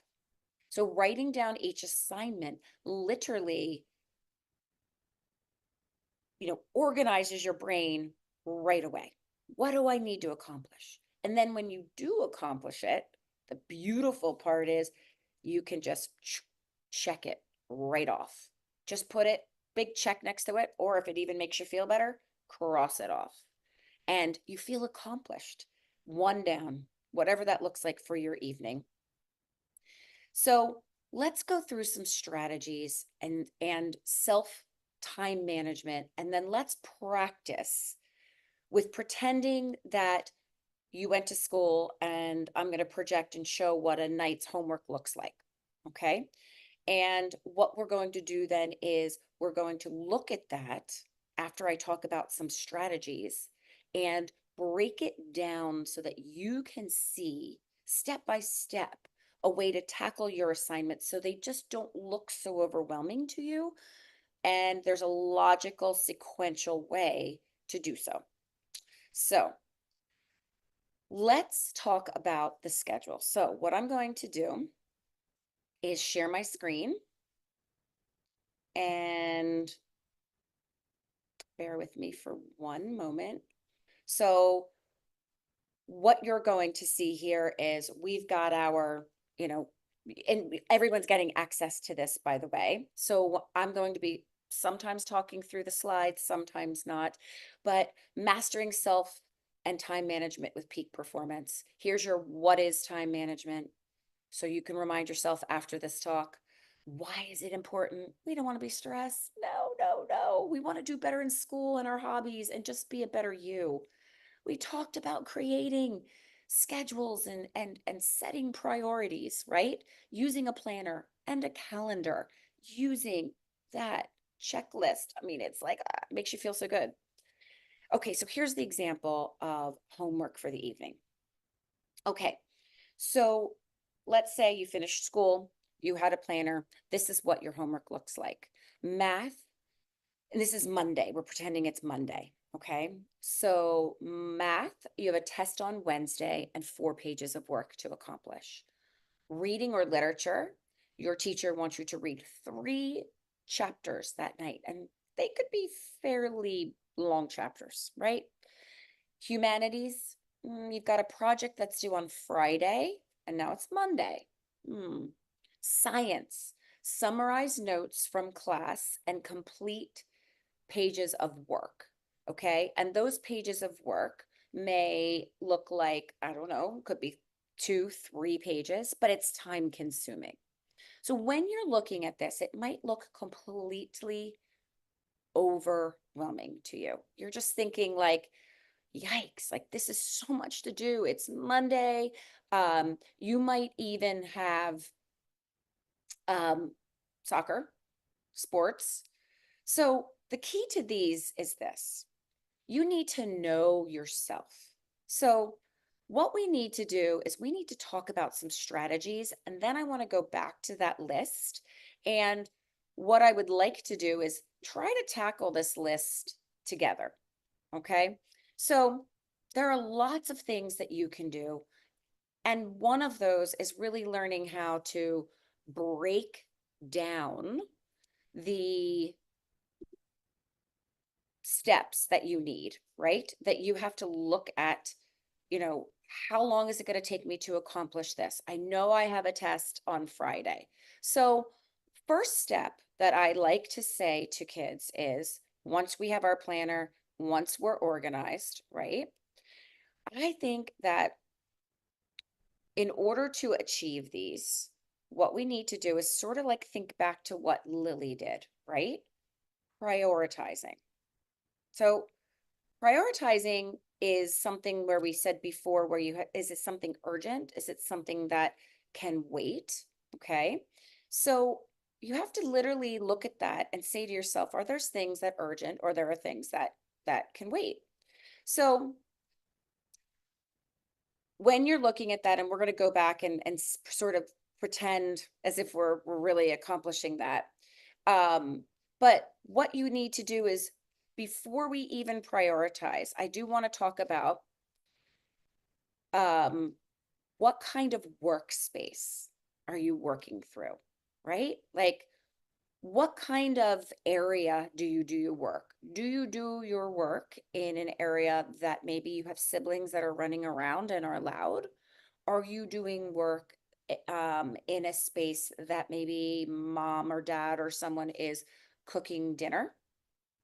So writing down each assignment literally, organizes your brain right away. What do I need to accomplish? And then when you do accomplish it, the beautiful part is you can just check it right off. Just put it, big check next to it, or if it even makes you feel better, cross it off. And you feel accomplished. One down, whatever that looks like for your evening. So let's go through some strategies and self time management, and then let's practice with pretending that you went to school, and I'm going to project and show what a night's homework looks like. Okay. And what we're going to do then is we're going to look at that after I talk about some strategies and break it down so that you can see step by step a way to tackle your assignments so they just don't look so overwhelming to you. And there's a logical, sequential way to do so. So let's talk about the schedule. So what I'm going to do is share my screen, and bear with me for one moment. So what you're going to see here is we've got our, and everyone's getting access to this, by the way. So I'm going to be sometimes talking through the slides, sometimes not, but mastering self and time management with peak performance. Here's your what is time management. So you can remind yourself after this talk, why is it important? We don't want to be stressed. No, no, no. We want to do better in school and our hobbies and just be a better you. We talked about creating schedules and setting priorities, right? Using a planner and a calendar, using that checklist. I mean, it's like, makes you feel so good. Okay, so here's the example of homework for the evening. Okay, so let's say you finished school, you had a planner. This is what your homework looks like. Math, and this is Monday. We're pretending it's Monday. Okay, so math, you have a test on Wednesday and 4 pages of work to accomplish. Reading or literature, your teacher wants you to read 3 chapters that night, and they could be fairly long chapters, right? Humanities, you've got a project that's due on Friday, and now it's Monday. Science, summarize notes from class and complete pages of work, okay? And those pages of work may look like, I don't know, could be 2, 3 pages, but it's time consuming. So when you're looking at this, it might look completely overwhelming to you. You're just thinking like, yikes, like this is so much to do. It's Monday. You might even have soccer, sports. So the key to these is this. You need to know yourself. So what we need to do is we need to talk about some strategies, and then I want to go back to that list. And what I would like to do is try to tackle this list together. Okay. So there are lots of things that you can do. And one of those is really learning how to break down the steps that you need, right? That you have to look at, how long is it going to take me to accomplish this? I know I have a test on Friday. So, first step that I like to say to kids is once we have our planner, once we're organized, right? I think that in order to achieve these, what we need to do is sort of like think back to what Lily did, right? Prioritizing. So prioritizing is something where we said before, where is it something urgent? Is it something that can wait? Okay. So you have to literally look at that and say to yourself, are there things that are urgent or there are things that can wait? So when you're looking at that, and we're going to go back and sort of pretend as if we're really accomplishing that. But what you need to do is before we even prioritize, I do want to talk about what kind of workspace are you working through, right? Like, what kind of area do you do your work? Do you do your work in an area that maybe you have siblings that are running around and are loud? Are you doing work in a space that maybe mom or dad or someone is cooking dinner?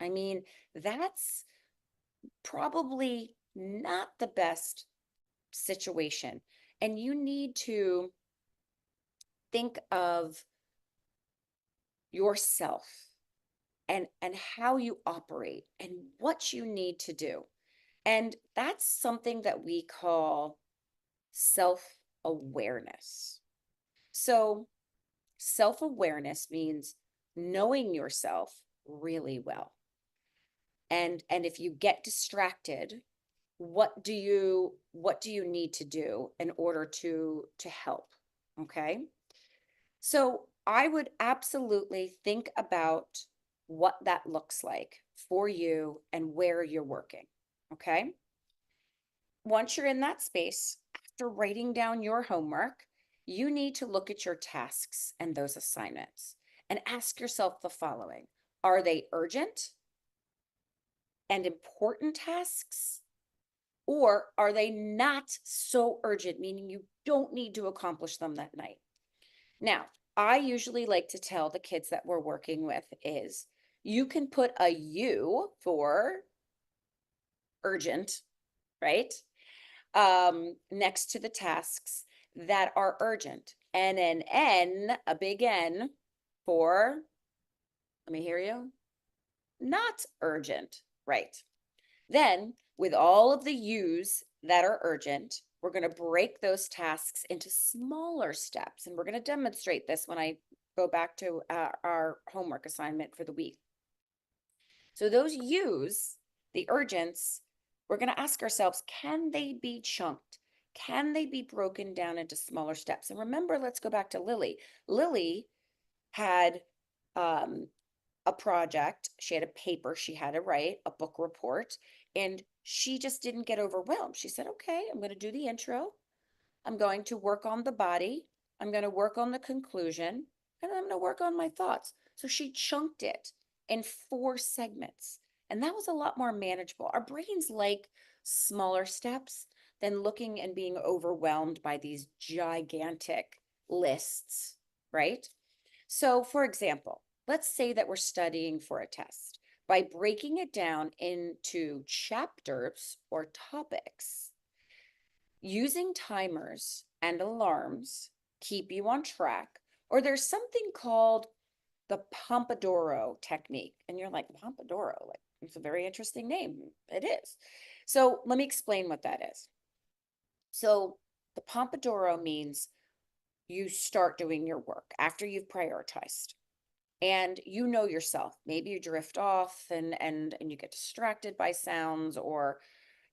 I mean, that's probably not the best situation. And you need to think of yourself and how you operate and what you need to do. And that's something that we call self-awareness. So self-awareness means knowing yourself really well. And if you get distracted, what do you need to do in order to help? Okay? So I would absolutely think about what that looks like for you and where you're working. Okay? Once you're in that space, after writing down your homework, you need to look at your tasks and those assignments and ask yourself the following. Are they urgent and important tasks? Or are they not so urgent, meaning you don't need to accomplish them that night? Now, I usually like to tell the kids that we're working with is you can put a U for urgent right? Next to the tasks that are urgent. N, a big N for, let me hear you, not urgent, right? Then with all of the U's that are urgent, we're going to break those tasks into smaller steps. And we're going to demonstrate this when I go back to our homework assignment for the week. So those U's, the urgents, we're going to ask ourselves, can they be chunked? Can they be broken down into smaller steps? And remember, let's go back to Lily. Lily had a project. She had a paper she had to write, a book report, and she just didn't get overwhelmed. She said, okay, I'm going to do the intro. I'm going to work on the body. I'm going to work on the conclusion, and I'm going to work on my thoughts. So she chunked it in 4 segments, and that was a lot more manageable. Our brains like smaller steps than looking and being overwhelmed by these gigantic lists, right? So for example, let's say that we're studying for a test. By breaking it down into chapters or topics, using timers and alarms keep you on track, or there's something called the Pomodoro technique. And you're like, Pomodoro, like, it's a very interesting name. It is. So let me explain what that is. So the Pomodoro means you start doing your work after you've prioritized. And you know yourself, maybe you drift off and you get distracted by sounds, or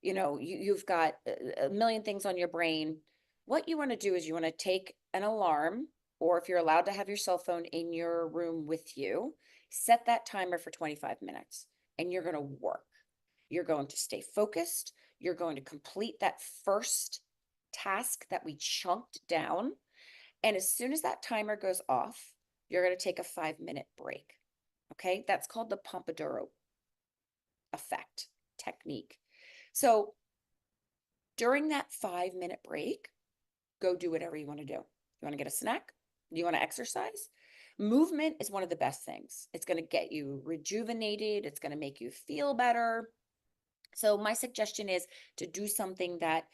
you've got a million things on your brain. What you want to do is you want to take an alarm, or if you're allowed to have your cell phone in your room with you, set that timer for 25 minutes and you're going to work. You're going to stay focused. You're going to complete that first task that we chunked down. And as soon as that timer goes off, you're going to take a 5-minute break. Okay, that's called the Pomodoro effect technique. So during that 5-minute break, go do whatever you want to do. You want to get a snack? You want to exercise? Movement is one of the best things. It's going to get you rejuvenated. It's going to make you feel better. So my suggestion is to do something that,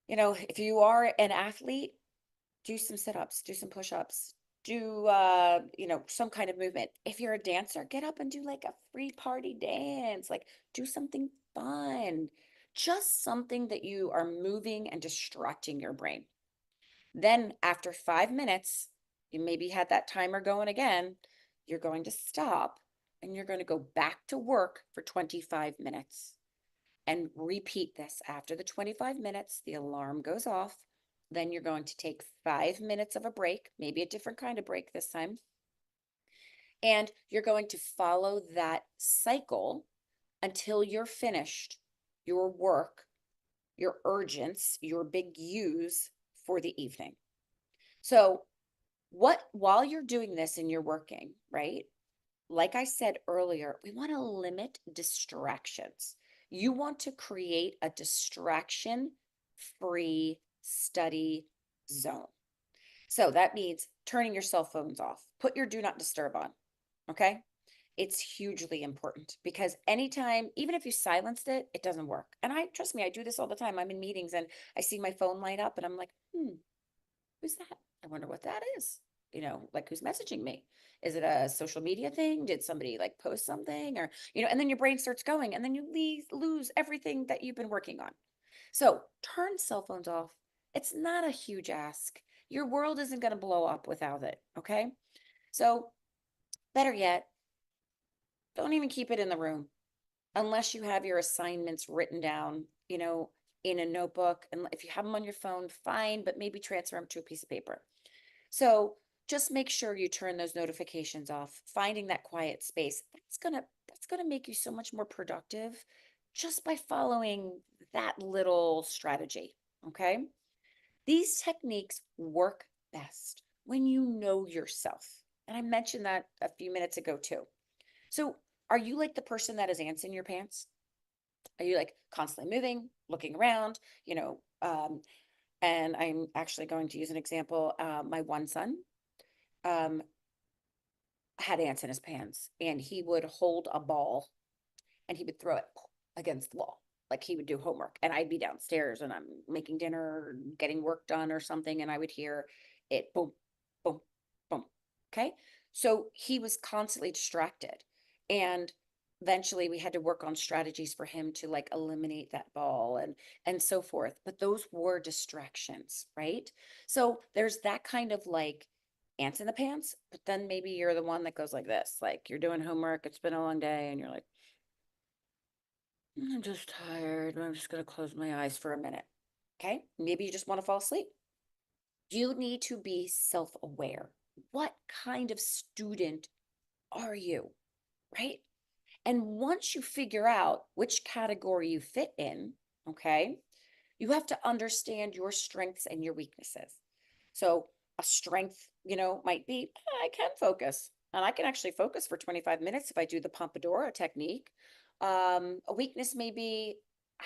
if you are an athlete, do some sit-ups, do some push-ups, do some kind of movement. If you're a dancer, get up and do like a free party dance, like do something fun, just something that you are moving and distracting your brain. Then after 5 minutes, you maybe had that timer going again, you're going to stop and you're going to go back to work for 25 minutes and repeat this. After the 25 minutes, the alarm goes off. Then you're going to take 5 minutes of a break, maybe a different kind of break this time. And you're going to follow that cycle until you're finished your work, your urgents, your big U's for the evening. So while you're doing this and you're working, right? Like I said earlier, we want to limit distractions. You want to create a distraction-free study zone. So that means turning your cell phones off. Put your do not disturb on, okay? It's hugely important because anytime, even if you silenced it, it doesn't work. And trust me, I do this all the time. I'm in meetings and I see my phone light up and I'm like, who's that? I wonder what that is. Like who's messaging me? Is it a social media thing? Did somebody like post something or, and then your brain starts going and then you lose everything that you've been working on. So turn cell phones off. It's not a huge ask. Your world isn't going to blow up without it. Okay. So better yet, don't even keep it in the room unless you have your assignments written down, in a notebook. And if you have them on your phone, fine, but maybe transfer them to a piece of paper. So just make sure you turn those notifications off. Finding that quiet space, that's gonna make you so much more productive just by following that little strategy. Okay. These techniques work best when you know yourself. And I mentioned that a few minutes ago too. So are you like the person that has ants in your pants? Are you like constantly moving, looking around, and I'm actually going to use an example. My one son had ants in his pants and he would hold a ball and he would throw it against the wall. Like he would do homework and I'd be downstairs and I'm making dinner, or getting work done or something, and I would hear it boom, boom, boom. Okay. So he was constantly distracted. And eventually we had to work on strategies for him to like eliminate that ball and so forth. But those were distractions, right? So there's that kind of like ants in the pants, but then maybe you're the one that goes like this, like you're doing homework, it's been a long day, and you're like, I'm just tired. I'm just going to close my eyes for a minute. Okay. Maybe you just want to fall asleep. You need to be self-aware. What kind of student are you? Right. And once you figure out which category you fit in, okay, you have to understand your strengths and your weaknesses. So a strength, might be, I can focus and I can actually focus for 25 minutes if I do the Pomodoro technique. A weakness may be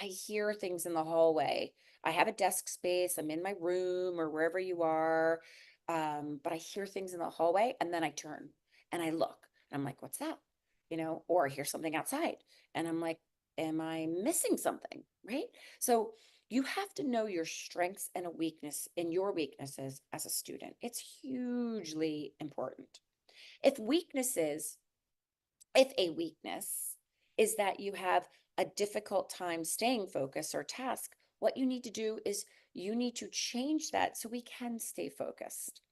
I hear things in the hallway. I have a desk space. I'm in my room or wherever you are. But I hear things in the hallway and then I turn and I look and I'm like, what's that? Or I hear something outside and I'm like, am I missing something? Right. So you have to know your strengths and your weaknesses as a student. It's hugely important. If weaknesses, if a weakness is that you have a difficult time staying focused or task, what you need to do is you need to change that so we can stay focused.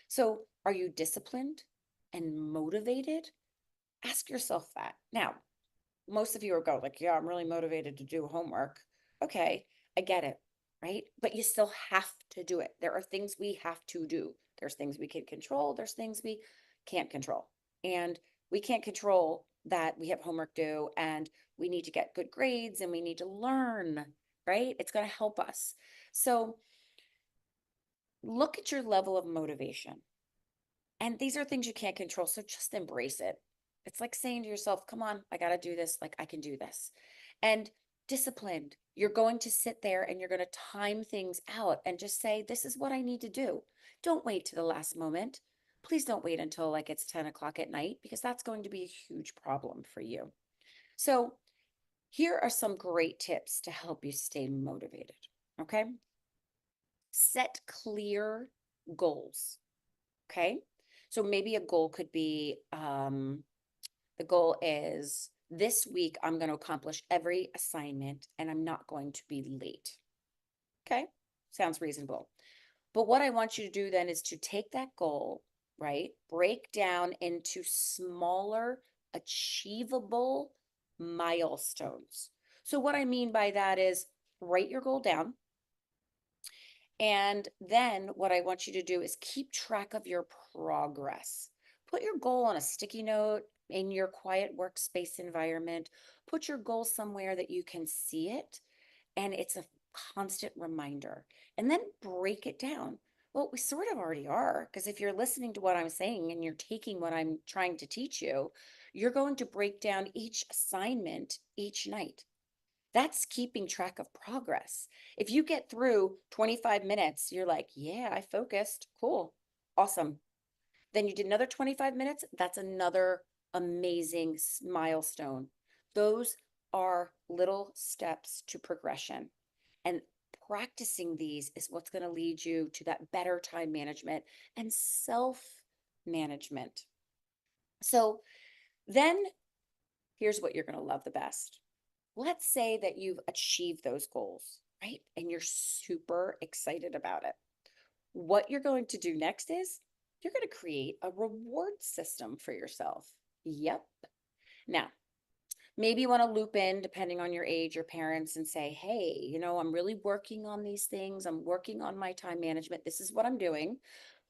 So, are you disciplined and motivated? Ask yourself that. Now, most of you are going like, yeah, I'm really motivated to do homework. Okay, I get it, right? But you still have to do it. There are things we have to do. There's things we can control. There's things we can't control. And we can't control that we have homework due and we need to get good grades and we need to learn, right? It's going to help us. So look at your level of motivation. And these are things you can't control. So just embrace it. It's like saying to yourself, come on, I got to do this. Like I can do this. And disciplined, you're going to sit there and you're going to time things out and just say, this is what I need to do. Don't wait to the last moment. Please don't wait until like it's 10 o'clock at night because that's going to be a huge problem for you. So here are some great tips to help you stay motivated. Okay. Set clear goals. Okay. So maybe a goal could be the goal is this week I'm going to accomplish every assignment and I'm not going to be late. Okay. Sounds reasonable. But what I want you to do then is to take that goal, right? Break down into smaller, achievable milestones. So what I mean by that is write your goal down. And then what I want you to do is keep track of your progress. Put your goal on a sticky note in your quiet workspace environment. Put your goal somewhere that you can see it. And it's a constant reminder. And then break it down. Well, we sort of already are, because if you're listening to what I'm saying and you're taking what I'm trying to teach you, you're going to break down each assignment each night. That's keeping track of progress. If you get through 25 minutes, you're like, yeah, I focused. Cool. Awesome. Then you did another 25 minutes. That's another amazing milestone. Those are little steps to progression. And practicing these is what's going to lead you to that better time management and self management. So then here's what you're going to love the best. Let's say that you've achieved those goals, right? And you're super excited about it. What you're going to do next is you're going to create a reward system for yourself. Yep. Now, maybe you want to loop in, depending on your age, your parents, and say, hey, I'm really working on these things. I'm working on my time management. This is what I'm doing.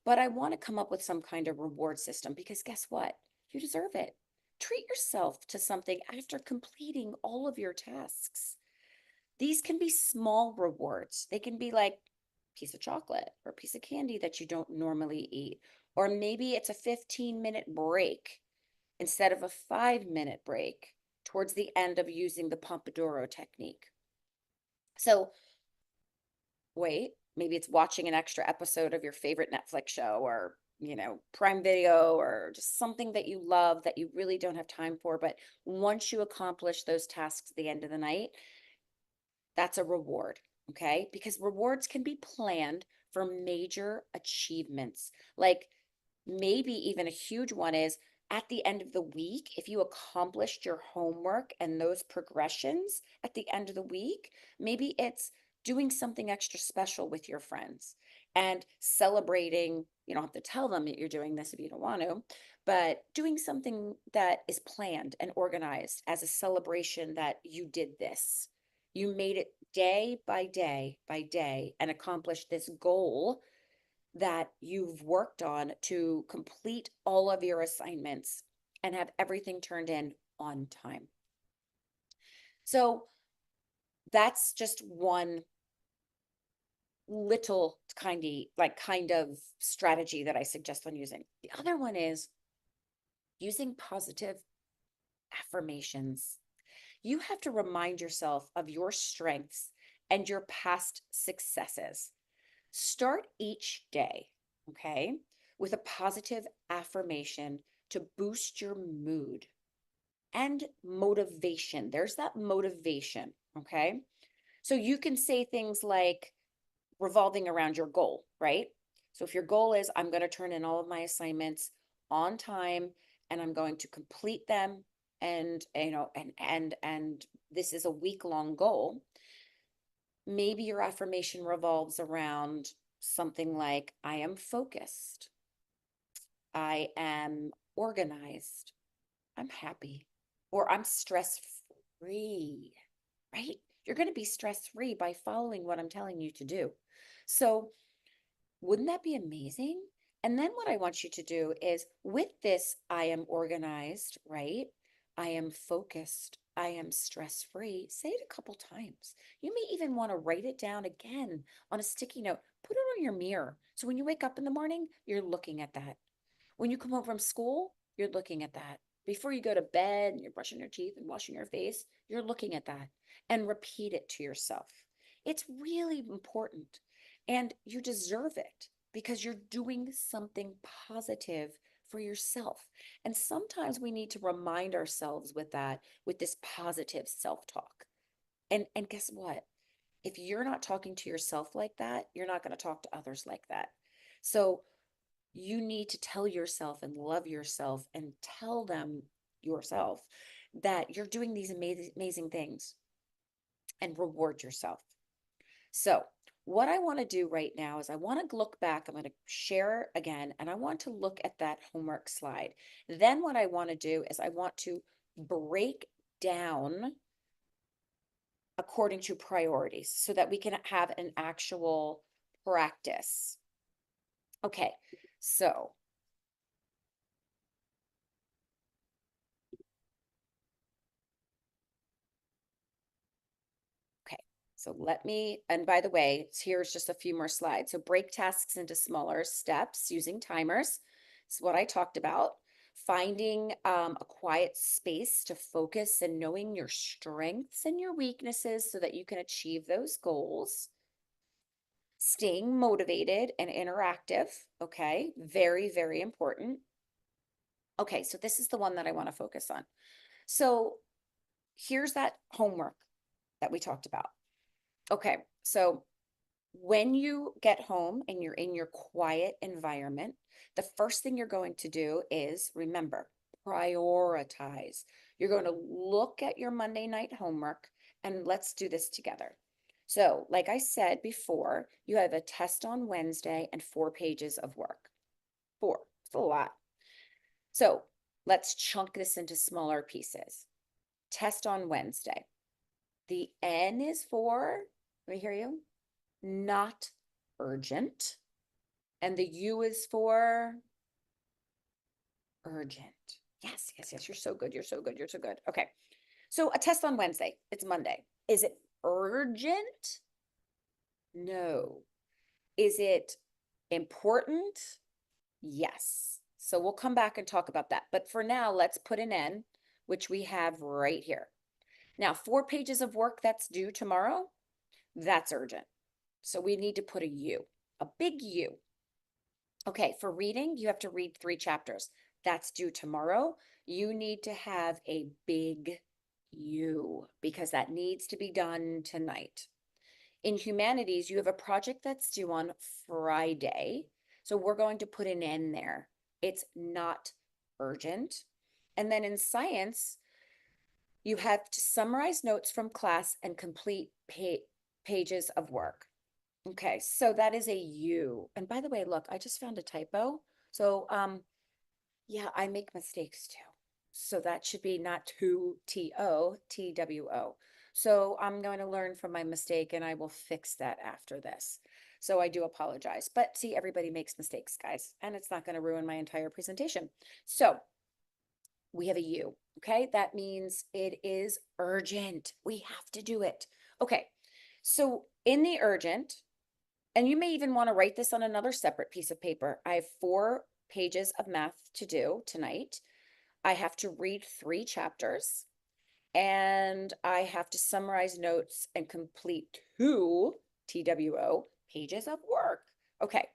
But I want to come up with some kind of reward system because guess what? You deserve it. Treat yourself to something after completing all of your tasks. These can be small rewards. They can be like a piece of chocolate or a piece of candy that you don't normally eat. Or maybe it's a 15-minute break instead of a 5-minute break towards the end of using the Pomodoro technique. So wait, maybe it's watching an extra episode of your favorite Netflix show or Prime Video or just something that you love that you really don't have time for. But once you accomplish those tasks at the end of the night, That's a reward, okay? Because rewards can be planned for major achievements. Like maybe even a huge one is at the end of the week, if you accomplished your homework and those progressions at the end of the week, maybe it's doing something extra special with your friends and celebrating. You don't have to tell them that you're doing this if you don't want to, but doing something that is planned and organized as a celebration that you did this. You made it day by day by day and accomplished this goal that you've worked on to complete all of your assignments and have everything turned in on time. So that's just one little kind of strategy that I suggest on using. The other one is using positive affirmations. You have to remind yourself of your strengths and your past successes. Start each day, okay, with a positive affirmation to boost your mood and motivation. There's that motivation, okay? So you can say things like revolving around your goal, right? So if your goal is, I'm going to turn in all of my assignments on time and I'm going to complete them, and and this is a week-long goal, maybe your affirmation revolves around something like, I am focused, I am organized, I'm happy, or I'm stress-free, right? You're going to be stress-free by following what I'm telling you to do. So wouldn't that be amazing? And then what I want you to do is with this, I am organized, right? I am focused. I am stress-free. Say it a couple times. You may even want to write it down again on a sticky note. Put it on your mirror. So when you wake up in the morning, you're looking at that. When you come home from school, you're looking at that. Before you go to bed and you're brushing your teeth and washing your face, you're looking at that and repeat it to yourself. It's really important and you deserve it because you're doing something positive for yourself. And sometimes we need to remind ourselves with this positive self-talk. And guess what? If you're not talking to yourself like that, you're not going to talk to others like that. So you need to tell yourself and love yourself and tell them yourself that you're doing these amazing things and reward yourself. So what I want to do right now is I want to look back. I'm going to share again, and I want to look at that homework slide. Then what I want to do is I want to break down according to priorities so that we can have an actual practice. Okay, so So let me, and by the way, here's just a few more slides. So break tasks into smaller steps using timers. It's what I talked about. Finding a quiet space to focus and knowing your strengths and your weaknesses so that you can achieve those goals. Staying motivated and interactive. Okay, very, very important. Okay, so this is the one that I want to focus on. So here's that homework that we talked about. Okay, so when you get home and you're in your quiet environment, the first thing you're going to do is remember, prioritize. You're going to look at your Monday night homework and let's do this together. So, like I said before, you have a test on Wednesday and 4 pages of work. 4, it's a lot. So, let's chunk this into smaller pieces. Test on Wednesday. The N is for, let me hear you, not urgent. And the U is for urgent. Yes, yes, yes. You're so good. You're so good. You're so good. Okay. So a test on Wednesday. It's Monday. Is it urgent? No. Is it important? Yes. So we'll come back and talk about that. But for now, let's put an N, which we have right here. Now, 4 pages of work that's due tomorrow, that's urgent. So we need to put a U, a big U. Okay, for reading, you have to read 3 chapters. That's due tomorrow. You need to have a big U because that needs to be done tonight. In humanities, you have a project that's due on Friday. So we're going to put an N there. It's not urgent. And then in science, you have to summarize notes from class and complete pages of work. Okay, so that is a U. And by the way, look, I just found a typo. So yeah, I make mistakes too. So that should be not TO, TWO. So I'm going to learn from my mistake and I will fix that after this. So I do apologize. But see, everybody makes mistakes, guys, and it's not going to ruin my entire presentation. So we have a U, okay? That means it is urgent. We have to do it. Okay, so in the urgent, and you may even want to write this on another separate piece of paper. I have 4 pages of math to do tonight. I have to read 3 chapters and I have to summarize notes and complete 2 TWO pages of work. Okay,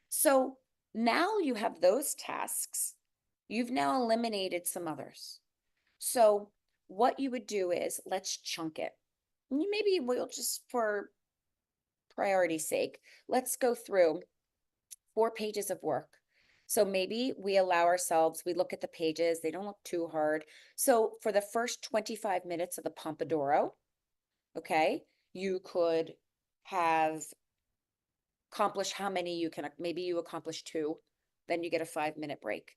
so now you have those tasks. You've now eliminated some others. So what you would do is let's chunk it. Maybe we'll just, for priority's sake, let's go through 4 pages of work. So maybe we allow ourselves, we look at the pages, they don't look too hard. So for the first 25 minutes of the Pomodoro, okay, you could have accomplished how many you can, maybe you accomplish 2, then you get a 5-minute break.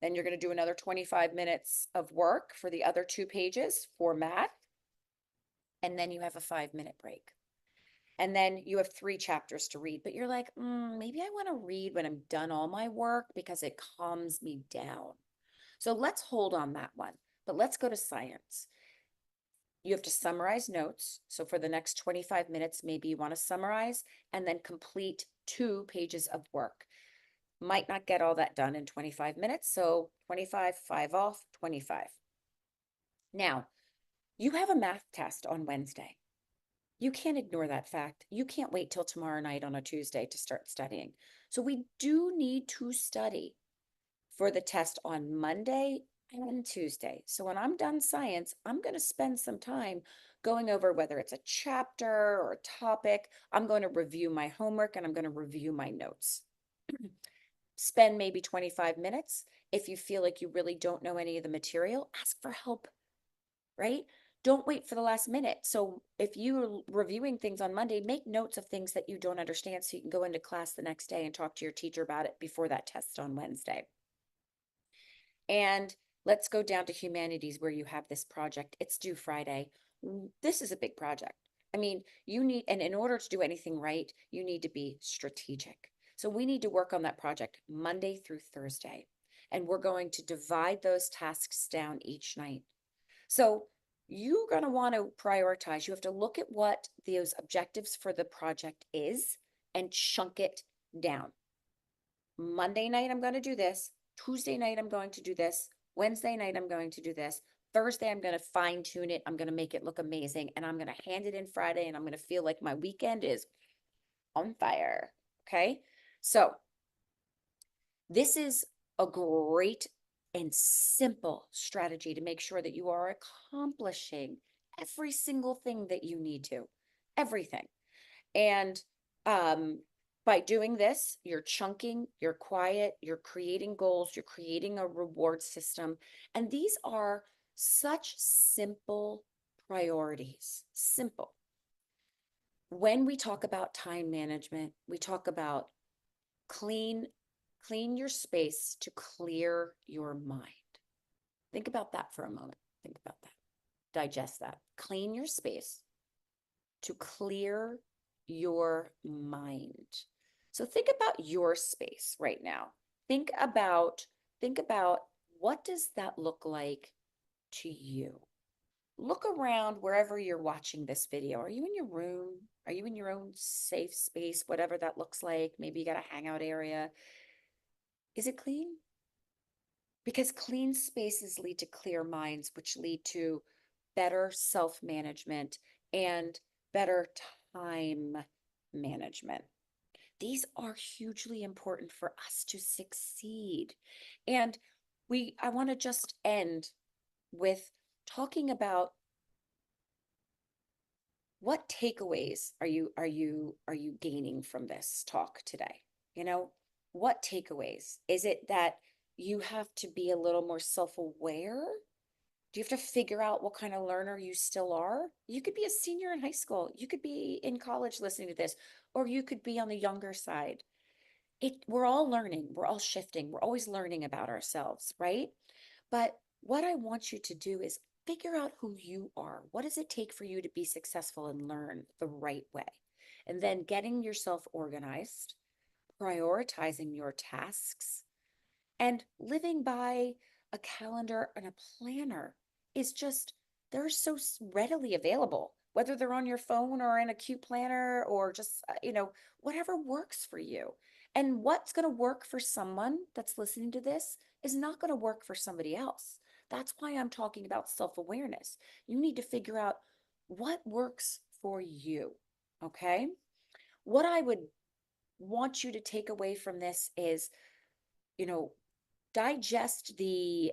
Then you're going to do another 25 minutes of work for the other 2 pages for math. And then you have a 5-minute break. And then you have 3 chapters to read, but you're like, maybe I want to read when I'm done all my work because it calms me down. So let's hold on that one, but let's go to science. You have to summarize notes. So for the next 25 minutes, maybe you want to summarize and then complete 2 pages of work. Might not get all that done in 25 minutes. So 25, 5 off, 25. Now, you have a math test on Wednesday. You can't ignore that fact. You can't wait till tomorrow night on a Tuesday to start studying. So we do need to study for the test on Monday and Tuesday. So when I'm done science, I'm going to spend some time going over whether it's a chapter or a topic. I'm going to review my homework and I'm going to review my notes. Spend maybe 25 minutes. If you feel like you really don't know any of the material, ask for help, right? Don't wait for the last minute. So if you're reviewing things on Monday, make notes of things that you don't understand so you can go into class the next day and talk to your teacher about it before that test on Wednesday. And let's go down to humanities where you have this project. It's due Friday. This is a big project. I mean, you need, and in order to do anything right, you need to be strategic. So we need to work on that project Monday through Thursday. And we're going to divide those tasks down each night. So you're going to want to prioritize. You have to look at what those objectives for the project is and chunk it down. Monday night, I'm going to do this. Tuesday night, I'm going to do this. Wednesday night, I'm going to do this. Thursday, I'm going to fine tune it. I'm going to make it look amazing. And I'm going to hand it in Friday. And I'm going to feel like my weekend is on fire. Okay. So this is a great and simple strategy to make sure that you are accomplishing every single thing that you need to, everything. And by doing this, you're chunking, you're quiet, you're creating goals, you're creating a reward system. And these are such simple priorities, simple. When we talk about time management, we talk about clean your space to clear your mind. Think about that for a moment. Think about that. Digest that. Clean your space to clear your mind. So think about your space right now. Think about what does that look like to you? Look around wherever you're watching this video. Are you in your room? Are you in your own safe space, whatever that looks like? Maybe you got a hangout area. Is it clean? Because clean spaces lead to clear minds, which lead to better self-management and better time management. These are hugely important for us to succeed. And I want to just end with talking about what takeaways are you gaining from this talk today? What takeaways? Is it that you have to be a little more self-aware? Do you have to figure out what kind of learner you still are? You could be a senior in high school. You could be in college listening to this, or you could be on the younger side. We're all learning. We're all shifting. We're always learning about ourselves, right? But what I want you to do is figure out who you are. What does it take for you to be successful and learn the right way? And then getting yourself organized, prioritizing your tasks, and living by a calendar and a planner is just, they're so readily available, whether they're on your phone or in a cute planner or just, whatever works for you. And what's going to work for someone that's listening to this is not going to work for somebody else. That's why I'm talking about self-awareness. You need to figure out what works for you. Okay. What I would want you to take away from this is, digest the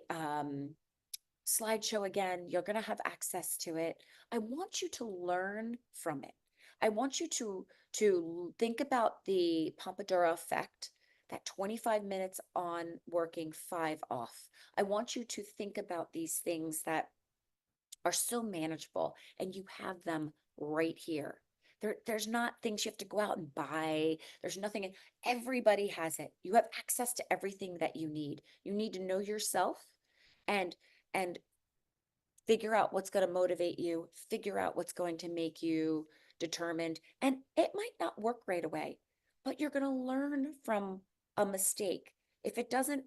slideshow again. You're going to have access to it. I want you to learn from it. I want you to think about the Pomodoro effect, that 25 minutes on working, 5 off. I want you to think about these things that are so manageable and you have them right here. There's not things you have to go out and buy. There's nothing. Everybody has it. You have access to everything that you need. You need to know yourself and figure out what's going to motivate you, figure out what's going to make you determined. And it might not work right away, but you're going to learn from a mistake. If it doesn't,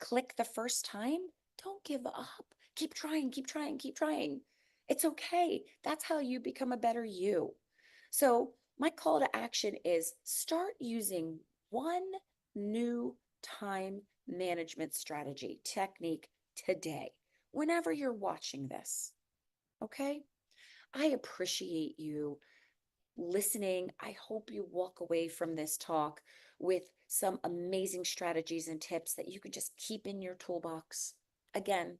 click the first time, don't give up. Keep trying, keep trying, keep trying. It's okay. That's how you become a better you. So my call to action is start using one new time management strategy technique today, whenever you're watching this. Okay? I appreciate you listening. I hope you walk away from this talk with some amazing strategies and tips that you can just keep in your toolbox. Again,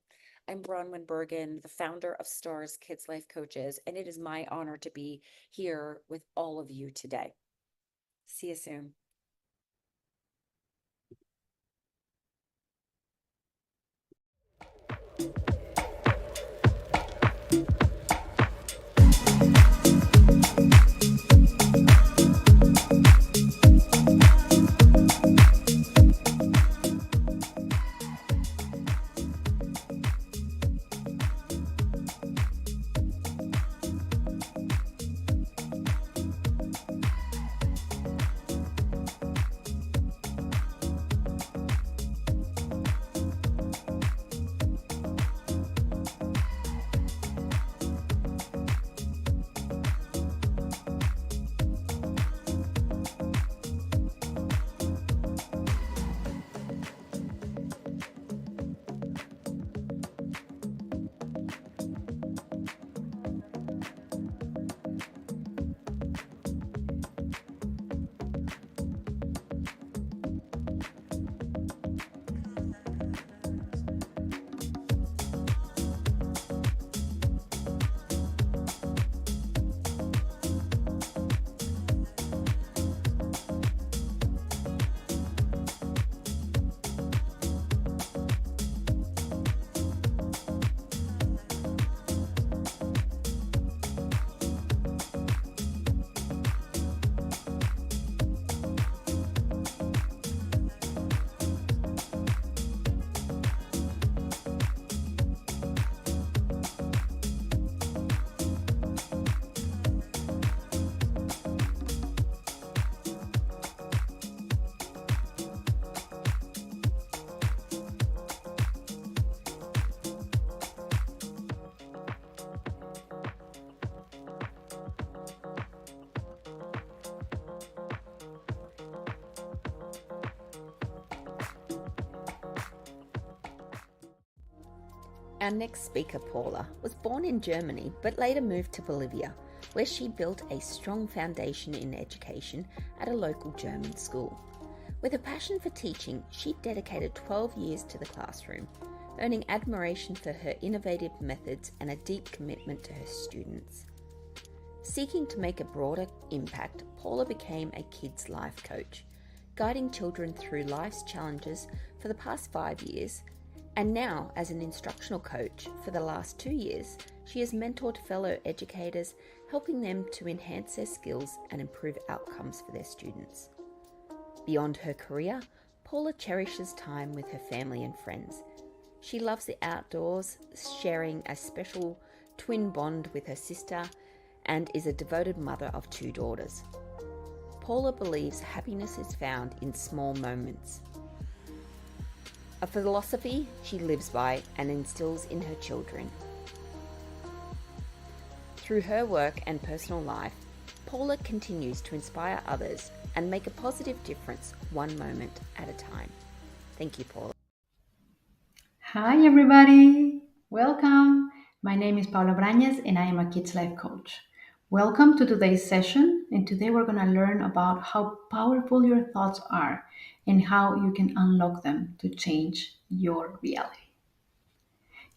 I'm Bronwyn Bergen, the founder of STARS Kids Life Coaches, and it is my honor to be here with all of you today. See you soon. Our next speaker, Paula, was born in Germany but later moved to Bolivia, where she built a strong foundation in education at a local German school. With a passion for teaching, she dedicated 12 years to the classroom, earning admiration for her innovative methods and a deep commitment to her students. Seeking to make a broader impact, Paula became a kids' life coach, guiding children through life's challenges for the past 5 years, and now as an instructional coach for the last 2 years, she has mentored fellow educators, helping them to enhance their skills and improve outcomes for their students. Beyond her career, Paula cherishes time with her family and friends. She loves the outdoors, sharing a special twin bond with her sister, and is a devoted mother of 2 daughters. Paula believes happiness is found in small moments, a philosophy she lives by and instills in her children. Through her work and personal life, Paula continues to inspire others and make a positive difference one moment at a time. Thank you, Paula. Hi, everybody. Welcome. My name is Paula Brañez, and I am a Kids Life Coach. Welcome to today's session. And today we're going to learn about how powerful your thoughts are and how you can unlock them to change your reality.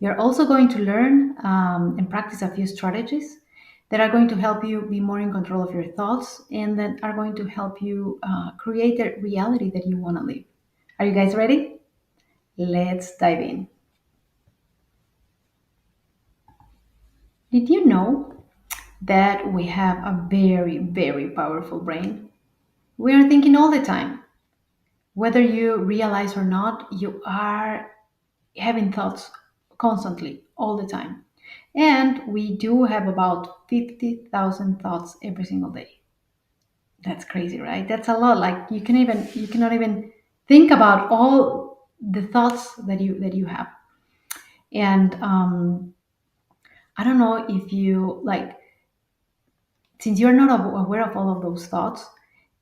You're also going to learn and practice a few strategies that are going to help you be more in control of your thoughts and that are going to help you create the reality that you want to live. Are you guys ready? Let's dive in. Did you know that we have a very, very powerful brain? We are thinking all the time. Whether you realize or not, you are having thoughts constantly, all the time. And we do have about 50,000 thoughts every single day. That's crazy, right? That's a lot. Like you cannot even think about all the thoughts that you have. And I don't know if you like, since you're not aware of all of those thoughts,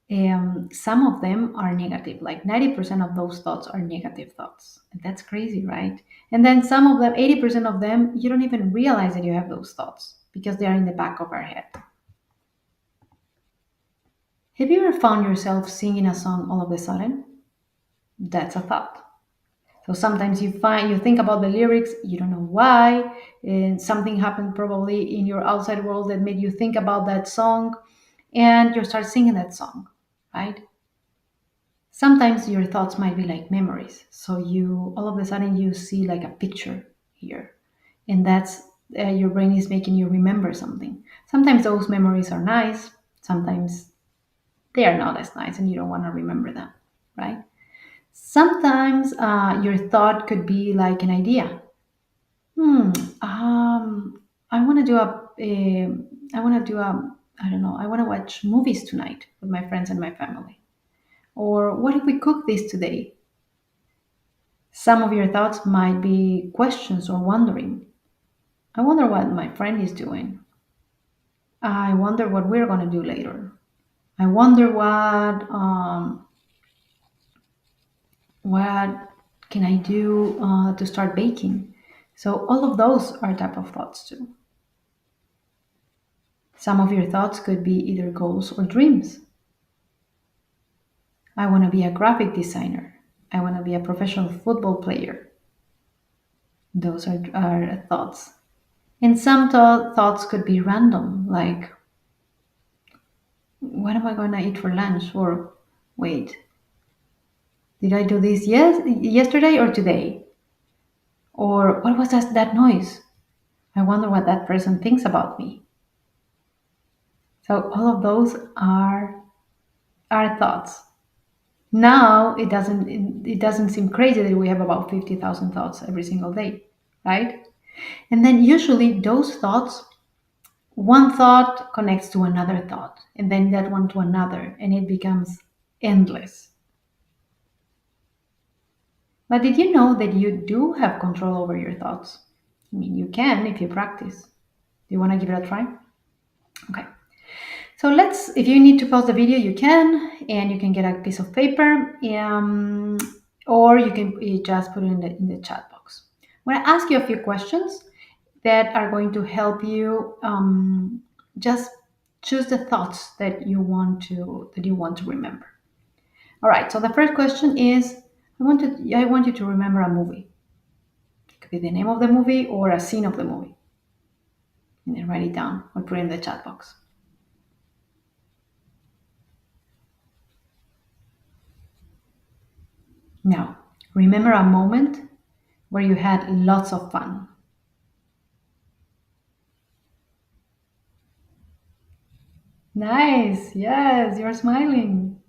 some of them are negative. Like 90% of those thoughts are negative thoughts. And that's crazy, right? And then some of them, 80% of them, you don't even realize that you have those thoughts because they are in the back of our head. Have you ever found yourself singing a song all of a sudden? That's a thought. So sometimes you think about the lyrics, you don't know why, and something happened probably in your outside world that made you think about that song, and you start singing that song, right? Sometimes your thoughts might be like memories. So you all of a sudden you see like a picture here, and that's your brain is making you remember something. Sometimes those memories are nice, sometimes they are not as nice, and you don't want to remember them, right? Sometimes your thought could be like an idea. I want to do I don't know, I want to watch movies tonight with my friends and my family. Or what if we cook this today? Some of your thoughts might be questions or wondering. I wonder what my friend is doing. I wonder what we're going to do later. I wonder what can I do to start baking? So all of those are type of thoughts too. Some of your thoughts could be either goals or dreams. I want to be a graphic designer. I want to be a professional football player. Those are thoughts. And some thoughts could be random, like, what am I going to eat for lunch? Or, wait, did I do this yesterday or today? Or, what was that noise? I wonder what that person thinks about me. So all of those are thoughts. Now it doesn't seem crazy that we have about 50,000 thoughts every single day, right? And then usually those thoughts, one thought connects to another thought, and then that one to another, and it becomes endless. But did you know that you do have control over your thoughts? I mean, you can if you practice. Do you want to give it a try? Okay. So if you need to pause the video, you can, and you can get a piece of paper, or you can just put it in the chat box. I'm going to ask you a few questions that are going to help you just choose the thoughts that you want to remember. All right. So the first question is, I want you to remember a movie. It could be the name of the movie or a scene of the movie, and then write it down or put it in the chat box. Now, remember a moment where you had lots of fun. Nice. Yes, you're smiling.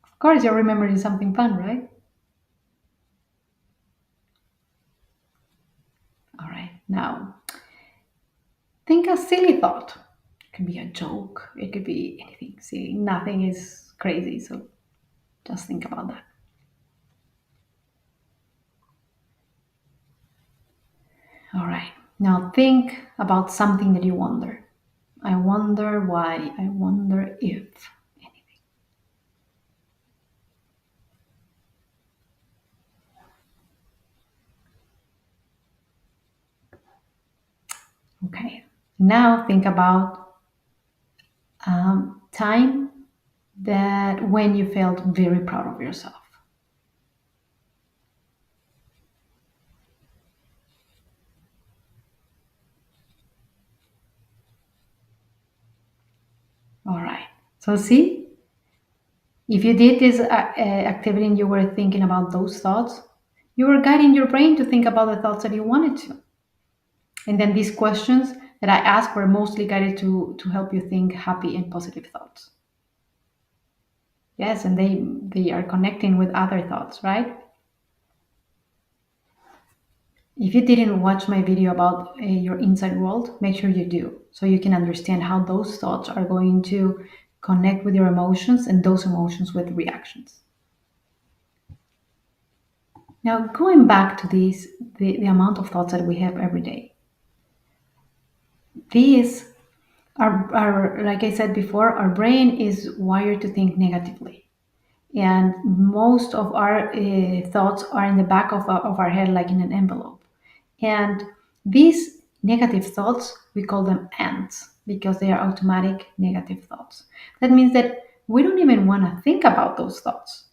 Of course, you're remembering something fun, right? All right. Now, think a silly thought. It could be a joke. It could be anything silly. Nothing is crazy. So just think about that. All right. Now think about something that you wonder. I wonder why. I wonder if. Okay. Now think about time that when you felt very proud of yourself. All right. So see, if you did this activity and you were thinking about those thoughts, you were guiding your brain to think about the thoughts that you wanted to. And then these questions that I asked were mostly guided to help you think happy and positive thoughts. Yes, and they are connecting with other thoughts, right? If you didn't watch my video about your inside world, make sure you do so you can understand how those thoughts are going to connect with your emotions and those emotions with reactions. Now, going back to the amount of thoughts that we have every day. These are, like I said before, our brain is wired to think negatively. And most of our thoughts are in the back of our head, like in an envelope. And these negative thoughts, we call them ants because they are automatic negative thoughts. That means that we don't even want to think about those thoughts,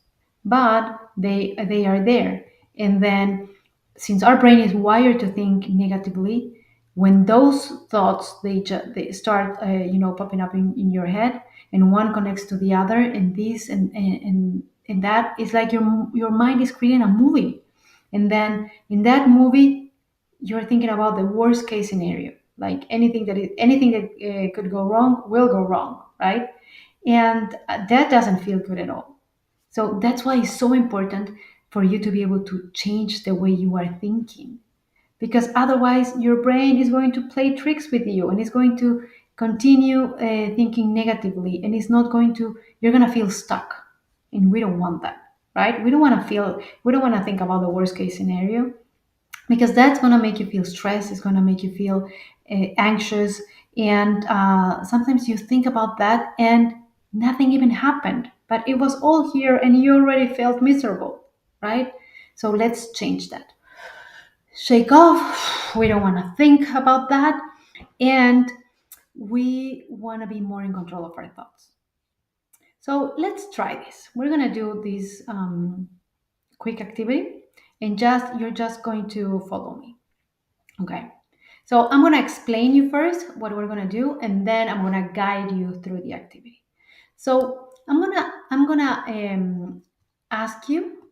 but they are there. And then, since our brain is wired to think negatively, when those thoughts they start popping up in your head, and one connects to the other, and this and that is like your mind is creating a movie, and then in that movie you're thinking about the worst case scenario, like anything that could go wrong will go wrong, right? And that doesn't feel good at all. So that's why it's so important for you to be able to change the way you are thinking, because otherwise your brain is going to play tricks with you and it's going to continue thinking negatively, and it's not going to you're going to feel stuck, and we don't want that, right? We don't want to think about the worst case scenario, because that's going to make you feel stressed. It's going to make you feel anxious, and sometimes you think about that and nothing even happened, but it was all here and you already felt miserable, right? So let's change that. Shake off. We don't want to think about that, and we want to be more in control of our thoughts. So let's try this. We're going to do this quick activity, and you're just going to follow me. Okay. So I'm going to explain you first what we're going to do, and then I'm going to guide you through the activity. So I'm gonna ask you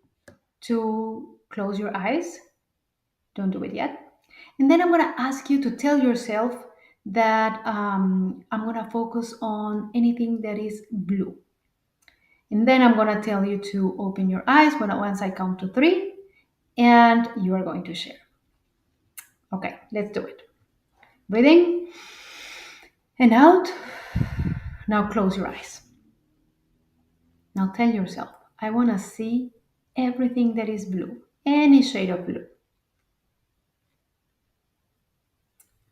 to close your eyes. Don't do it yet. And then I'm going to ask you to tell yourself that I'm going to focus on anything that is blue. And then I'm going to tell you to open your eyes once I count to 3, and you are going to share. Okay, let's do it. Breathing and out. Now close your eyes. Now tell yourself, I want to see everything that is blue, any shade of blue.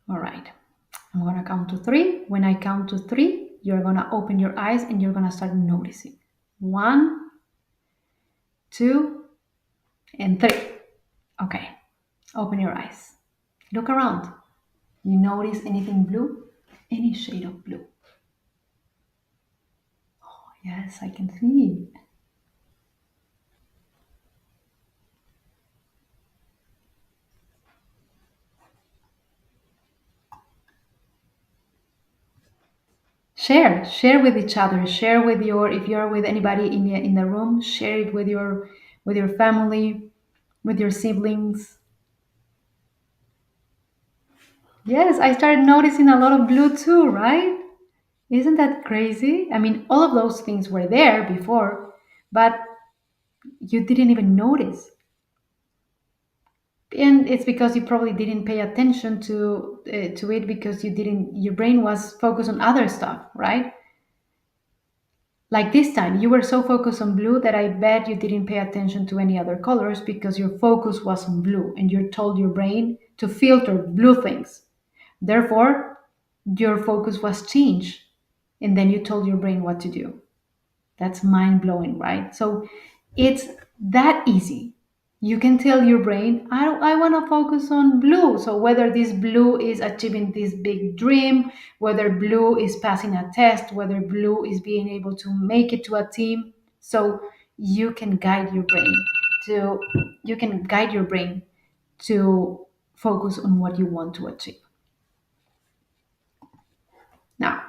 All right. I'm going to count to 3. When I count to 3, you're going to open your eyes and you're going to start noticing. 1, 2, and 3. Okay. Open your eyes. Look around. You notice anything blue? Any shade of blue. Oh, yes, I can see. Share with each other. Share with if you're with anybody in the room, share it with your with your family, with your siblings. Yes, I started noticing a lot of blue too, right? Isn't that crazy? I mean, all of those things were there before, but you didn't even notice. And it's because you probably didn't pay attention to it because your brain was focused on other stuff, right? Like this time, you were so focused on blue that I bet you didn't pay attention to any other colors because your focus was on blue and you told your brain to filter blue things. Therefore, your focus was changed and then you told your brain what to do. That's mind blowing, right? So it's that easy. You can tell your brain, I want to focus on blue. So whether this blue is achieving this big dream, whether blue is passing a test, whether blue is being able to make it to a team. So you can guide your brain to focus on what you want to achieve. Now,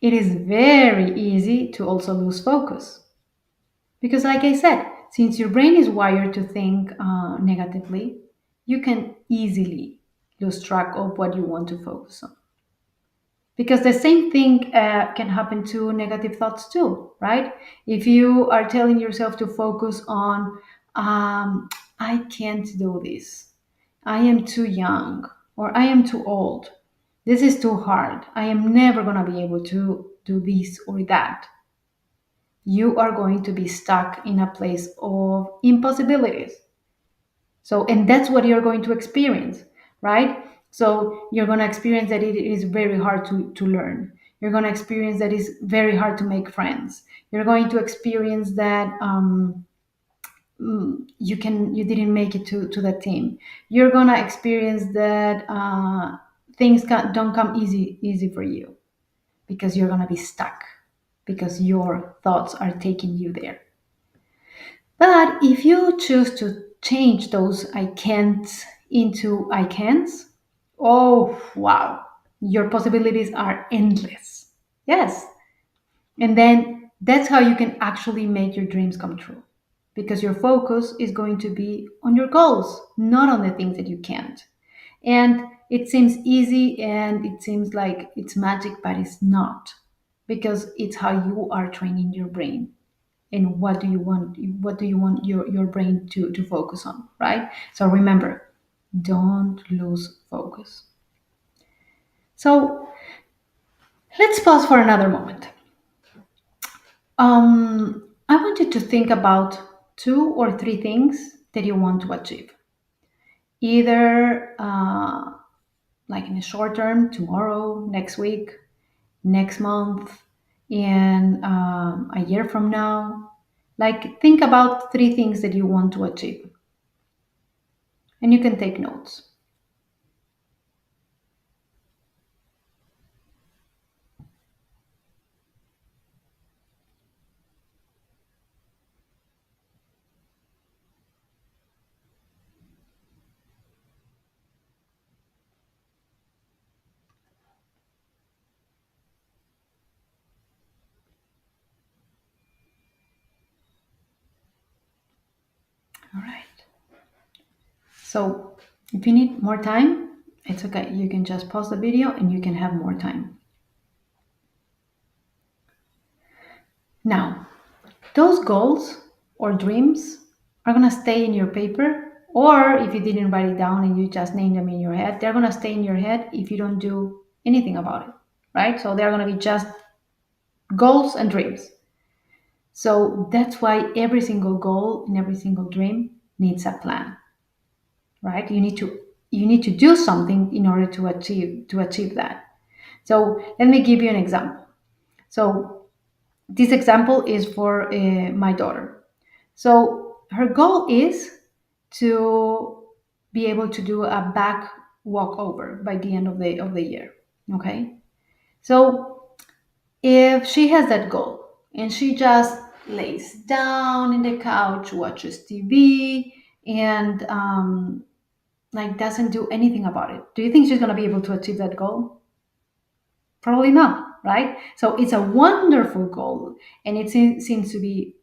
it is very easy to also lose focus. Because, like I said, since your brain is wired to think negatively, you can easily lose track of what you want to focus on. Because the same thing can happen to negative thoughts too, right? If you are telling yourself to focus on, I can't do this, I am too young, or I am too old, this is too hard, I am never going to be able to do this or that, you are going to be stuck in a place of impossibilities. So, and that's what you're going to experience, right? So, you're going to experience that it is very hard to learn. You're going to experience that it's very hard to make friends. You're going to experience that you didn't make it to the team. You're going to experience that things don't come easy for you because you're going to be stuck because your thoughts are taking you there. But if you choose to change those I can't into I can'ts, oh wow, your possibilities are endless. Yes. And then that's how you can actually make your dreams come true. Because your focus is going to be on your goals, not on the things that you can't. And it seems easy and it seems like it's magic, but it's not. Because it's how you are training your brain and what do you want your brain to focus on, right? So remember, don't lose focus. So let's pause for another moment. I want you to think about 2 or 3 things that you want to achieve, either like in the short term, tomorrow, next week, next month, and a year from now. Like, think about 3 things that you want to achieve. And you can take notes. All right. So if you need more time, it's okay. You can just pause the video and you can have more time. Now, those goals or dreams are going to stay in your paper, or if you didn't write it down and you just name them in your head, they're going to stay in your head if you don't do anything about it, right? So they're going to be just goals and dreams. So that's why every single goal and every single dream needs a plan, right? You need to do something in order to achieve that. So let me give you an example. So this example is for my daughter. So her goal is to be able to do a back walkover by the end of the year. Okay. So if she has that goal and she just lays down in the couch, watches TV, and like doesn't do anything about it, do you think she's going to be able to achieve that goal? Probably not, right? So it's a wonderful goal and it seems to be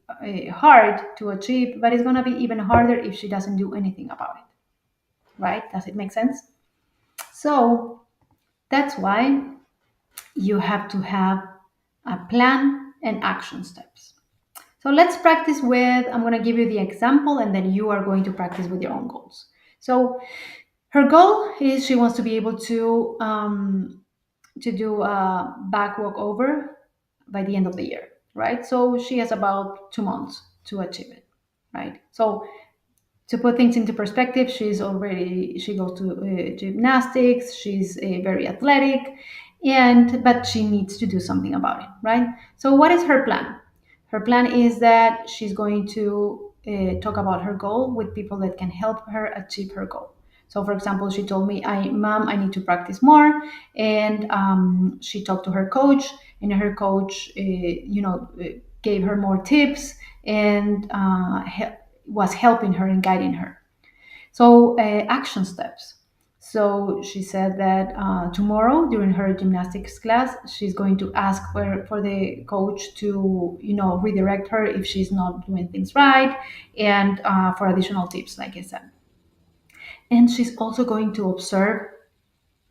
hard to achieve, but it's going to be even harder if she doesn't do anything about it. Right? Does it make sense? So that's why you have to have a plan and action steps. So let's practice with, I'm going to give you the example and then you are going to practice with your own goals. So her goal is she wants to be able to do a back walkover by the end of the year, right? So she has about 2 months to achieve it, right? So to put things into perspective, she goes to gymnastics, she's very athletic, but she needs to do something about it, right? So what is her plan? Her plan is that she's going to talk about her goal with people that can help her achieve her goal. So, for example, she told me, Mom, I need to practice more. And she talked to her coach, and her coach, gave her more tips and was helping her and guiding her. So, action steps. So she said that tomorrow during her gymnastics class, she's going to ask for the coach to, redirect her if she's not doing things right, and for additional tips, like I said. And she's also going to observe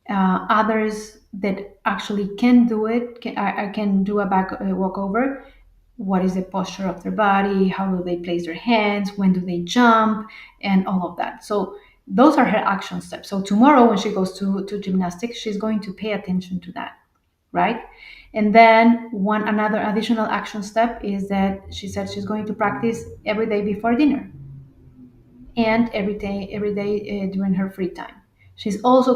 others that actually can do it, can do a back walkover. What is the posture of their body? How do they place their hands? When do they jump? And all of that. So those are her action steps. So tomorrow when she goes to gymnastics, she's going to pay attention to that, right? And then another additional action step is that she said she's going to practice every day before dinner and every day during her free time. She's also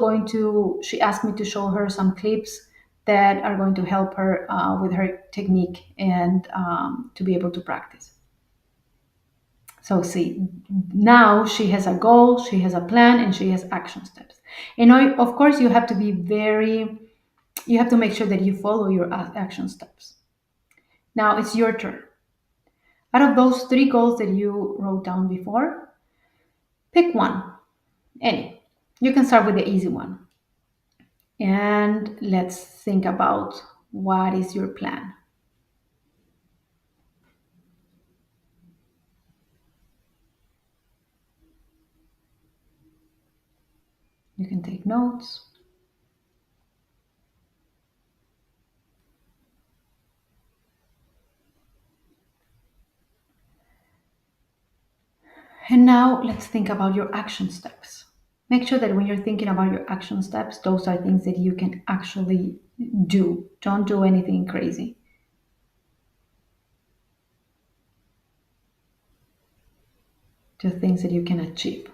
she asked me to show her some clips that are going to help her with her technique and to be able to practice. So see, now she has a goal, she has a plan, and she has action steps. And of course, you have to you have to make sure that you follow your action steps. Now it's your turn. Out of those 3 goals that you wrote down before, pick one, any. You can start with the easy one. And let's think about what is your plan. You can take notes. And now let's think about your action steps. Make sure that when you're thinking about your action steps, those are things that you can actually do. Don't do anything crazy. Do things that you can achieve.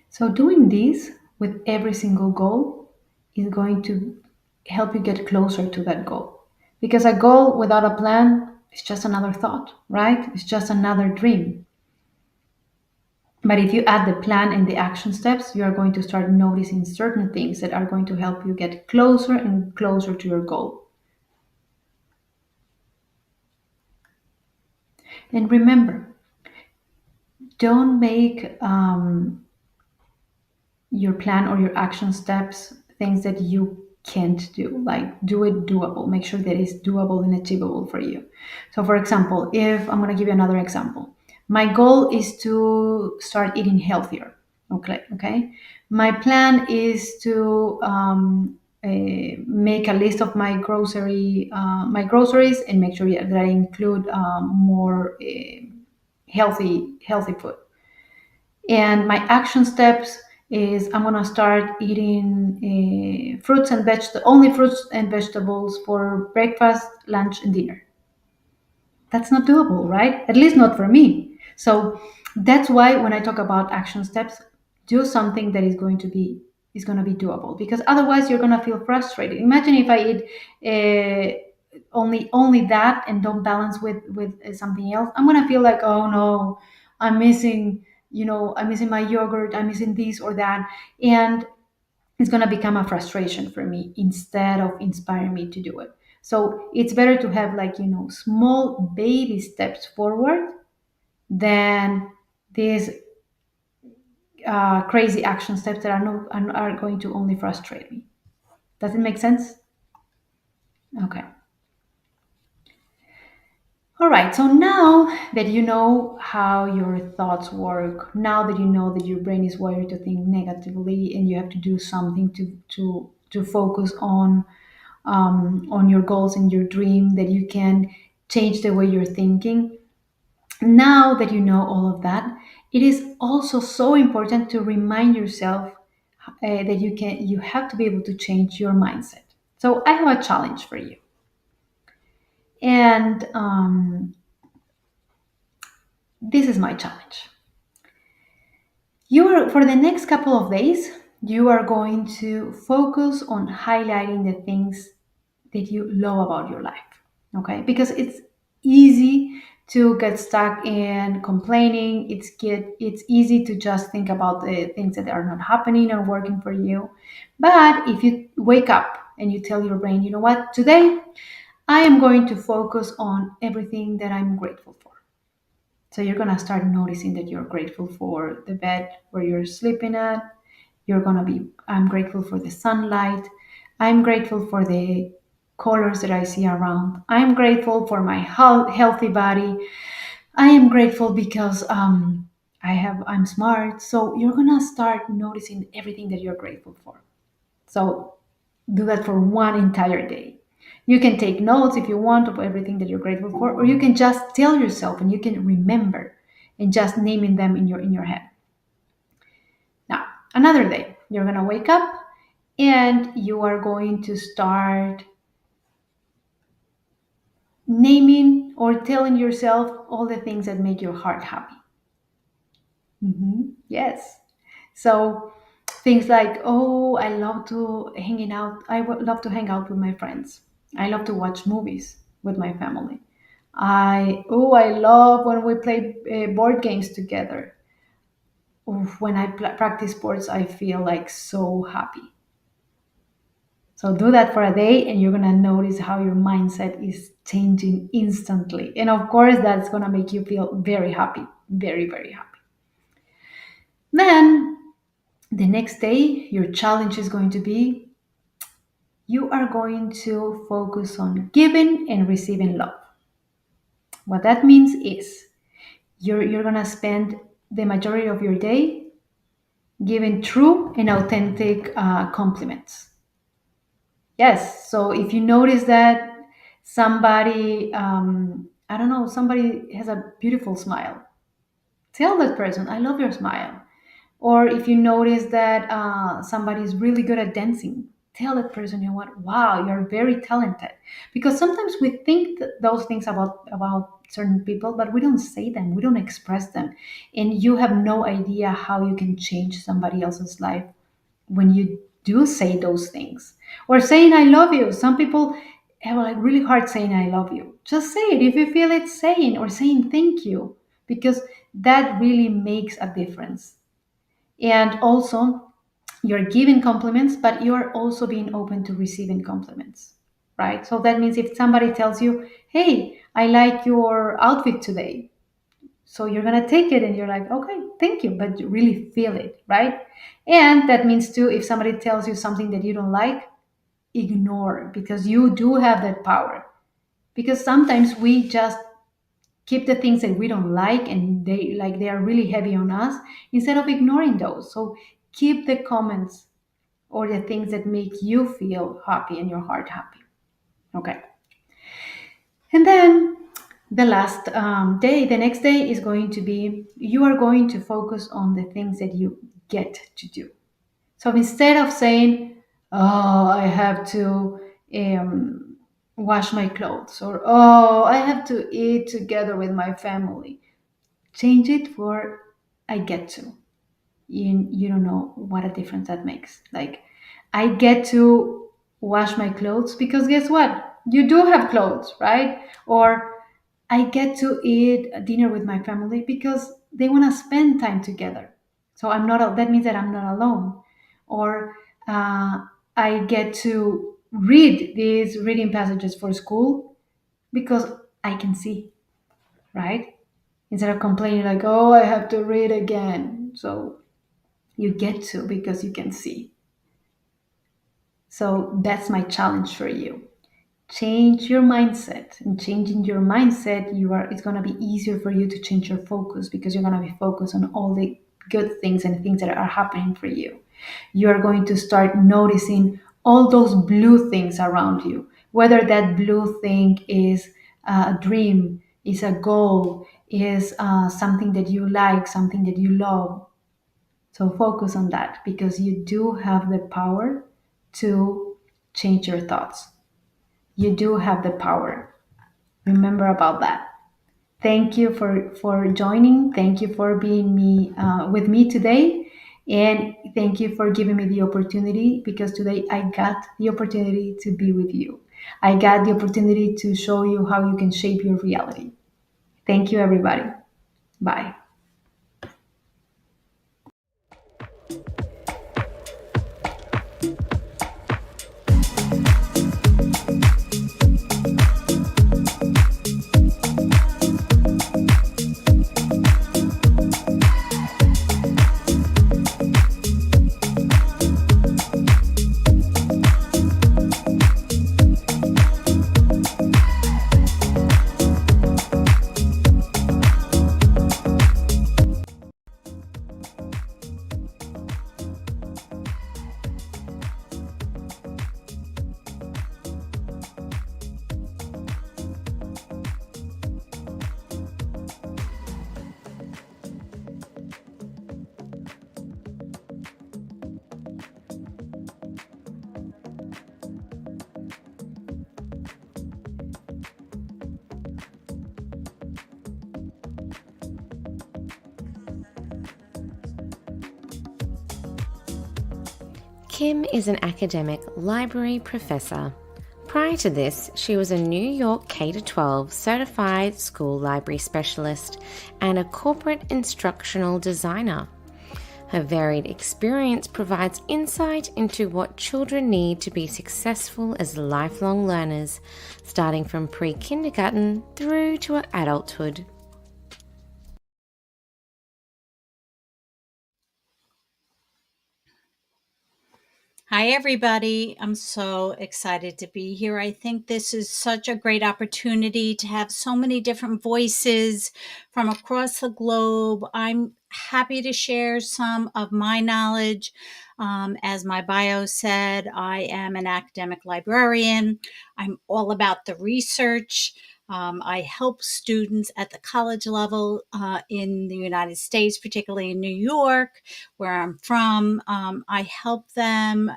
So doing this with every single goal is going to help you get closer to that goal. Because a goal without a plan is just another thought, right? It's just another dream. But if you add the plan and the action steps, you are going to start noticing certain things that are going to help you get closer and closer to your goal. And remember, don't make your plan or your action steps things that you can't do. Like, do it doable. Make sure that it's doable and achievable for you. So, for example, if I'm going to give you another example, my goal is to start eating healthier. Okay. My plan is to make a list of my groceries and make sure that I include more healthy food. And my action steps is I'm gonna start eating only fruits and vegetables for breakfast, lunch, and dinner. That's not doable, right? At least not for me. So that's why when I talk about action steps, do something that is going to be doable, because otherwise you're going to feel frustrated. Imagine if I eat only that and don't balance with something else. I'm going to feel like, oh no, I'm missing my yogurt, I'm missing this or that, and it's going to become a frustration for me instead of inspiring me to do it. So it's better to have, like, small baby steps forward than these crazy action steps that are going to only frustrate me. Does it make sense? Okay. All right, so now that you know how your thoughts work, now that you know that your brain is wired to think negatively, and you have to do something to focus on your goals and your dream, that you can change the way you're thinking. Now that you know all of that, it is also so important to remind yourself that you have to be able to change your mindset. So I have a challenge for you, and this is my challenge. For the next couple of days, you are going to focus on highlighting the things that you love about your life. Okay? Because it's easy to get stuck in complaining. It's easy to just think about the things that are not happening or working for you. But if you wake up and you tell your brain, you know what, today I am going to focus on everything that I'm grateful for. So you're going to start noticing that you're grateful for the bed where you're sleeping at. You're going to be, I'm grateful for the sunlight. I'm grateful for the colors that I see around. I'm grateful for my healthy body. I am grateful because I'm smart. So you're going to start noticing everything that you're grateful for. So do that for one entire day. You can take notes if you want of everything that you're grateful for, or you can just tell yourself and you can remember and just naming them in your head. Now, another day, you're going to wake up and you are going to start naming or telling yourself all the things that make your heart happy. Yes. So things like, oh, I love to hanging out. Love to hang out with my friends. I love to watch movies with my family. I love when we play board games together. Oof, when I practice sports, I feel like so happy. So do that for a day, and you're gonna notice how your mindset is changing instantly. And of course, that's gonna make you feel very happy, very, very happy. Then the next day, your challenge is going to be you are going to focus on giving and receiving love. What that means is you're going to spend the majority of your day giving true and authentic compliments. Yes, so if you notice that somebody, I don't know, somebody has a beautiful smile, tell that person, I love your smile. Or if you notice that somebody is really good at dancing, tell that person, you know what, wow, you're very talented. Because sometimes we think those things about certain people, but we don't say them, we don't express them. And you have no idea how you can change somebody else's life when you do say those things. Or saying I love you. Some people have like really hard saying I love you. Just say it if you feel it saying, or saying thank you, because that really makes a difference. And also, you're giving compliments, but you're also being open to receiving compliments, right? So that means if somebody tells you, hey, I like your outfit today, so you're going to take it and you're like, okay, thank you, but you really feel it, right? And that means too, if somebody tells you something that you don't like, ignore, because you do have that power. Because sometimes we just keep the things that we don't like, and they are really heavy on us, instead of ignoring those. So keep the comments or the things that make you feel happy and your heart happy. Okay. And then the next day is going to be, you are going to focus on the things that you get to do. So instead of saying, oh, I have to wash my clothes, or oh, I have to eat together with my family, change it for I get to. You don't know what a difference that makes. Like, I get to wash my clothes because guess what? You do have clothes, right? Or I get to eat dinner with my family because they want to spend time together. So that means that I'm not alone. Or I get to read these reading passages for school because I can see, right? Instead of complaining like, oh, I have to read again. So you get to because you can see. So that's my challenge for you. Change your mindset, and changing your mindset, it's going to be easier for you to change your focus because you're going to be focused on all the good things and things that are happening for you. You are going to start noticing all those blue things around you, whether that blue thing is a dream, is a goal, is something that you like, something that you love. So focus on that because you do have the power to change your thoughts. You do have the power. Remember about that. Thank you for joining. Thank you for being with me today. And thank you for giving me the opportunity because today I got the opportunity to be with you. I got the opportunity to show you how you can shape your reality. Thank you, everybody. Bye. Kim is an academic library professor. Prior to this, she was a New York K-12 certified school library specialist and a corporate instructional designer. Her varied experience provides insight into what children need to be successful as lifelong learners, starting from pre-kindergarten through to adulthood. Hi, everybody. I'm so excited to be here. I think this is such a great opportunity to have so many different voices from across the globe. I'm happy to share some of my knowledge. As my bio said, I am an academic librarian. I'm all about the research. I help students at the college level in the United States, particularly in New York, where I'm from. I help them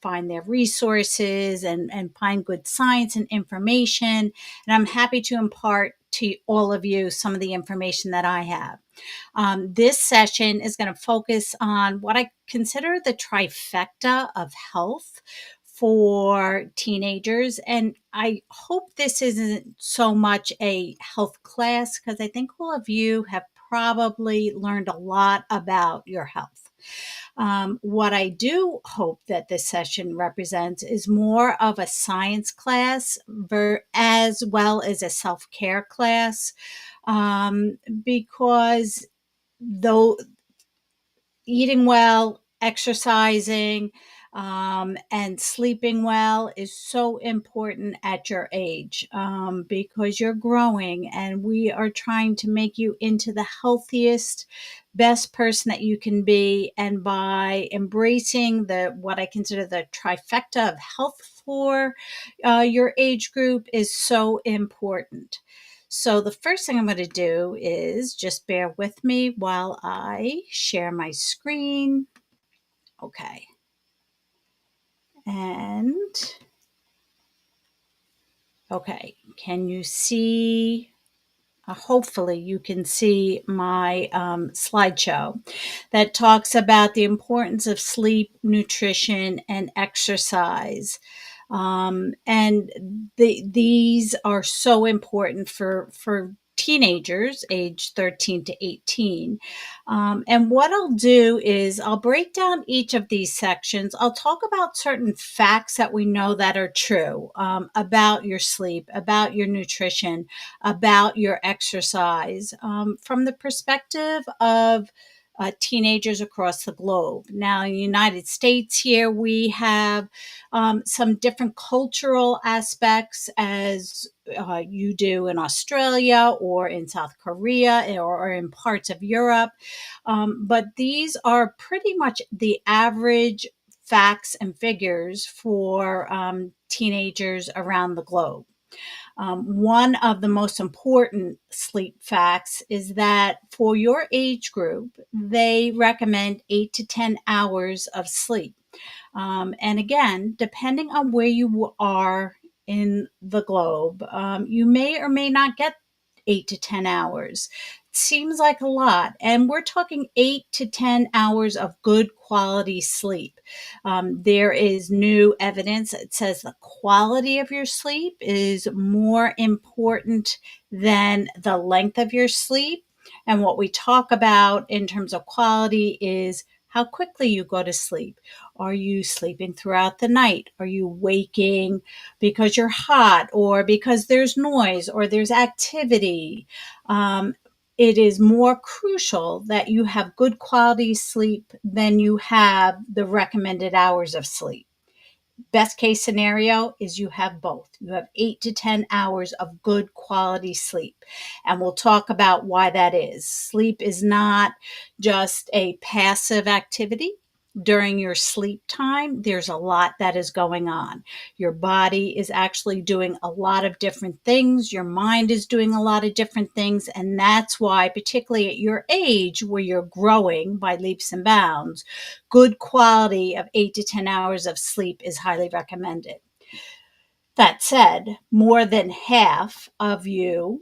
find their resources and find good science and information. And I'm happy to impart to all of you some of the information that I have. This session is going to focus on what I consider the trifecta of health for teenagers. And I hope this isn't so much a health class because I think all of you have probably learned a lot about your health. What I do hope that this session represents is more of a science class as well as a self-care class, because though eating well, exercising, and sleeping well is so important at your age, because you're growing and we are trying to make you into the healthiest, best person that you can be. And by embracing what I consider the trifecta of health for your age group is so important. So the first thing I'm going to do is just bear with me while I share my screen. Okay. And okay, can you see? Hopefully you can see my slideshow that talks about the importance of sleep, nutrition, and exercise. And these are so important for teenagers age 13 to 18. And what I'll do is I'll break down each of these sections. I'll talk about certain facts that we know that are true about your sleep, about your nutrition, about your exercise from the perspective of teenagers across the globe. Now, in the United States, here we have some different cultural aspects as you do in Australia or in South Korea or in parts of Europe. But these are pretty much the average facts and figures for teenagers around the globe. One of the most important sleep facts is that for your age group, they recommend 8 to 10 hours of sleep. And again, depending on where you are in the globe, you may or may not get 8 to 10 hours. Seems like a lot. And we're talking 8 to 10 hours of good quality sleep. There is new evidence that says the quality of your sleep is more important than the length of your sleep. And what we talk about in terms of quality is how quickly you go to sleep. Are you sleeping throughout the night? Are you waking because you're hot or because there's noise or there's activity? It is more crucial that you have good quality sleep than you have the recommended hours of sleep. Best case scenario is you have both. You have 8 to 10 hours of good quality sleep. And we'll talk about why that is. Sleep is not just a passive activity. During your sleep time, there's a lot that is going on. Your body is actually doing a lot of different things. Your mind is doing a lot of different things. And that's why, particularly at your age where you're growing by leaps and bounds, good quality of 8 to 10 hours of sleep is highly recommended. That said, more than half of you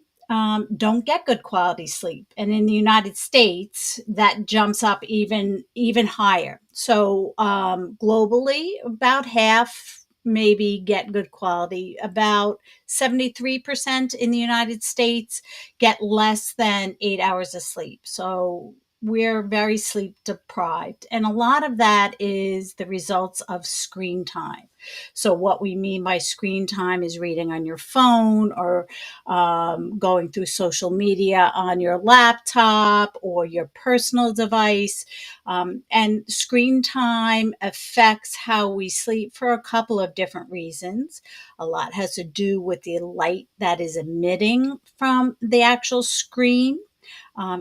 don't get good quality sleep, and in the United States, that jumps up even higher. So globally, about half maybe get good quality. About 73% in the United States get less than 8 hours of sleep. So we're very sleep deprived, and a lot of that is the results of screen time. So what we mean by screen time is reading on your phone or going through social media on your laptop or your personal device. And screen time affects how we sleep for a couple of different reasons. A lot has to do with the light that is emitting from the actual screen.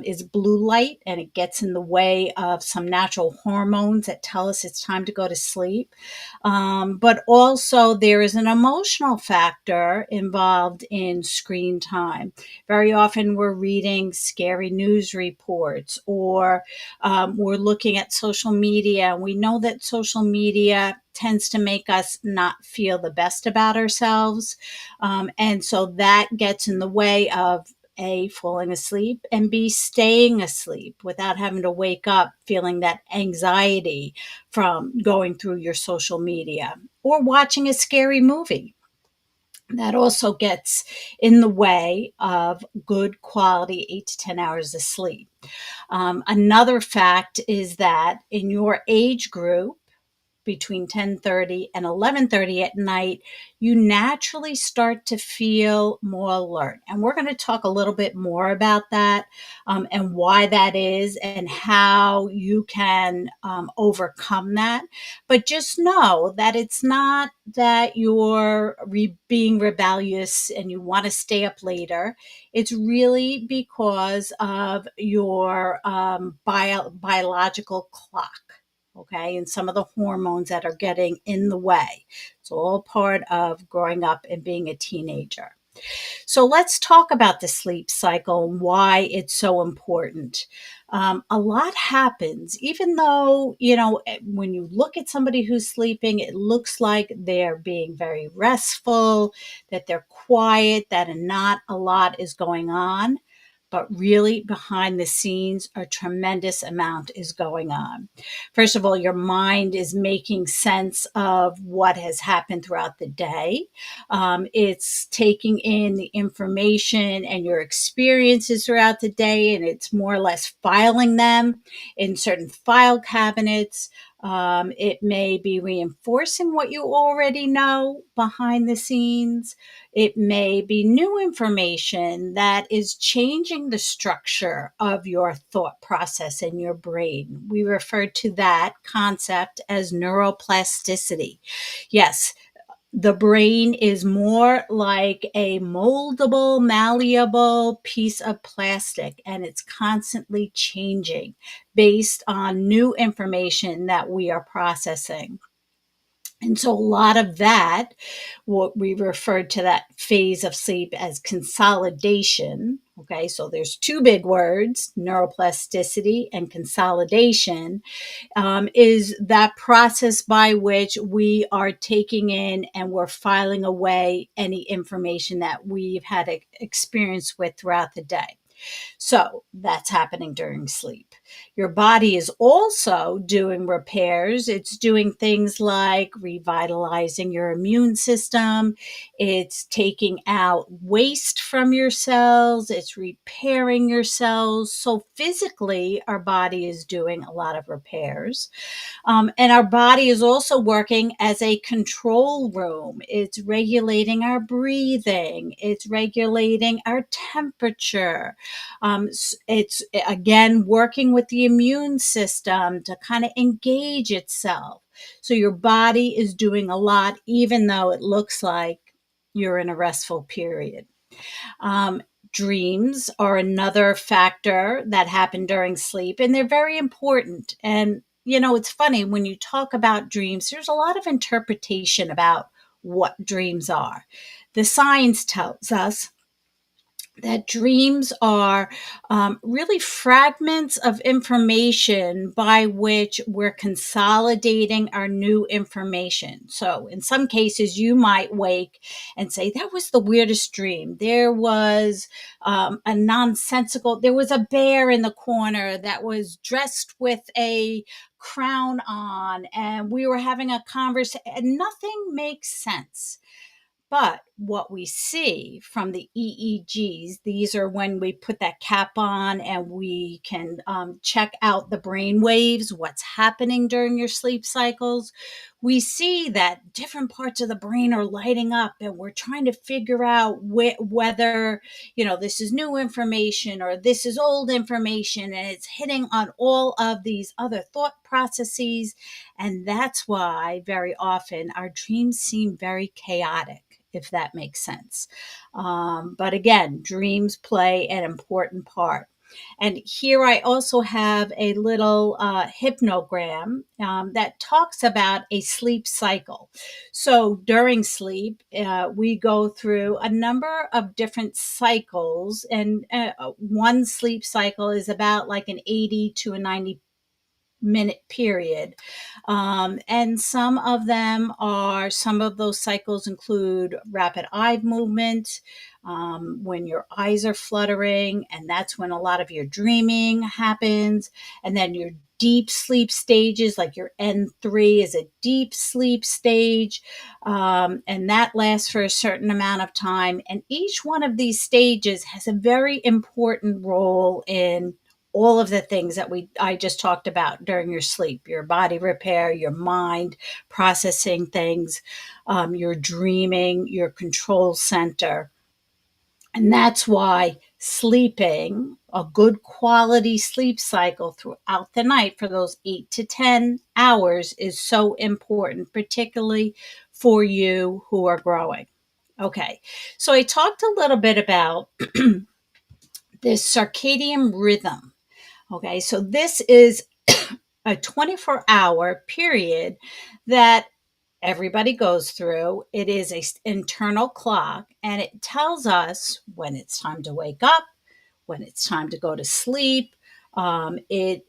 Is blue light, and it gets in the way of some natural hormones that tell us it's time to go to sleep. But also there is an emotional factor involved in screen time. Very often we're reading scary news reports or we're looking at social media. We know that social media tends to make us not feel the best about ourselves. And so that gets in the way of A, falling asleep, and B, staying asleep without having to wake up feeling that anxiety from going through your social media or watching a scary movie. That also gets in the way of good quality 8 to 10 hours of sleep. Another fact is that in your age group, between 10:30 and 11:30 at night, you naturally start to feel more alert. And we're going to talk a little bit more about that and why that is and how you can overcome that. But just know that it's not that you're being rebellious and you want to stay up later. It's really because of your biological clock. Okay, and some of the hormones that are getting in the way. It's all part of growing up and being a teenager. So let's talk about the sleep cycle and why it's so important. A lot happens, even though, when you look at somebody who's sleeping, it looks like they're being very restful, that they're quiet, that not a lot is going on. but really behind the scenes, a tremendous amount is going on. First of all, your mind is making sense of what has happened throughout the day. It's taking in the information and your experiences throughout the day, and it's more or less filing them in certain file cabinets. It may be reinforcing what you already know behind the scenes. It may be new information that is changing the structure of your thought process in your brain. We refer to that concept as neuroplasticity. Yes, the brain is more like a moldable, malleable piece of plastic, and it's constantly changing based on new information that we are processing. And so a lot of that, what we referred to that phase of sleep as consolidation. Okay, so there's two big words, neuroplasticity and consolidation, is that process by which we are taking in and we're filing away any information that we've had experience with throughout the day. So that's happening during sleep. Your body is also doing repairs. It's doing things like revitalizing your immune system. It's taking out waste from your cells. It's repairing your cells. So physically, our body is doing a lot of repairs. And our body is also working as a control room. It's regulating our breathing. It's regulating our temperature. It's again working with the immune system to kind of engage itself. So your body is doing a lot, even though it looks like you're in a restful period. Um, Dreams are another factor that happen during sleep, and they're very important. And, it's funny when you talk about dreams, there's a lot of interpretation about what dreams are. The science tells us that dreams are really fragments of information by which we're consolidating our new information. So, in some cases, you might wake and say, that was the weirdest dream. There was a nonsensical, there was a bear in the corner that was dressed with a crown on, and we were having a conversation, and nothing makes sense. But what we see from the EEGs, these are when we put that cap on and we can check out the brain waves, what's happening during your sleep cycles. We see that different parts of the brain are lighting up, and we're trying to figure out whether, this is new information or this is old information, and it's hitting on all of these other thought processes. And that's why very often our dreams seem very chaotic, if that makes sense. But again, dreams play an important part. And here I also have a little hypnogram that talks about a sleep cycle. So during sleep, we go through a number of different cycles, and one sleep cycle is about like an 80 to a 90-minute period. And some of those cycles include rapid eye movement, when your eyes are fluttering, and that's when a lot of your dreaming happens. And then your deep sleep stages, like your N3 is a deep sleep stage, and that lasts for a certain amount of time. And each one of these stages has a very important role in all of the things that I just talked about during your sleep: your body repair, your mind processing things, your dreaming, your control center. And that's why sleeping, a good quality sleep cycle throughout the night for those 8 to 10 hours, is so important, particularly for you who are growing. Okay, so I talked a little bit about this circadian rhythm. Okay, so this is a 24-hour period that everybody goes through. It is an internal clock, and it tells us when it's time to wake up, when it's time to go to sleep. It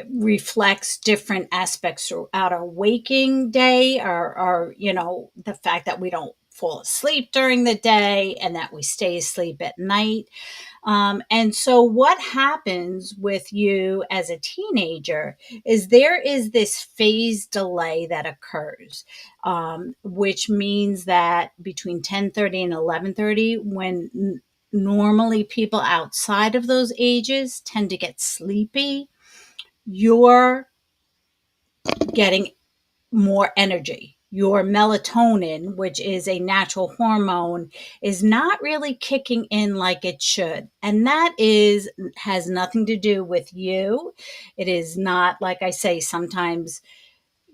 reflects different aspects throughout our waking day, or the fact that we don't fall asleep during the day and that we stay asleep at night. And so, what happens with you as a teenager is there is this phase delay that occurs, which means that between 10:30 and 11:30, when normally people outside of those ages tend to get sleepy, you're getting more energy. Your melatonin, which is a natural hormone, is not really kicking in like it should. And that has nothing to do with you. It is not, like I say, sometimes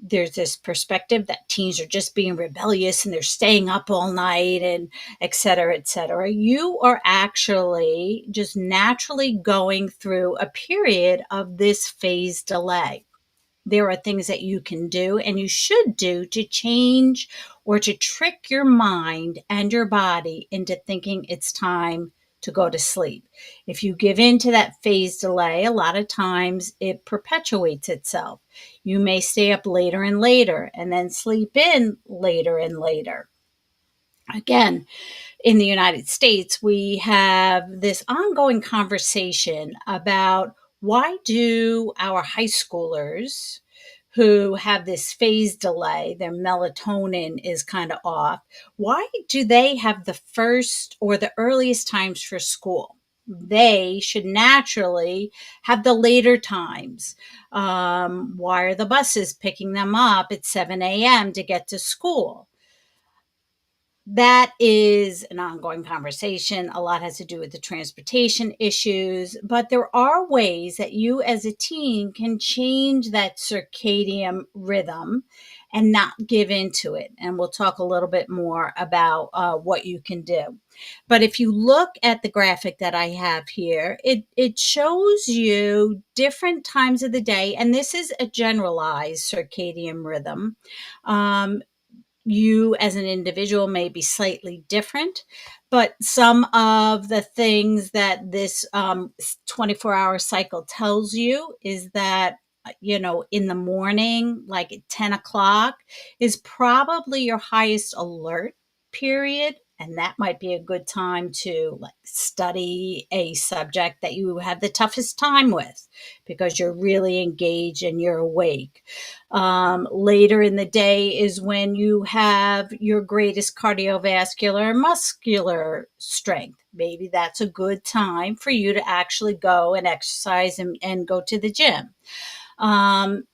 there's this perspective that teens are just being rebellious and they're staying up all night and et cetera, et cetera. You are actually just naturally going through a period of this phase delay. There are things that you can do and you should do to change or to trick your mind and your body into thinking it's time to go to sleep. If you give in to that phase delay, a lot of times it perpetuates itself. You may stay up later and later and then sleep in later and later. Again, in the United States, we have this ongoing conversation about why do our high schoolers who have this phase delay, their melatonin is kind of off, why do they have the first or the earliest times for school? They should naturally have the later times. Why are the buses picking them up at 7 a.m. to get to school? That is an ongoing conversation. A lot has to do with the transportation issues, but there are ways that you as a teen can change that circadian rhythm and not give into it. And we'll talk a little bit more about what you can do. But if you look at the graphic that I have here, it shows you different times of the day, and this is a generalized circadian rhythm. You as an individual may be slightly different, but some of the things that this 24-hour cycle tells you is that, in the morning, like at 10 o'clock, is probably your highest alert period. And that might be a good time to study a subject that you have the toughest time with because you're really engaged and you're awake. Later in the day is when you have your greatest cardiovascular and muscular strength. Maybe that's a good time for you to actually go and exercise and go to the gym.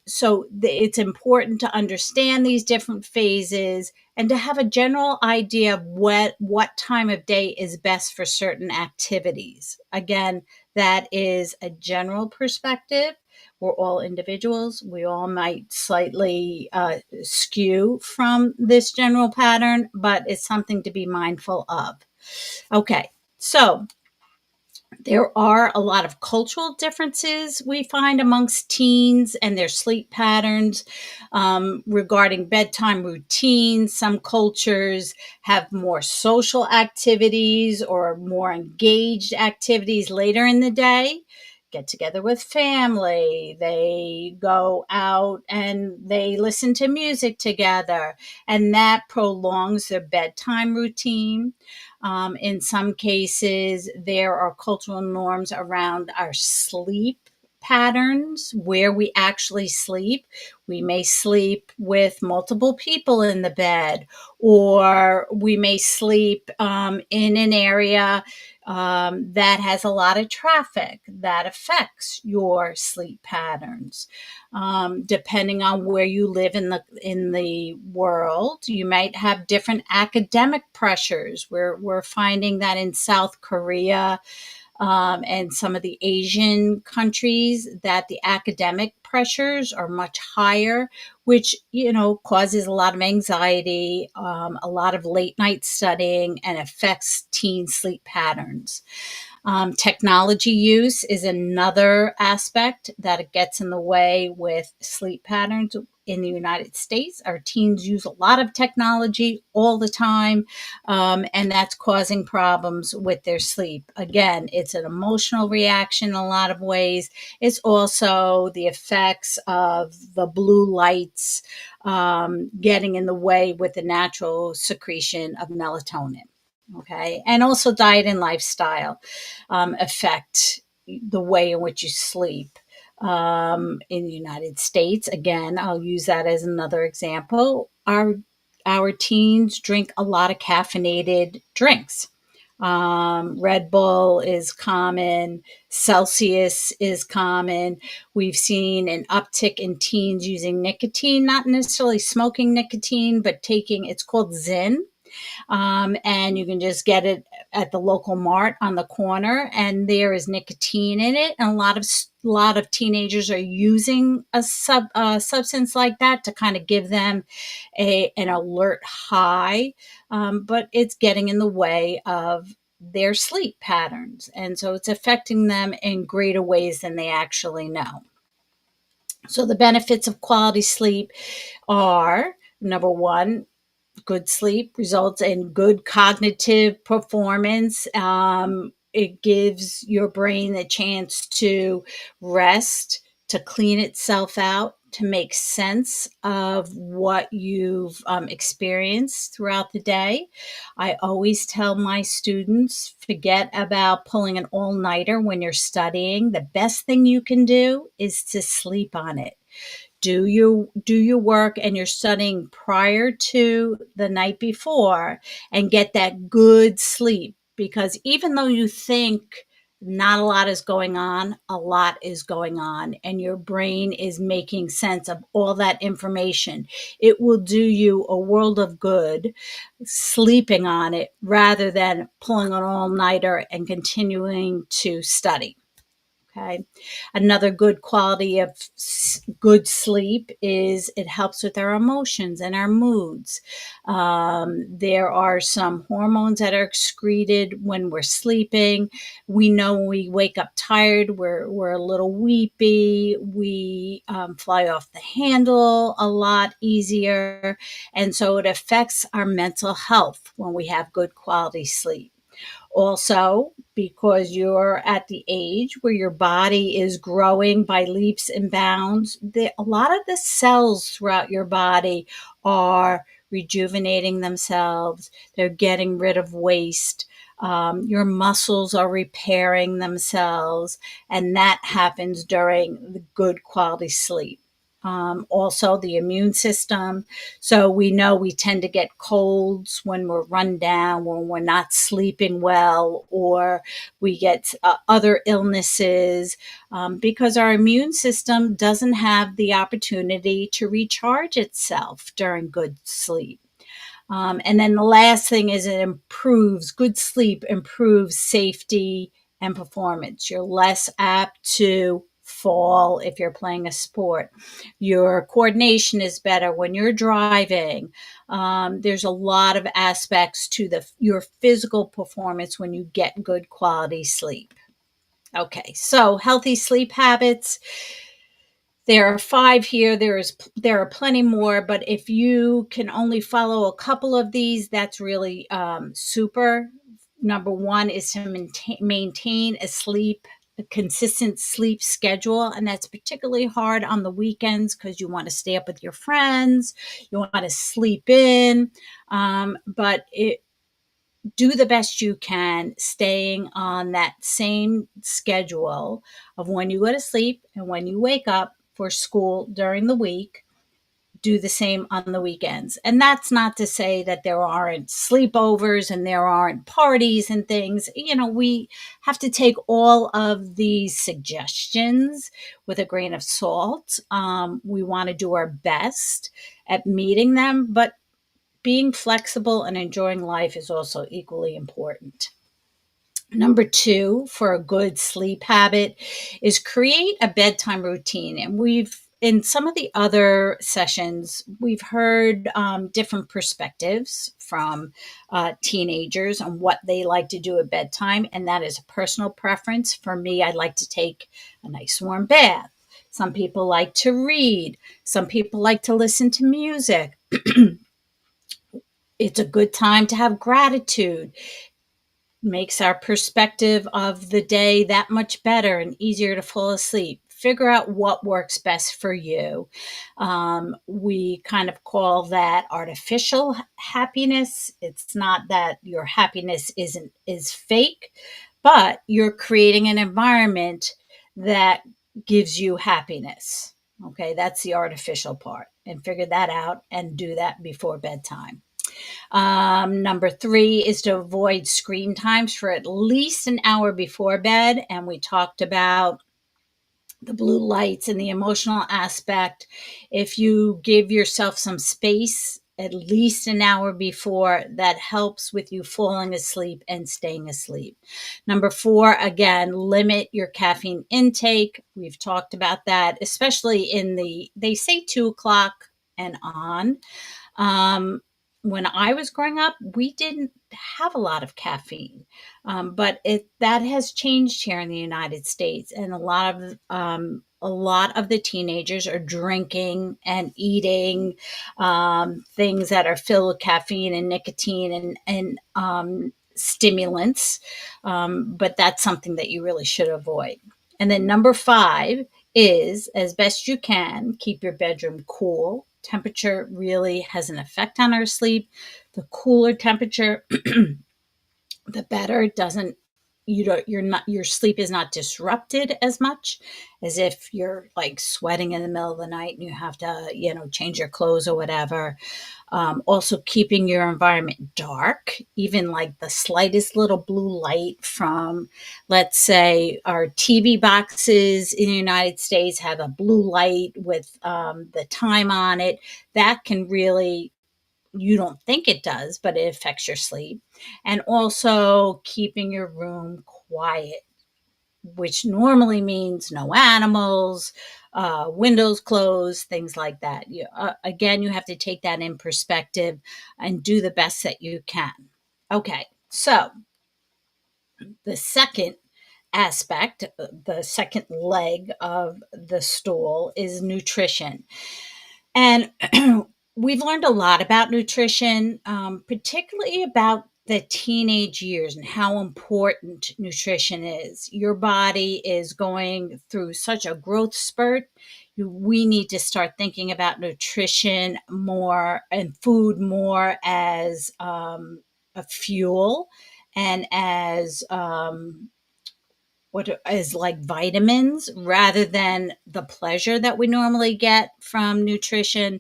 So it's important to understand these different phases and to have a general idea of what time of day is best for certain activities. Again, that is a general perspective. We're all individuals. We all might slightly skew from this general pattern, but it's something to be mindful of. Okay, so there are a lot of cultural differences we find amongst teens and their sleep patterns regarding bedtime routines. Some cultures have more social activities or more engaged activities later in the day. Get together with family, they go out and they listen to music together, and that prolongs their bedtime routine. In some cases, there are cultural norms around our sleep patterns, where we actually sleep. We may sleep with multiple people in the bed, or we may sleep in an area that has a lot of traffic that affects your sleep patterns. Depending on where you live in the world, you might have different academic pressures. We're finding that in South Korea and some of the Asian countries that the academic pressures are much higher, which causes a lot of anxiety, a lot of late night studying, and affects teen sleep patterns. Technology use is another aspect that it gets in the way with sleep patterns. In the United States, our teens use a lot of technology all the time, and that's causing problems with their sleep. Again, it's an emotional reaction in a lot of ways. It's also the effects of the blue lights getting in the way with the natural secretion of melatonin. Okay, and also diet and lifestyle affect the way in which you sleep. In the United States, again, I'll use that as another example. Our teens drink a lot of caffeinated drinks. Red Bull is common. Celsius is common. We've seen an uptick in teens using nicotine, not necessarily smoking nicotine, but taking, it's called Zyn. And you can just get it at the local mart on the corner, and there is nicotine in it. And a lot of teenagers are using a substance like that to kind of give them an alert high, but it's getting in the way of their sleep patterns, and so it's affecting them in greater ways than they actually know. So the benefits of quality sleep are, number one, good sleep results in good cognitive performance. It gives your brain the chance to rest, to clean itself out, to make sense of what you've experienced throughout the day. I always tell my students, forget about pulling an all-nighter when you're studying. The best thing you can do is to sleep on it. Do your work and you're studying prior to the night before, and get that good sleep, because even though you think not a lot is going on, a lot is going on, and your brain is making sense of all that information. It will do you a world of good sleeping on it rather than pulling an all-nighter and continuing to study. Okay. Another good quality of good sleep is it helps with our emotions and our moods. There are some hormones that are excreted when we're sleeping. We know when we wake up tired, we're a little weepy. We fly off the handle a lot easier. And so it affects our mental health when we have good quality sleep. Also, because you're at the age where your body is growing by leaps and bounds, a lot of the cells throughout your body are rejuvenating themselves. They're getting rid of waste. Your muscles are repairing themselves, and that happens during the good quality sleep. Also, the immune system. So we know we tend to get colds when we're run down, when we're not sleeping well, or we get other illnesses because our immune system doesn't have the opportunity to recharge itself during good sleep. And then the last thing is good sleep improves safety and performance. You're less apt to fall if you're playing a sport. Your coordination is better when you're driving. There's a lot of aspects to your physical performance when you get good quality sleep. Okay, so healthy sleep habits. There are 5 here. There are plenty more, but if you can only follow a couple of these, that's really super. Number 1 is to maintain a consistent sleep schedule, and that's particularly hard on the weekends because you want to stay up with your friends, you want to sleep in, but do the best you can staying on that same schedule of when you go to sleep and when you wake up for school during the week. Do the same on the weekends. And that's not to say that there aren't sleepovers and there aren't parties and things. We have to take all of these suggestions with a grain of salt. We want to do our best at meeting them, but being flexible and enjoying life is also equally important. Number 2 for a good sleep habit is create a bedtime routine. And in some of the other sessions, we've heard different perspectives from teenagers on what they like to do at bedtime, and that is a personal preference. For me, I like to take a nice warm bath. Some people like to read. Some people like to listen to music. It's a good time to have gratitude. Makes our perspective of the day that much better and easier to fall asleep. Figure out what works best for you. We kind of call that artificial happiness. It's not that your happiness is fake, but you're creating an environment that gives you happiness. Okay, that's the artificial part. And figure that out and do that before bedtime. Number 3 is to avoid screen times for at least an hour before bed. And we talked about the blue lights and the emotional aspect. If you give yourself some space at least an hour before, that helps with you falling asleep and staying asleep. Number 4, again, limit your caffeine intake. We've talked about that, especially they say 2 o'clock and on. When I was growing up, we didn't have a lot of caffeine, but that has changed here in the United States, and a lot of the teenagers are drinking and eating things that are filled with caffeine and nicotine and stimulants, but that's something that you really should avoid. And then number 5 is, as best you can, keep your bedroom cool. Temperature really has an effect on our sleep. The cooler temperature, the better. It doesn't, your sleep is not disrupted as much as if you're like sweating in the middle of the night and you have to, change your clothes or whatever. Also keeping your environment dark, even like the slightest little blue light from, let's say, our TV boxes in the United States have a blue light with the time on it. That can really, you don't think it does, but it affects your sleep. And also keeping your room quiet, which normally means no animals, windows closed, things like that. Again, you have to take that in perspective and do the best that you can. Okay, so the second aspect, the second leg of the stool is nutrition. And we've learned a lot about nutrition, particularly about the teenage years and how important nutrition is. Your body is going through such a growth spurt. We need to start thinking about nutrition more and food more as a fuel and as what is like vitamins rather than the pleasure that we normally get from nutrition.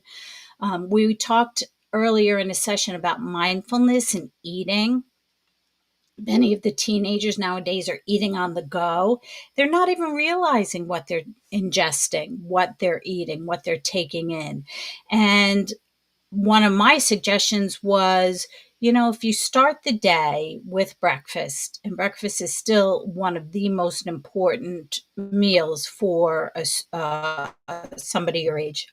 We talked earlier in a session about mindfulness and eating. Many of the teenagers nowadays are eating on the go. They're not even realizing what they're ingesting, what they're eating, what they're taking in. And one of my suggestions was, if you start the day with breakfast, and breakfast is still one of the most important meals for somebody your age,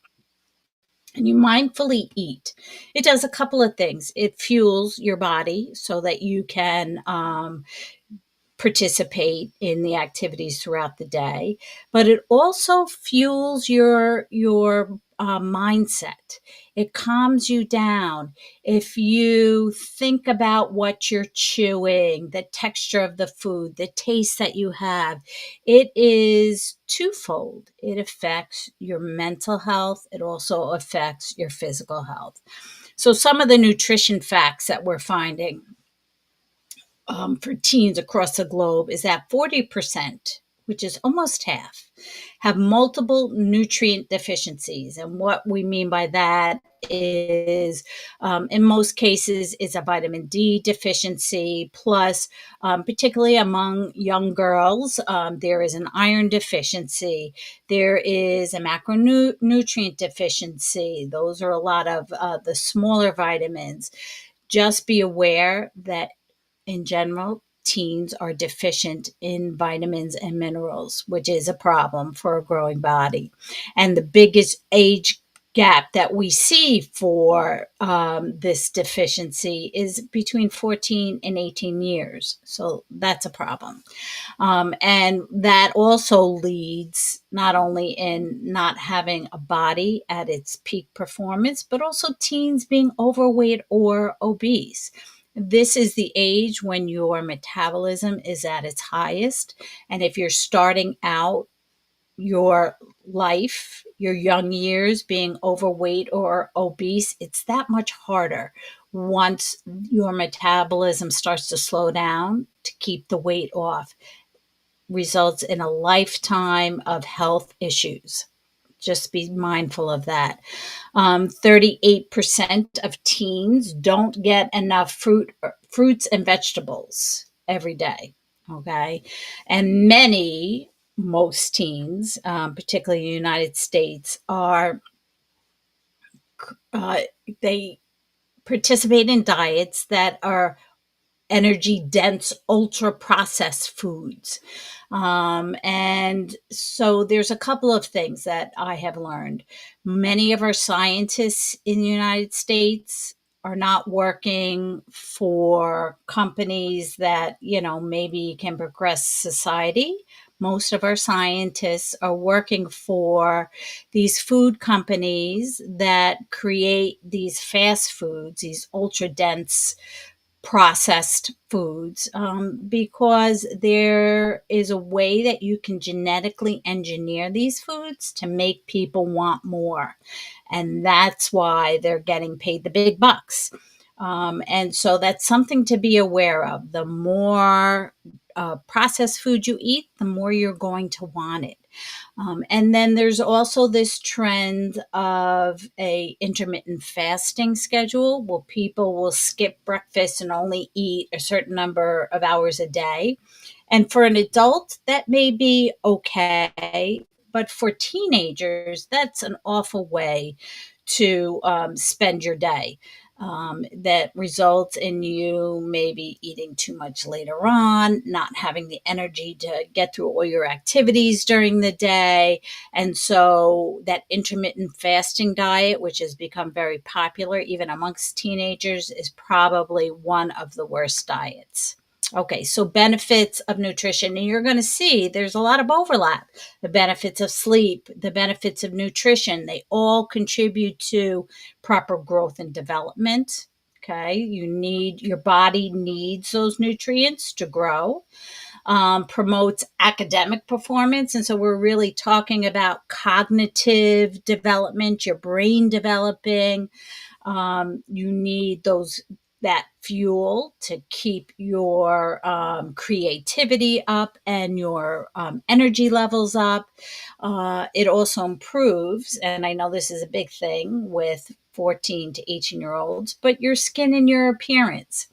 and you mindfully eat, it does a couple of things. It fuels your body so that you can participate in the activities throughout the day, but it also fuels your mindset. It calms you down. If you think about what you're chewing, the texture of the food, the taste that you have, it is twofold. It affects your mental health. It also affects your physical health. So some of the nutrition facts that we're finding for teens across the globe is that 40%, which is almost half, have multiple nutrient deficiencies. And what we mean by that is, in most cases, it's a vitamin D deficiency, plus, particularly among young girls, there is an iron deficiency. There is a macronutrient deficiency. Those are a lot of the smaller vitamins. Just be aware that in general, teens are deficient in vitamins and minerals, which is a problem for a growing body. And the biggest age gap that we see for this deficiency is between 14 and 18 years. So that's a problem. And that also leads not only in not having a body at its peak performance, but also teens being overweight or obese. This is the age when your metabolism is at its highest. And if you're starting out your life, your young years being overweight or obese, it's that much harder once your metabolism starts to slow down to keep the weight off. Results in a lifetime of health issues. Just be mindful of that. 38% of teens don't get enough fruits and vegetables every day. Okay. And most teens, particularly in the United States, they participate in diets that are energy dense, ultra processed foods. And so there's a couple of things that I have learned. Many of our scientists in the United States are not working for companies that, maybe can progress society. Most of our scientists are working for these food companies that create these fast foods, these ultra dense processed foods, because there is a way that you can genetically engineer these foods to make people want more. And that's why they're getting paid the big bucks. And so that's something to be aware of. The more processed food you eat, the more you're going to want it. And then there's also this trend of a intermittent fasting schedule where people will skip breakfast and only eat a certain number of hours a day. And for an adult, that may be okay. But for teenagers, that's an awful way to spend your day. That results in you maybe eating too much later on, not having the energy to get through all your activities during the day. And so that intermittent fasting diet, which has become very popular even amongst teenagers, is probably one of the worst diets. Okay, so benefits of nutrition, and you're going to see there's a lot of overlap. The benefits of sleep, the benefits of nutrition, they all contribute to proper growth and development. Okay, your body needs those nutrients to grow. Promotes academic performance. And so we're really talking about cognitive development, your brain developing. You need that fuel to keep your creativity up and your energy levels up. It also improves, and I know this is a big thing with 14 to 18-year-olds, but your skin and your appearance.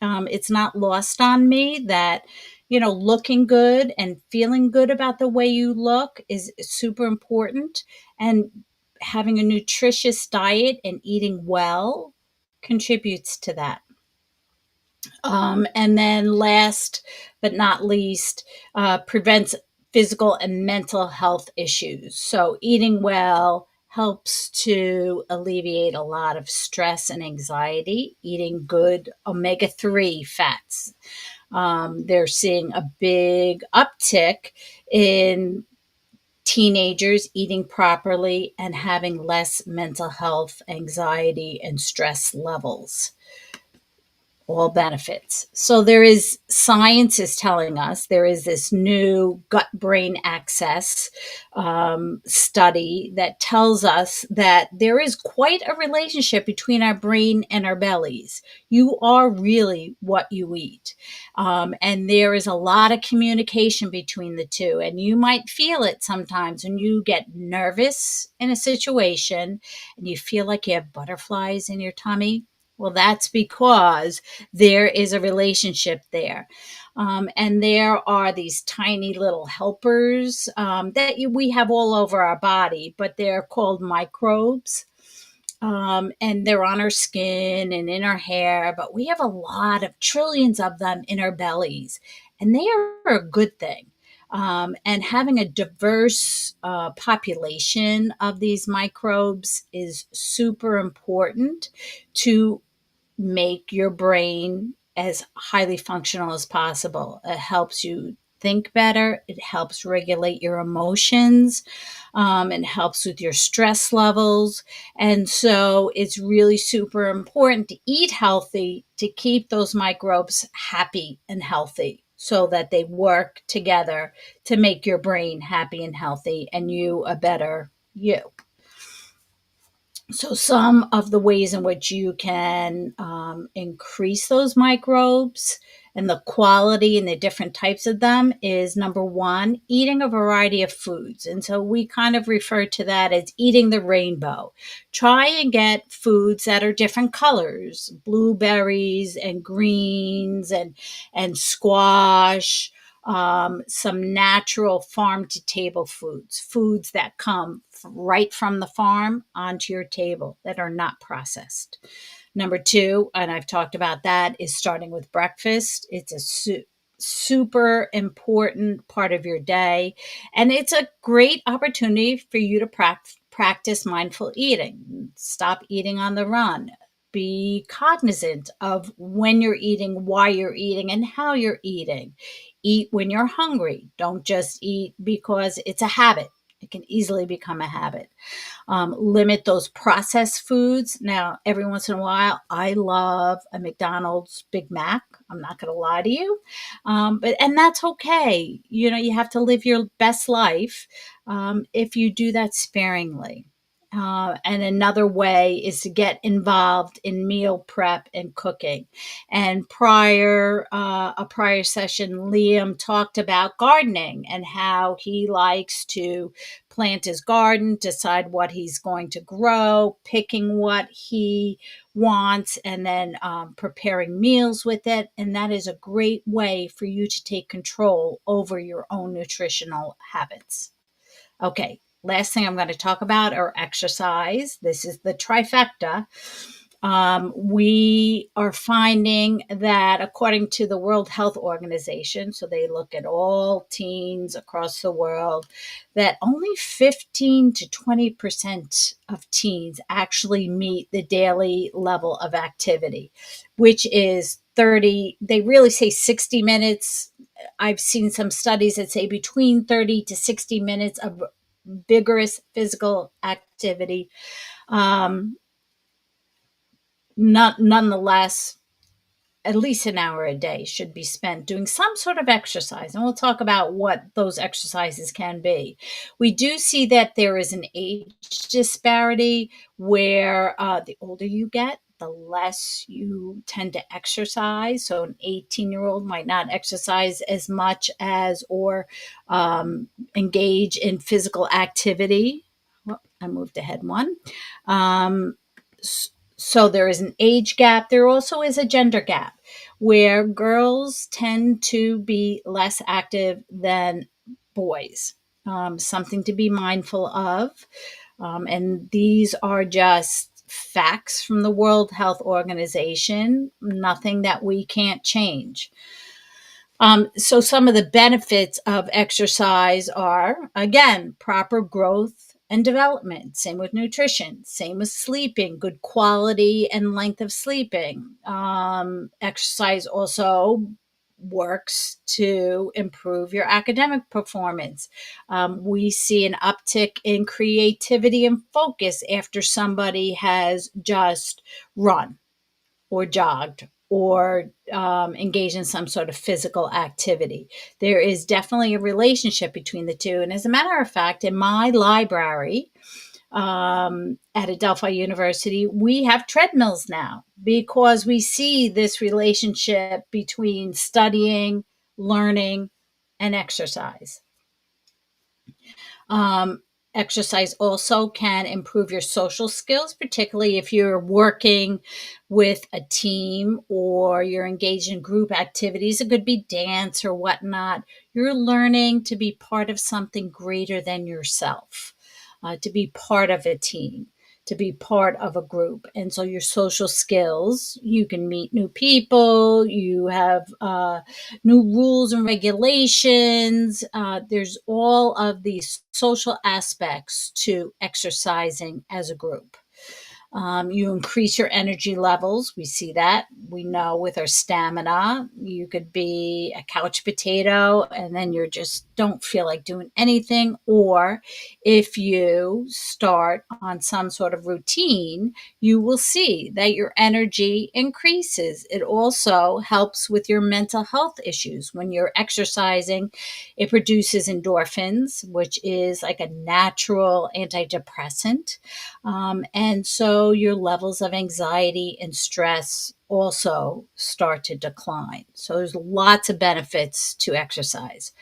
It's not lost on me that, looking good and feeling good about the way you look is super important. And having a nutritious diet and eating well contributes to that. And then last but not least, prevents physical and mental health issues. So eating well helps to alleviate a lot of stress and anxiety. Eating good omega-3 fats. They're seeing a big uptick in teenagers eating properly and having less mental health, anxiety, and stress levels. All benefits. So science is telling us there is this new gut-brain axis study that tells us that there is quite a relationship between our brain and our bellies. You are really what you eat. And there is a lot of communication between the two. And you might feel it sometimes when you get nervous in a situation and you feel like you have butterflies in your tummy. Well, that's because there is a relationship there. And there are these tiny little helpers that we have all over our body, but they're called microbes. and they're on our skin and in our hair, but we have a lot of trillions of them in our bellies, and they are a good thing. And having a diverse population of these microbes is super important to make your brain as highly functional as possible. It helps you think better. It helps regulate your emotions. It helps with your stress levels. And so it's really super important to eat healthy to keep those microbes happy and healthy so that they work together to make your brain happy and healthy and you a better you. So, some of the ways in which you can increase those microbes and the quality and the different types of them is number one, eating a variety of foods. And so we kind of refer to that as eating the rainbow. Try and get foods that are different colors, blueberries and greens and squash, some natural farm to table foods that come right from the farm onto your table that are not processed. Number two, and I've talked about that, is starting with breakfast. It's a super important part of your day, and it's a great opportunity for you to practice mindful eating. Stop eating on the run. Be cognizant of when you're eating, why you're eating, and how you're eating. Eat when you're hungry. Don't just eat because it's a habit. It can easily become a habit. Limit those processed foods. Now, every once in a while, I love a McDonald's Big Mac. I'm not going to lie to you, and that's okay. You have to live your best life if you do that sparingly. And another way is to get involved in meal prep and cooking. And a prior session, Liam talked about gardening and how he likes to plant his garden, decide what he's going to grow, picking what he wants, and then preparing meals with it. And that is a great way for you to take control over your own nutritional habits. Okay, last thing I'm going to talk about are exercise. This is the trifecta. We are finding that according to the World Health Organization, so they look at all teens across the world, that only 15 to 20% of teens actually meet the daily level of activity, which is 30, they really say 60 minutes. I've seen some studies that say between 30 to 60 minutes of vigorous physical activity. Nonetheless, at least an hour a day should be spent doing some sort of exercise. And we'll talk about what those exercises can be. We do see that there is an age disparity where the older you get, the less you tend to exercise. So an 18-year-old might not exercise as much as or engage in physical activity. Well, I moved ahead one. So there is an age gap. There also is a gender gap where girls tend to be less active than boys. Something to be mindful of. And these are just facts from the World Health Organization, nothing that we can't change. So some of the benefits of exercise are, again, proper growth and development. Same with nutrition. Same with sleeping, good quality and length of sleeping. Exercise also works to improve your academic performance. We see an uptick in creativity and focus after somebody has just run or jogged or engaged in some sort of physical activity. There is definitely a relationship between the two. And as a matter of fact, in my library at Adelphi University, we have treadmills now because we see this relationship between studying, learning, and exercise. Exercise also can improve your social skills, particularly if you're working with a team or you're engaged in group activities. It could be dance or whatnot. You're learning to be part of something greater than yourself, to be part of a team, to be part of a group. And so your social skills, you can meet new people, you have new rules and regulations. There's all of these social aspects to exercising as a group. You increase your energy levels. We see that. We know with our stamina, you could be a couch potato and then you just don't feel like doing anything. Or if you start on some sort of routine, you will see that your energy increases. It also helps with your mental health issues. When you're exercising, it produces endorphins, which is like a natural antidepressant. And so your levels of anxiety and stress also start to decline. So there's lots of benefits to exercise.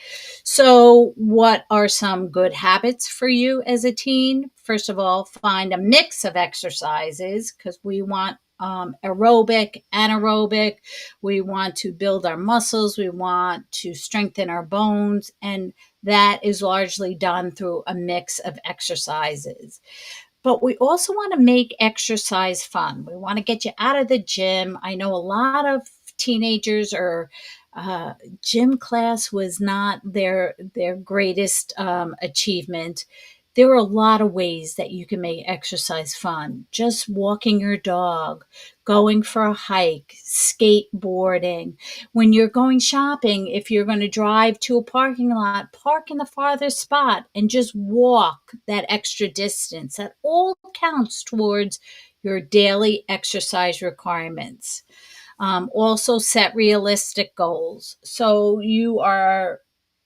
So, what are some good habits for you as a teen? First of all, find a mix of exercises because we want aerobic, anaerobic. We want to build our muscles. We want to strengthen our bones. And that is largely done through a mix of exercises. But we also want to make exercise fun. We want to get you out of the gym. I know a lot of teenagers are gym class was not their greatest achievement. There are a lot of ways that you can make exercise fun. Just walking your dog, going for a hike, skateboarding. When you're going shopping, if you're going to drive to a parking lot, park in the farthest spot and just walk that extra distance. That all counts towards your daily exercise requirements. Also, set realistic goals. So you are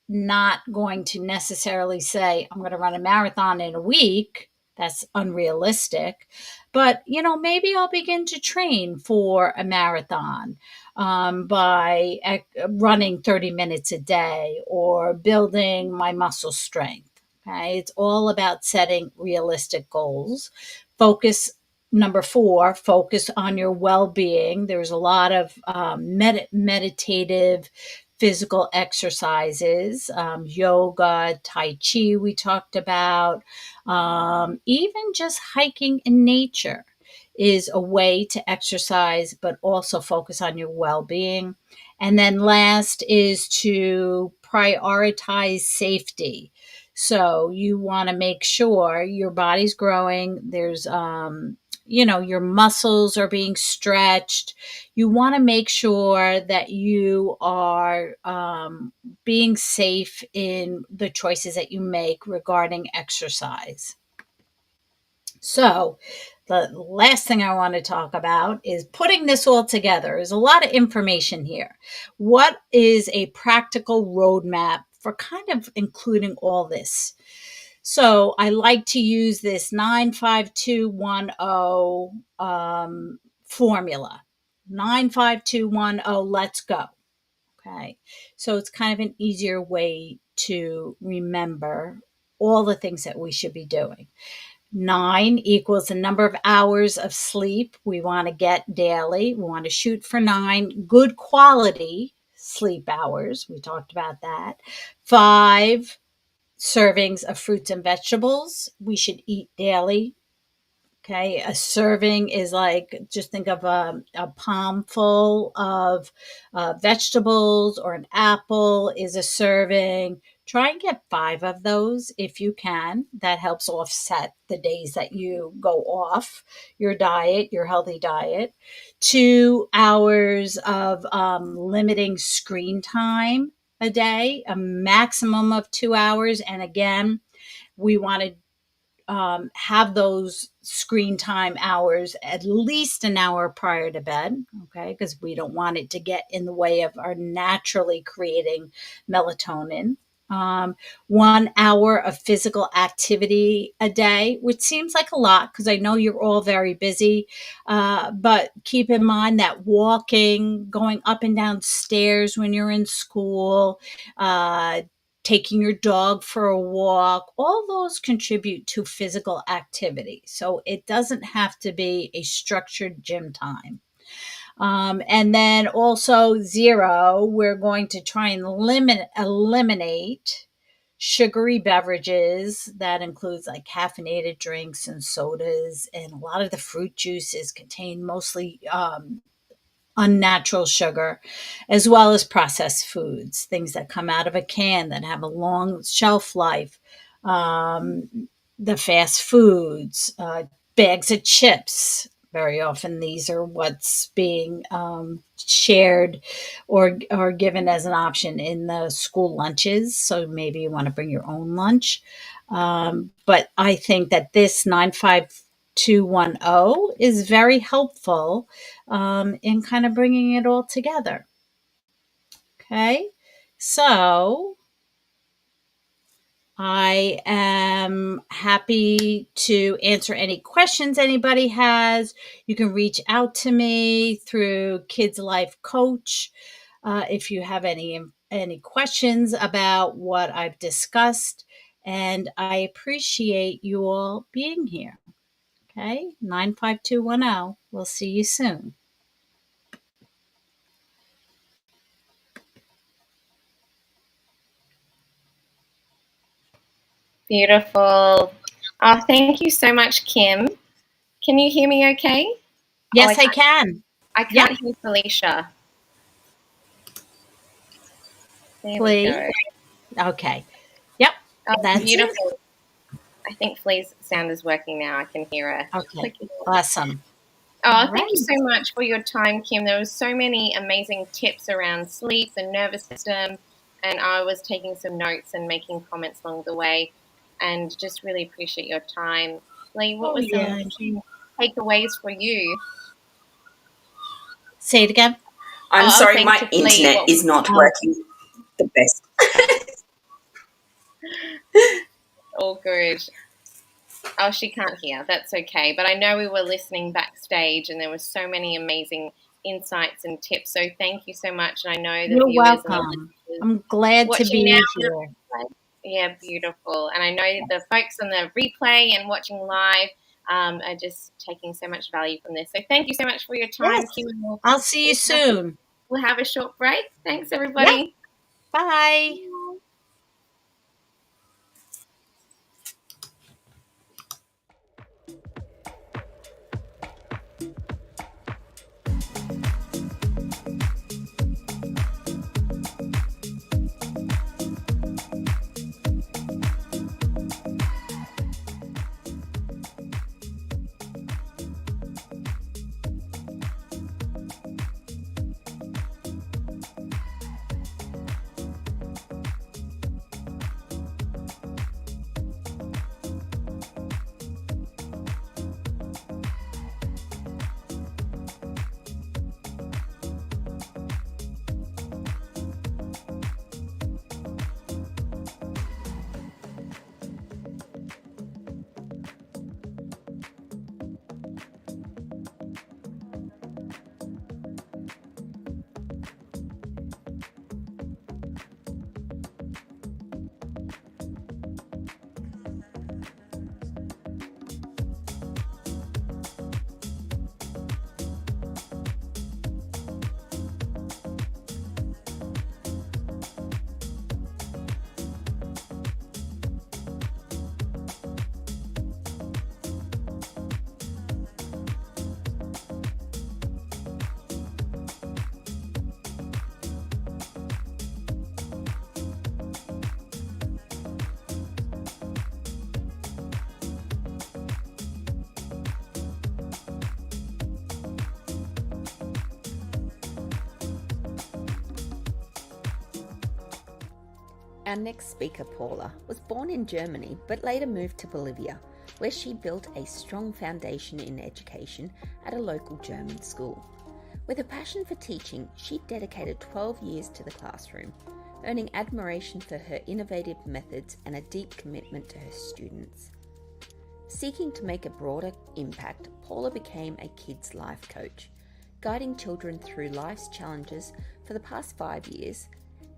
not going to necessarily say, I'm going to run a marathon in a week. That's unrealistic. But, maybe I'll begin to train for a marathon by running 30 minutes a day or building my muscle strength. Okay. It's all about setting realistic goals. Focus Number 4, focus on your well-being. There's a lot of meditative physical exercises, yoga, tai chi we talked about, even just hiking in nature is a way to exercise, but also focus on your well-being. And then last is to prioritize safety. So you want to make sure your body's growing. There's your muscles are being stretched. You want to make sure that you are being safe in the choices that you make regarding exercise. So, the last thing I want to talk about is putting this all together. There's a lot of information here. What is a practical roadmap for kind of including all this? So I like to use this 95210 formula. 95210, let's go. Okay. So it's kind of an easier way to remember all the things that we should be doing. 9 equals the number of hours of sleep we want to get daily. We want to shoot for 9 good quality sleep hours. We talked about that. 5 servings of fruits and vegetables we should eat daily. Okay, a serving is like, just think of a palm full of vegetables, or an apple is a serving. Try and get 5 of those if you can. That helps offset the days that you go off your diet, your healthy diet. 2 hours of limiting screen time a day, a maximum of 2 hours. And again, we want to have those screen time hours at least an hour prior to bed, okay? Because we don't want it to get in the way of our naturally creating melatonin. 1 hour of physical activity a day, which seems like a lot because I know you're all very busy. But keep in mind that walking, going up and down stairs when you're in school, taking your dog for a walk, all those contribute to physical activity. So it doesn't have to be a structured gym time. And then also 0, we're going to try and eliminate sugary beverages. That includes like caffeinated drinks and sodas, and a lot of the fruit juices contain mostly unnatural sugar, as well as processed foods, things that come out of a can that have a long shelf life, the fast foods, bags of chips. Very often, these are what's being shared or given as an option in the school lunches. So maybe you want to bring your own lunch. But I think that this 95210 is very helpful in kind of bringing it all together. Okay, so I am happy to answer any questions anybody has. You can reach out to me through Kids Life Coach if you have any questions about what I've discussed. And I appreciate you all being here. Okay, 95210. We'll see you soon. Beautiful. Oh, thank you so much, Kim. Can you hear me okay? Yes, I can. I can't hear Felicia. There we go. Okay. Yep. Oh, That's beautiful. it. I think Flea's sound is working now. I can hear her. Okay. Awesome. Oh, thank you so much for your time, Kim. There was so many amazing tips around sleep and nervous system, and I was taking some notes and making comments along the way, and just really appreciate your time. Lee, what were some key takeaways for you? Say it again. I'm sorry, my internet is not working the best. All good. Oh, she can't hear. That's okay. But I know we were listening backstage, and there were so many amazing insights and tips. So thank you so much. And I know the You're viewers welcome. and the listeners I'm glad to be here. Yeah, beautiful. And I know the folks on the replay and watching live are just taking so much value from this. So thank you so much for your time, Yes. Kim. I'll see you soon. We'll have a short break. Thanks, everybody. Yep. Bye. Our next speaker, Paula, was born in Germany but later moved to Bolivia, where she built a strong foundation in education at a local German school. With a passion for teaching, she dedicated 12 years to the classroom, earning admiration for her innovative methods and a deep commitment to her students. Seeking to make a broader impact, Paula became a kids' life coach, guiding children through life's challenges for the past 5 years.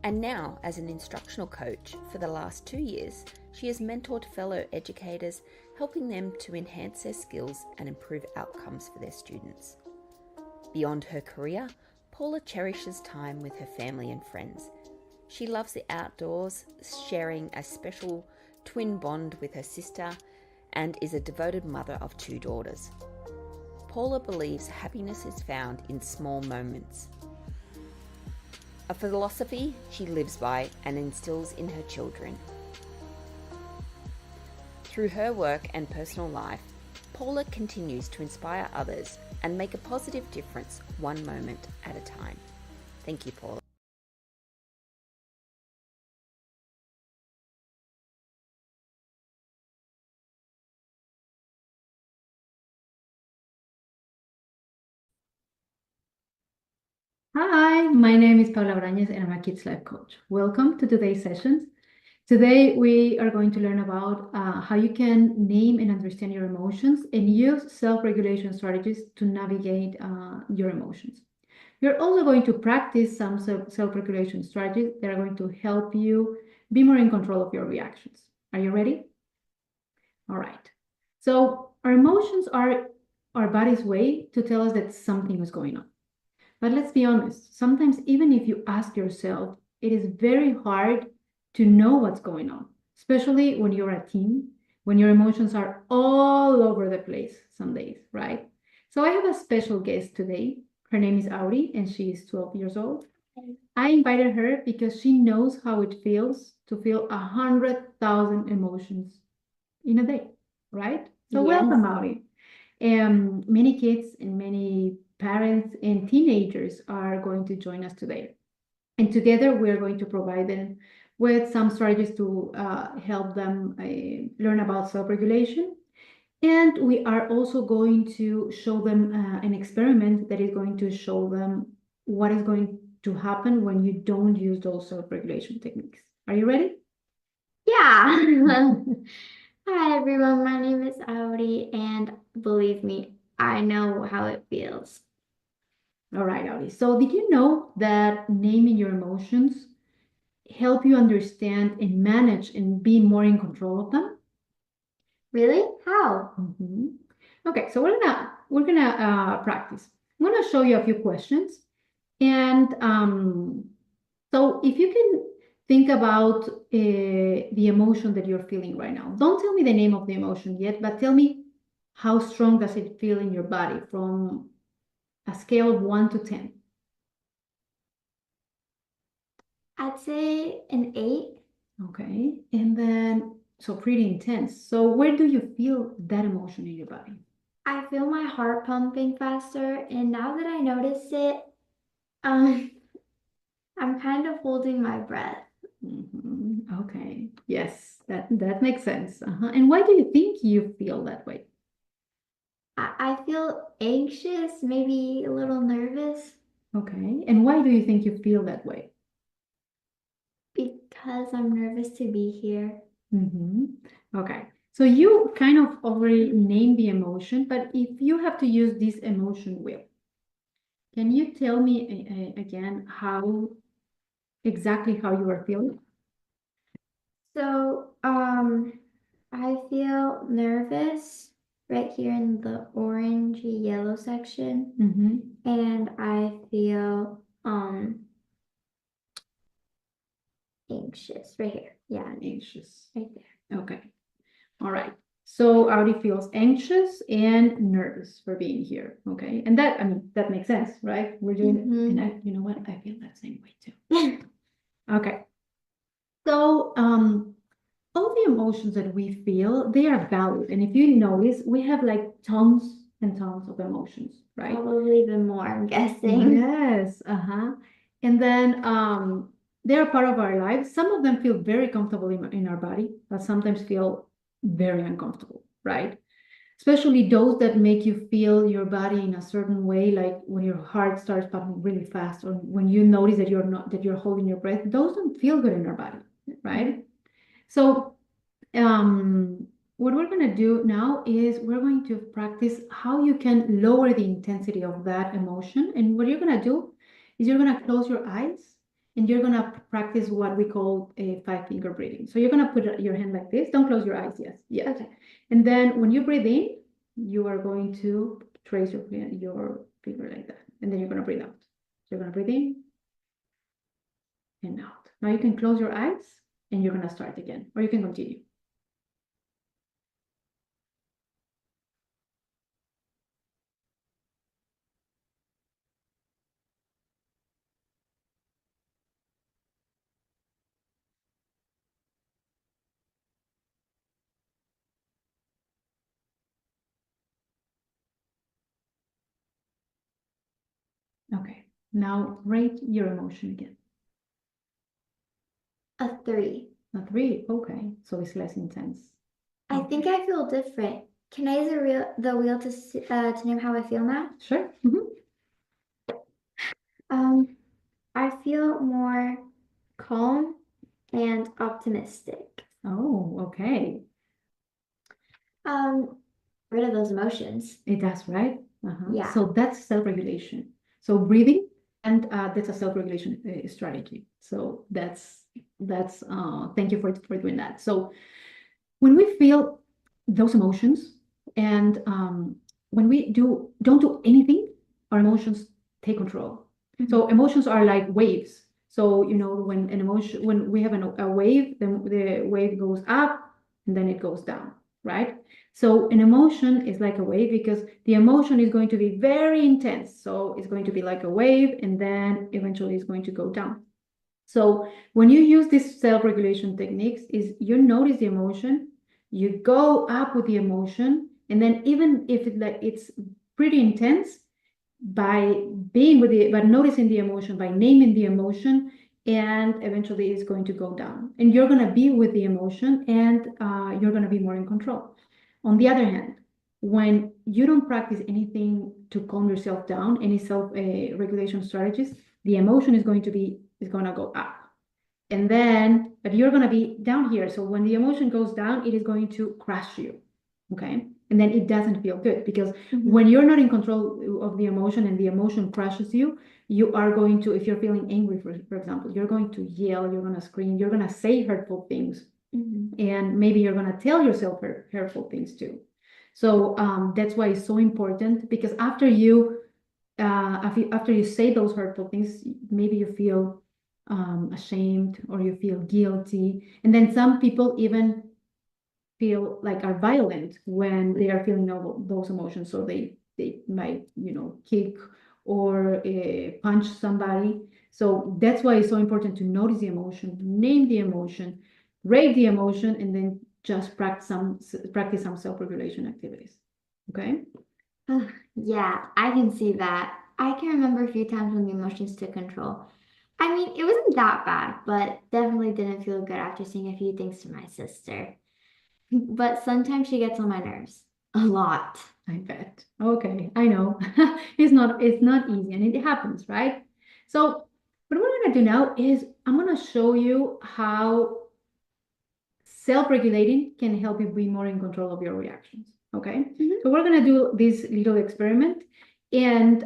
And now, as an instructional coach for the last 2 years, she has mentored fellow educators, helping them to enhance their skills and improve outcomes for their students. Beyond her career, Paula cherishes time with her family and friends, She loves the outdoors, sharing a special twin bond with her sister, and is a devoted mother of 2 daughters. Paula believes happiness is found in small moments, a philosophy she lives by and instills in her children. Through her work and personal life, Paula continues to inspire others and make a positive difference one moment at a time. Thank you, Paula. Hi, my name is Paula Brañez and I'm a Kids Life Coach. Welcome to today's sessions. Today we are going to learn about how you can name and understand your emotions and use self-regulation strategies to navigate your emotions. You're also going to practice some self-regulation strategies that are going to help you be more in control of your reactions. Are you ready? All right. So our emotions are our body's way to tell us that something is going on. But let's be honest, sometimes even if you ask yourself, it is very hard to know what's going on, especially when you're a teen, when your emotions are all over the place some days, right? So I have a special guest today. Her name is Auri, and she is 12 years old. I invited her because she knows how it feels to feel 100,000 emotions in a day, right? So welcome, Auri. Many kids and many parents and teenagers are going to join us today. And together we're going to provide them with some strategies to help them learn about self-regulation. And we are also going to show them an experiment that is going to show them what is going to happen when you don't use those self-regulation techniques. Are you ready? Yeah. Hi everyone, my name is Audi, and believe me, I know how it feels. All right, Audi. So did you know that naming your emotions help you understand and manage and be more in control of them? Really? How? Okay, so we're gonna practice. I'm gonna show you a few questions, and so if you can think about the emotion that you're feeling right now. Don't tell me the name of the emotion yet, but tell me how strong does it feel in your body from a scale of 1 to 10. I'd say an 8. Okay, and then so pretty intense. So where do you feel that emotion in your body? I feel my heart pumping faster, and now that I notice it, I'm kind of holding my breath. Okay, yes, that makes sense. And why do you think you feel that way? I feel anxious, maybe a little nervous. Okay, and why do you think you feel that way? Because I'm nervous to be here. Okay, so you kind of already named the emotion, but if you have to use this emotion wheel, can you tell me again exactly how you are feeling? So, I feel nervous right here in the orangey yellow section. And I feel anxious right here. Yeah, Anxious. right there. Okay. All right. So Audi feels anxious and nervous for being here. Okay. And that, I mean, that makes sense, right? We're doing, and you know what? I feel that same way too. Okay. So, all the emotions that we feel, they are valid. And if you notice, we have like tons and tons of emotions, right? Probably even more, I'm guessing. Yes. And then they are part of our lives. Some of them feel very comfortable in our body, but sometimes feel very uncomfortable, right? Especially those that make you feel your body in a certain way, like when your heart starts pumping really fast, or when you notice that you're holding your breath. Those don't feel good in our body, right? So what we're going to do now is we're going to practice how you can lower the intensity of that emotion. And what you're going to do is you're going to close your eyes and you're going to practice what we call a 5-finger breathing. So you're going to put your hand like this. Don't close your eyes. Yes. Yes. Okay. And then when you breathe in, you are going to trace your finger like that. And then you're going to breathe out. So you're going to breathe in and out. Now you can close your eyes and you're going to start again, or you can continue. Okay, now rate your emotion again. A 3. A 3, okay, so it's less intense. I think I feel different. Can I use the wheel to name how I feel now? Sure. I feel more calm and optimistic. Oh, okay. Rid of those emotions. It does, right? Yeah. So that's self-regulation. So breathing, and that's a self-regulation strategy. So that's thank you for doing that. So when we feel those emotions, and when we don't do anything, our emotions take control. So emotions are like waves. So when we have a wave, then the wave goes up and then it goes down, right? So an emotion is like a wave because the emotion is going to be very intense. So it's going to be like a wave and then eventually it's going to go down. So when you use these self-regulation techniques, is you notice the emotion, you go up with the emotion, and then even if it's pretty intense, by noticing the emotion, by naming the emotion, and eventually it's going to go down. And you're going to be with the emotion, and you're going to be more in control. On the other hand, when you don't practice anything to calm yourself down, any self-regulation strategies, the emotion is going to go up. And then, but you're going to be down here. So when the emotion goes down, it is going to crush you. Okay. And then it doesn't feel good because when you're not in control of the emotion and the emotion crushes you, you are going to, if you're feeling angry, for example, you're going to yell, you're going to scream, you're going to say hurtful things. And maybe you're going to tell yourself hurtful things too. So that's why it's so important, because after you say those hurtful things, maybe you feel ashamed or you feel guilty. And then some people even feel like are violent when they are feeling those emotions. So they might, kick or punch somebody. So that's why it's so important to notice the emotion, name the emotion, rate the emotion, and then just practice some self-regulation activities. Okay? Yeah, I can see that. I can remember a few times when the emotions took control. I mean, it wasn't that bad, but definitely didn't feel good after saying a few things to my sister. But sometimes she gets on my nerves. A lot. I bet. Okay, I know. It's not easy, and it happens, right? So what we're gonna do now is I'm gonna show you how self-regulating can help you be more in control of your reactions. Okay. So we're gonna do this little experiment, and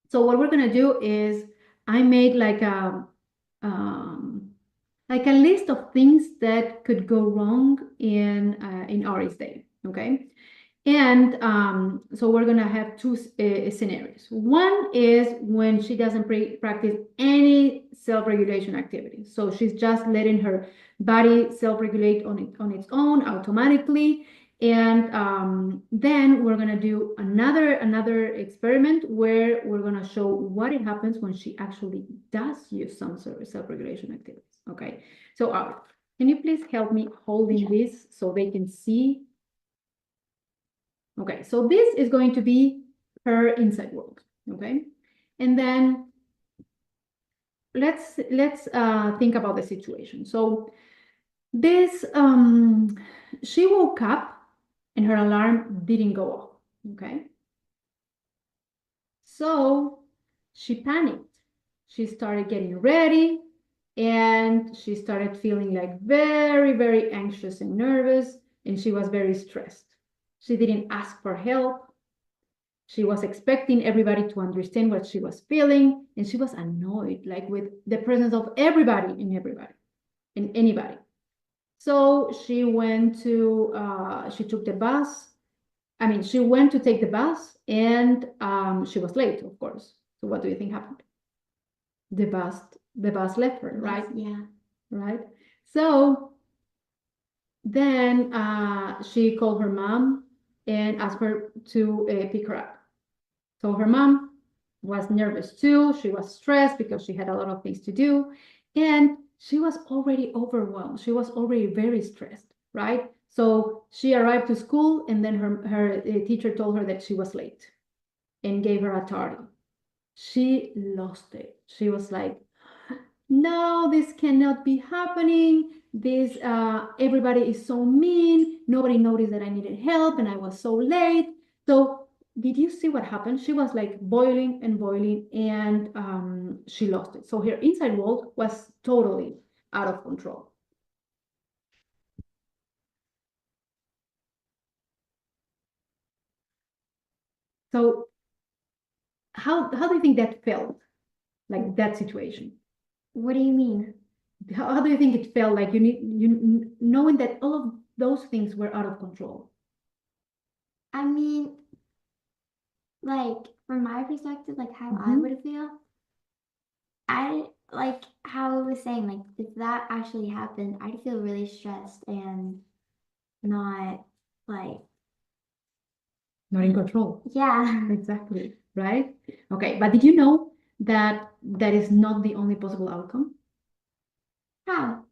so what we're gonna do is I made like a list of things that could go wrong in Ari's day. Okay. And so we're going to have two scenarios. One is when she doesn't practice any self-regulation activities. So she's just letting her body self-regulate on its own automatically. And then we're going to do another experiment where we're going to show what it happens when she actually does use some sort of self-regulation activities. Okay. So can you please help me holding this so they can see? Okay, so this is going to be her inside world, okay? And then let's think about the situation. So this, she woke up and her alarm didn't go off, okay? So she panicked. She started getting ready and she started feeling like very, very anxious and nervous, and she was very stressed. She didn't ask for help. She was expecting everybody to understand what she was feeling, and she was annoyed, like with the presence of everybody and anybody. So she went to, she took the bus. I mean, she went to take the bus, and she was late, of course. So what do you think happened? the bus left her, right? Yeah. Right. So then she called her mom and asked her to pick her up. So her mom was nervous too. She was stressed because she had a lot of things to do. And she was already overwhelmed. She was already very stressed, right? So she arrived to school, and then her teacher told her that she was late and gave her a tardy. She lost it. She was like, no, this cannot be happening. This everybody is so mean. Nobody noticed that I needed help and I was so late. So did you see what happened? She was like boiling and boiling, and she lost it. So her inside world was totally out of control. So how do you think that felt, like that situation? What do you mean? How do you think it felt, like knowing that all of those things were out of control? I mean, like from my perspective, like how I would feel, I like how I was saying, like if that actually happened, I'd feel really stressed and not like Not in control. Yeah. Exactly. Right? Okay, but did you know that that is not the only possible outcome? How?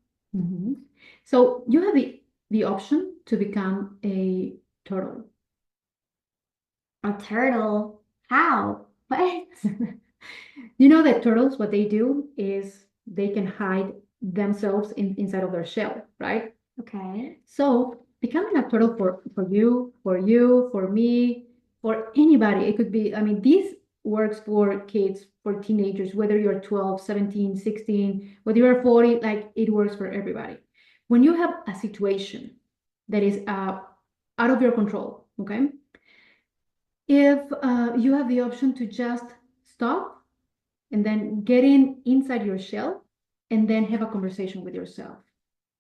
So you have the option to become a turtle. A turtle? How? What? You know that turtles, what they do is they can hide themselves inside of their shell, right? Okay. So becoming a turtle for you, for me, for anybody, it could be, I mean, this works for kids, for teenagers, whether you're 12, 17, 16, whether you're 40, like it works for everybody. When you have a situation that is out of your control, okay? If you have the option to just stop and then get inside your shell and then have a conversation with yourself.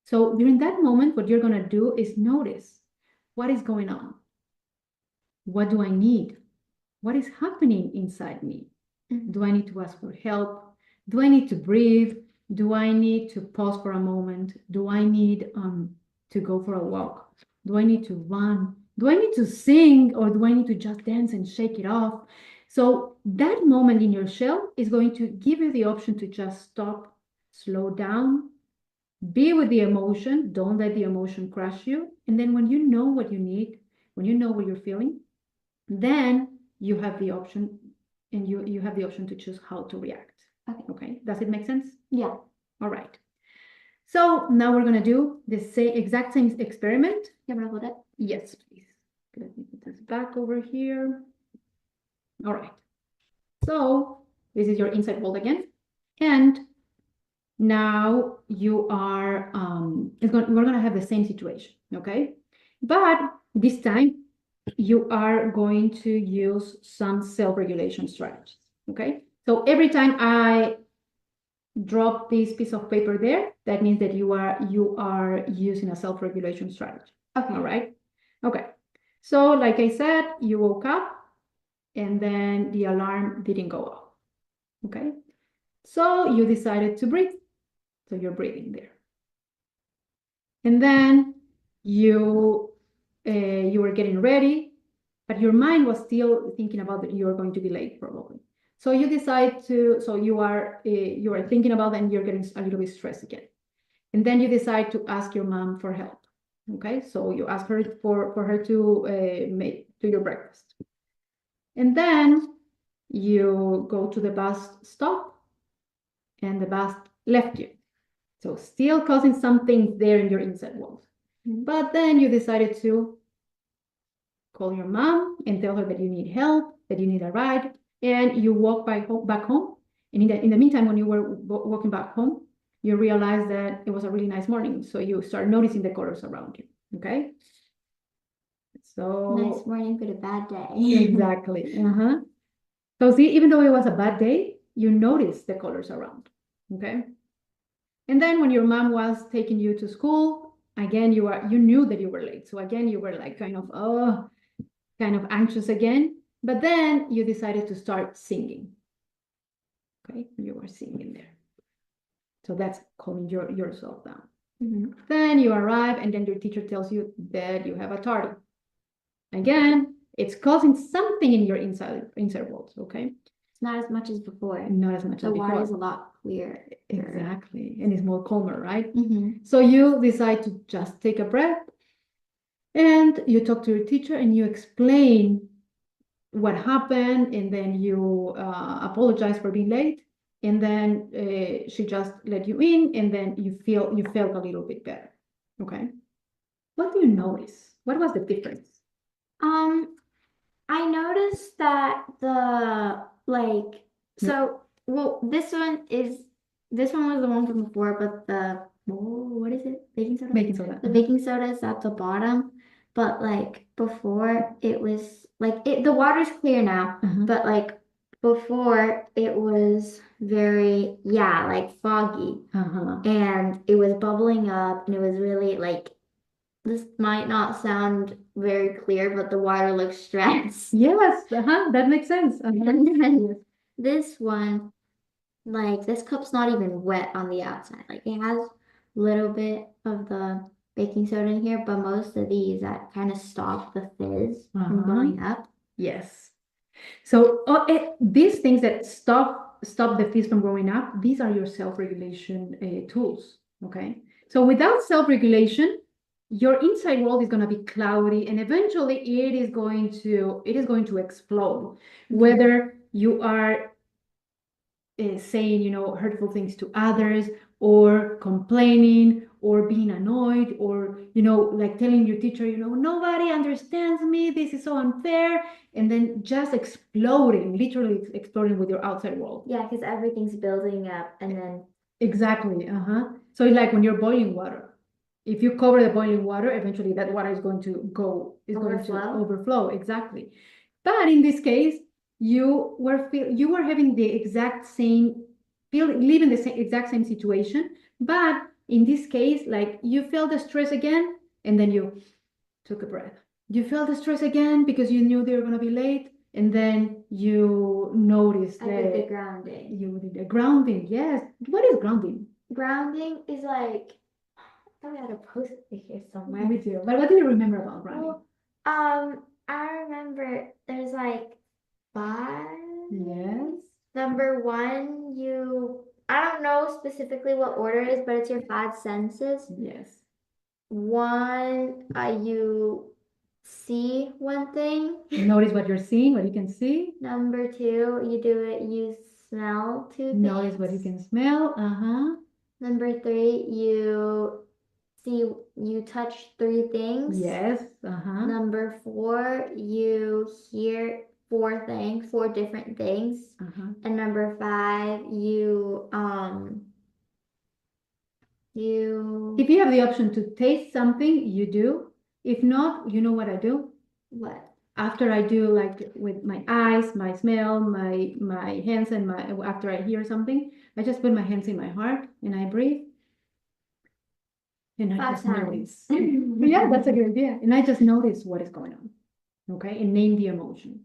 So during that moment, what you're going to do is notice what is going on. What do I need? What is happening inside me? Do I need to ask for help? Do I need to breathe? Do I need to pause for a moment? Do I need to go for a walk? Do I need to run? Do I need to sing, or do I need to just dance and shake it off? So that moment in your shell is going to give you the option to just stop, slow down, be with the emotion. Don't let the emotion crush you. And then when you know what you need, when you know what you're feeling, then you have the option, and you have the option to choose how to react. Okay. Does it make sense? Yeah. All right. So now we're going to do the exact same experiment. You want to hold it? Yes, please. Let me put this back over here. All right. So this is your inside world again. And now you are, we're going to have the same situation, okay? But this time you are going to use some self-regulation strategies, okay? So every time I drop this piece of paper there, that means that you are using a self-regulation strategy. Okay. All right? Okay. So like I said, you woke up and then the alarm didn't go off, okay? So you decided to breathe. So you're breathing there. And then you were getting ready, but your mind was still thinking about that you are going to be late probably. So you decide to, so you are thinking about it and you're getting a little bit stressed again. And then you decide to ask your mom for help. Okay, so you ask her for her to do your breakfast. And then you go to the bus stop and the bus left you. So still causing some things there in your inside world. But then you decided to call your mom and tell her that you need help, that you need a ride, and you walk back home. And in the meantime, when you were walking back home, you realized that it was a really nice morning. So you start noticing the colors around you. Okay. So nice morning, but a bad day. Exactly. So see, even though it was a bad day, you noticed the colors around. Okay. And then when your mom was taking you to school, again, you knew that you were late. So again, you were like kind of anxious again. But then you decided to start singing. Okay, you are seeing in there. So that's calming yourself down. Then you arrive, and then your teacher tells you that you have a tardy. Again, it's causing something in your inside world. Okay, It's not as much as before. not as much as The before. water is a lot clearer. Exactly, and it's more calmer, right? Mm-hmm. So you decide to just take a breath, and you talk to your teacher, and you explain what happened, and then you apologize for being late, and then she just let you in, and then you felt a little bit better. Okay, what do you notice? What was the difference? I noticed that this one was the one from before, but what is it? Baking soda? Baking soda. The baking soda is at the bottom, but like before it was like the water's clear now, but like before it was very like foggy, and it was bubbling up, and it was really like, this might not sound very clear, but the water looks stressed. Yes, that makes sense. And then this one, like this cup's not even wet on the outside. Like it has a little bit of the baking soda in here, but most of these that kind of stop the fizz from going up. Yes. So these things that stop the fizz from growing up, these are your self-regulation tools. Okay. So without self-regulation, your inside world is going to be cloudy, and eventually it is going to explode. Whether you are saying hurtful things to others, or complaining, or being annoyed, or like telling your teacher, nobody understands me, this is so unfair, and then just exploding, literally exploding with your outside world. Yeah, because everything's building up, and then exactly. So it's like when you're boiling water. If you cover the boiling water, eventually that water is going to overflow. Exactly. But in this case, you were having the exact same living the exact same situation, but in this case, like you felt the stress again, and then you took a breath. You felt the stress again because you knew they were going to be late, and then you noticed I did the grounding. You did the grounding. Yes. What is grounding? Grounding is like, I thought I had a post-it here somewhere. Me too. But what do you remember about grounding? Well, I remember there's like 5. Yes. Number 1, I don't know specifically what order it is, but it's your 5 senses. Yes. 1, you see one thing. Notice what you're seeing, what you can see. Number 2, you smell 2 things. Notice what you can smell. Number 3, you touch 3 things. Yes. Number 4, you hear 4 things, 4 different things. And number 5, if you have the option to taste something, you do. If not, you know what I do? What? After I do, like with my eyes, my smell, my hands, and after I hear something, I just put my hands in my heart and I breathe. And I just notice. Yeah, that's a good idea. And I just notice what is going on. Okay, and name the emotion.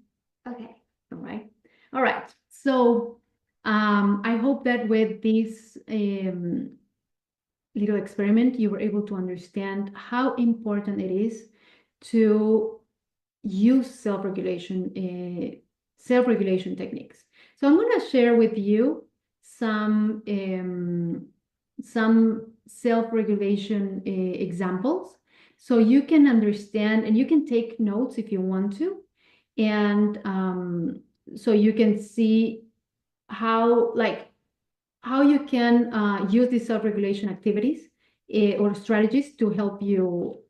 Okay. All right. All right. So I hope that with this little experiment, you were able to understand how important it is to use self-regulation techniques. So I'm going to share with you some self-regulation examples, so you can understand, and you can take notes if you want to, and so you can see how you can use these self-regulation activities or strategies to help you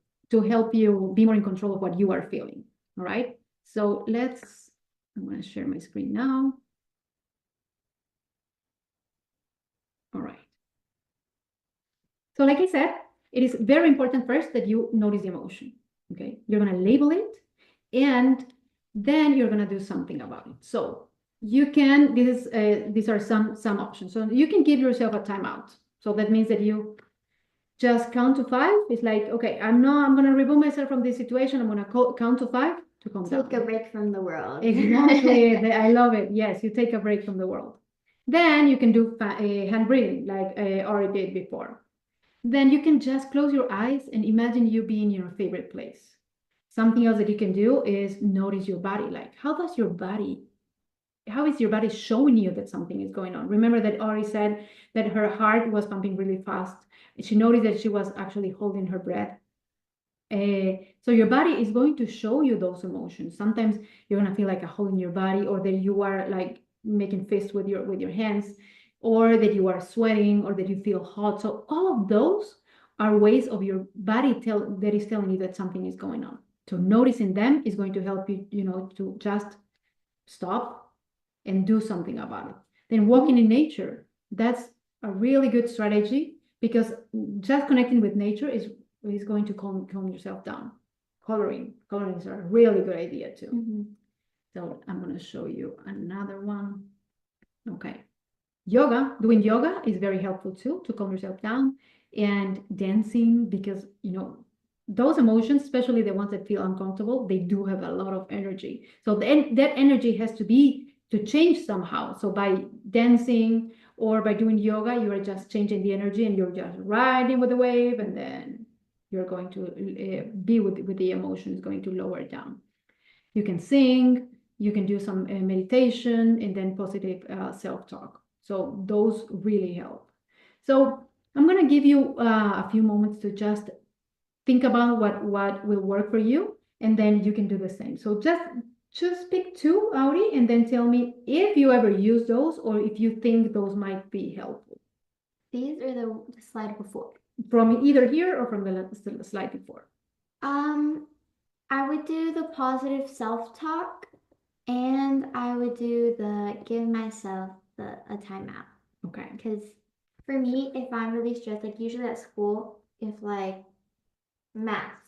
be more in control of what you are feeling. All right. So I'm going to share my screen now. All right. So like I said, it is very important first that you notice the emotion. Okay. You're going to label it, and then you're going to do something about it. So you can, these are some options. So you can give yourself a timeout. So that means that you just count to 5. It's like, okay, I'm going to remove myself from this situation. I'm going to count to 5 to calm down. Take a break from the world. Exactly. I love it. Yes, you take a break from the world. Then you can do hand breathing like I already did before. Then you can just close your eyes and imagine you being in your favorite place. Something else that you can do is notice your body. Like, how is your body showing you that something is going on? Remember that Ori said that her heart was pumping really fast. She noticed that she was actually holding her breath. So your body is going to show you those emotions. Sometimes you're gonna feel like a hole in your body, or that you are like making fists with your hands, or that you are sweating, or that you feel hot. So all of those are ways of your body that is telling you that something is going on. So noticing them is going to help you, to just stop and do something about it. Then walking in nature, that's a really good strategy, because just connecting with nature is going to calm yourself down. Coloring is a really good idea too. So I'm going to show you another one. Okay. Doing yoga is very helpful too, to calm yourself down. And dancing, because those emotions, especially the ones that feel uncomfortable, they do have a lot of energy. So then that energy has to be to change somehow. So by dancing or by doing yoga, you are just changing the energy, and you're just riding with the wave, and then you're going to be with the emotions, going to lower it down. You can sing, you can do some meditation, and then positive self-talk. So those really help. So I'm going to give you a few moments to just think about what will work for you, and then you can do the same. So just pick two, Auri, and then tell me if you ever use those, or if you think those might be helpful. These are the slide before. From either here or from the slide before. I would do the positive self-talk, and I would do the give myself a timeout. Okay. Because for me, if I'm really stressed, like usually at school, if like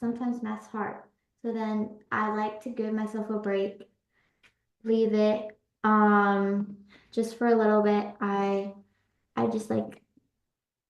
sometimes math's hard. So then I like to give myself a break, leave it. Just for a little bit, I just like,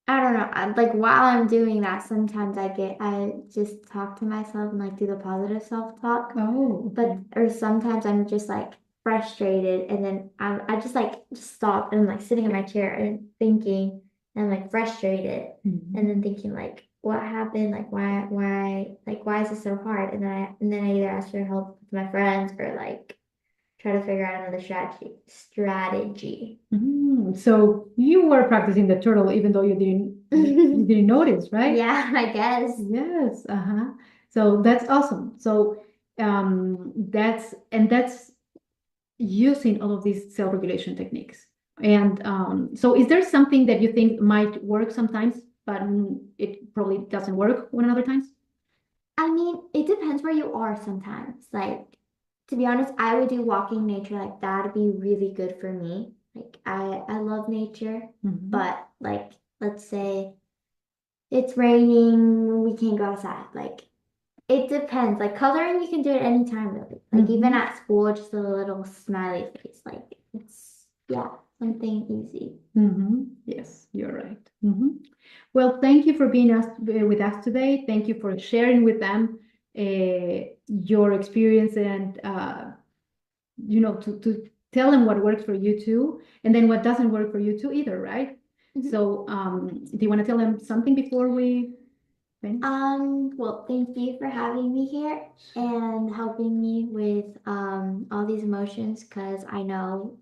I don't know. Like while I'm doing that, sometimes I just talk to myself and like do the positive self-talk. Oh. But or sometimes I'm just like frustrated, and then I just like stop, and I'm like sitting in my chair and thinking, and I'm like frustrated, and then thinking like, what happened? Like why is this so hard? And then I either ask for help with my friends, or like try to figure out another strategy. So you were practicing the turtle, even though you didn't notice, right? Yeah, I guess. Yes. So that's awesome. So that's using all of these self-regulation techniques. And so is there something that you think might work sometimes, but it probably doesn't work when other times? I mean, it depends where you are sometimes. Like, to be honest, I would do walking nature, like that'd be really good for me. Like I love nature, but like let's say it's raining, we can't go outside. Like it depends. Like coloring, you can do it anytime really. Like even at school, just a little smiley face. Like it's something easy. Yes, you're right. Well, thank you for being with us today. Thank you for sharing with them your experience, and to tell them what works for you too, and then what doesn't work for you too either, right? So do you want to tell them something before we finish? Well, thank you for having me here and helping me with all these emotions, because I don't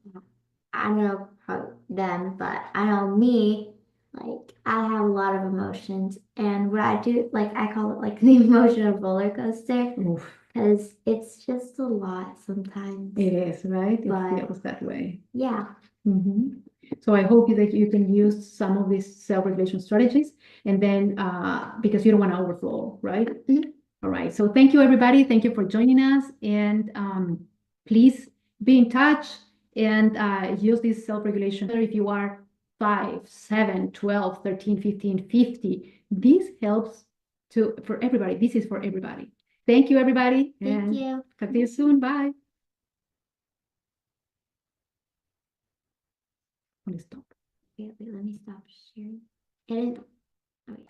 know how them, but I know me, like I have a lot of emotions, and what I do, like I call it like the emotional roller coaster, because it's just a lot sometimes. It is, right? It But feels that way. yeah. So I hope that you can use some of these self-regulation strategies, and then because you don't want to overflow, right? All right. So thank you, everybody. Thank you for joining us, and please be in touch and use this self-regulation. If you are 5, 7, 12, 13, 15, 50, this helps for everybody. This is for everybody. Thank you, everybody. Thank you. Talk to you soon. Bye. Let me stop. Wait, let me stop sharing. It is. Okay.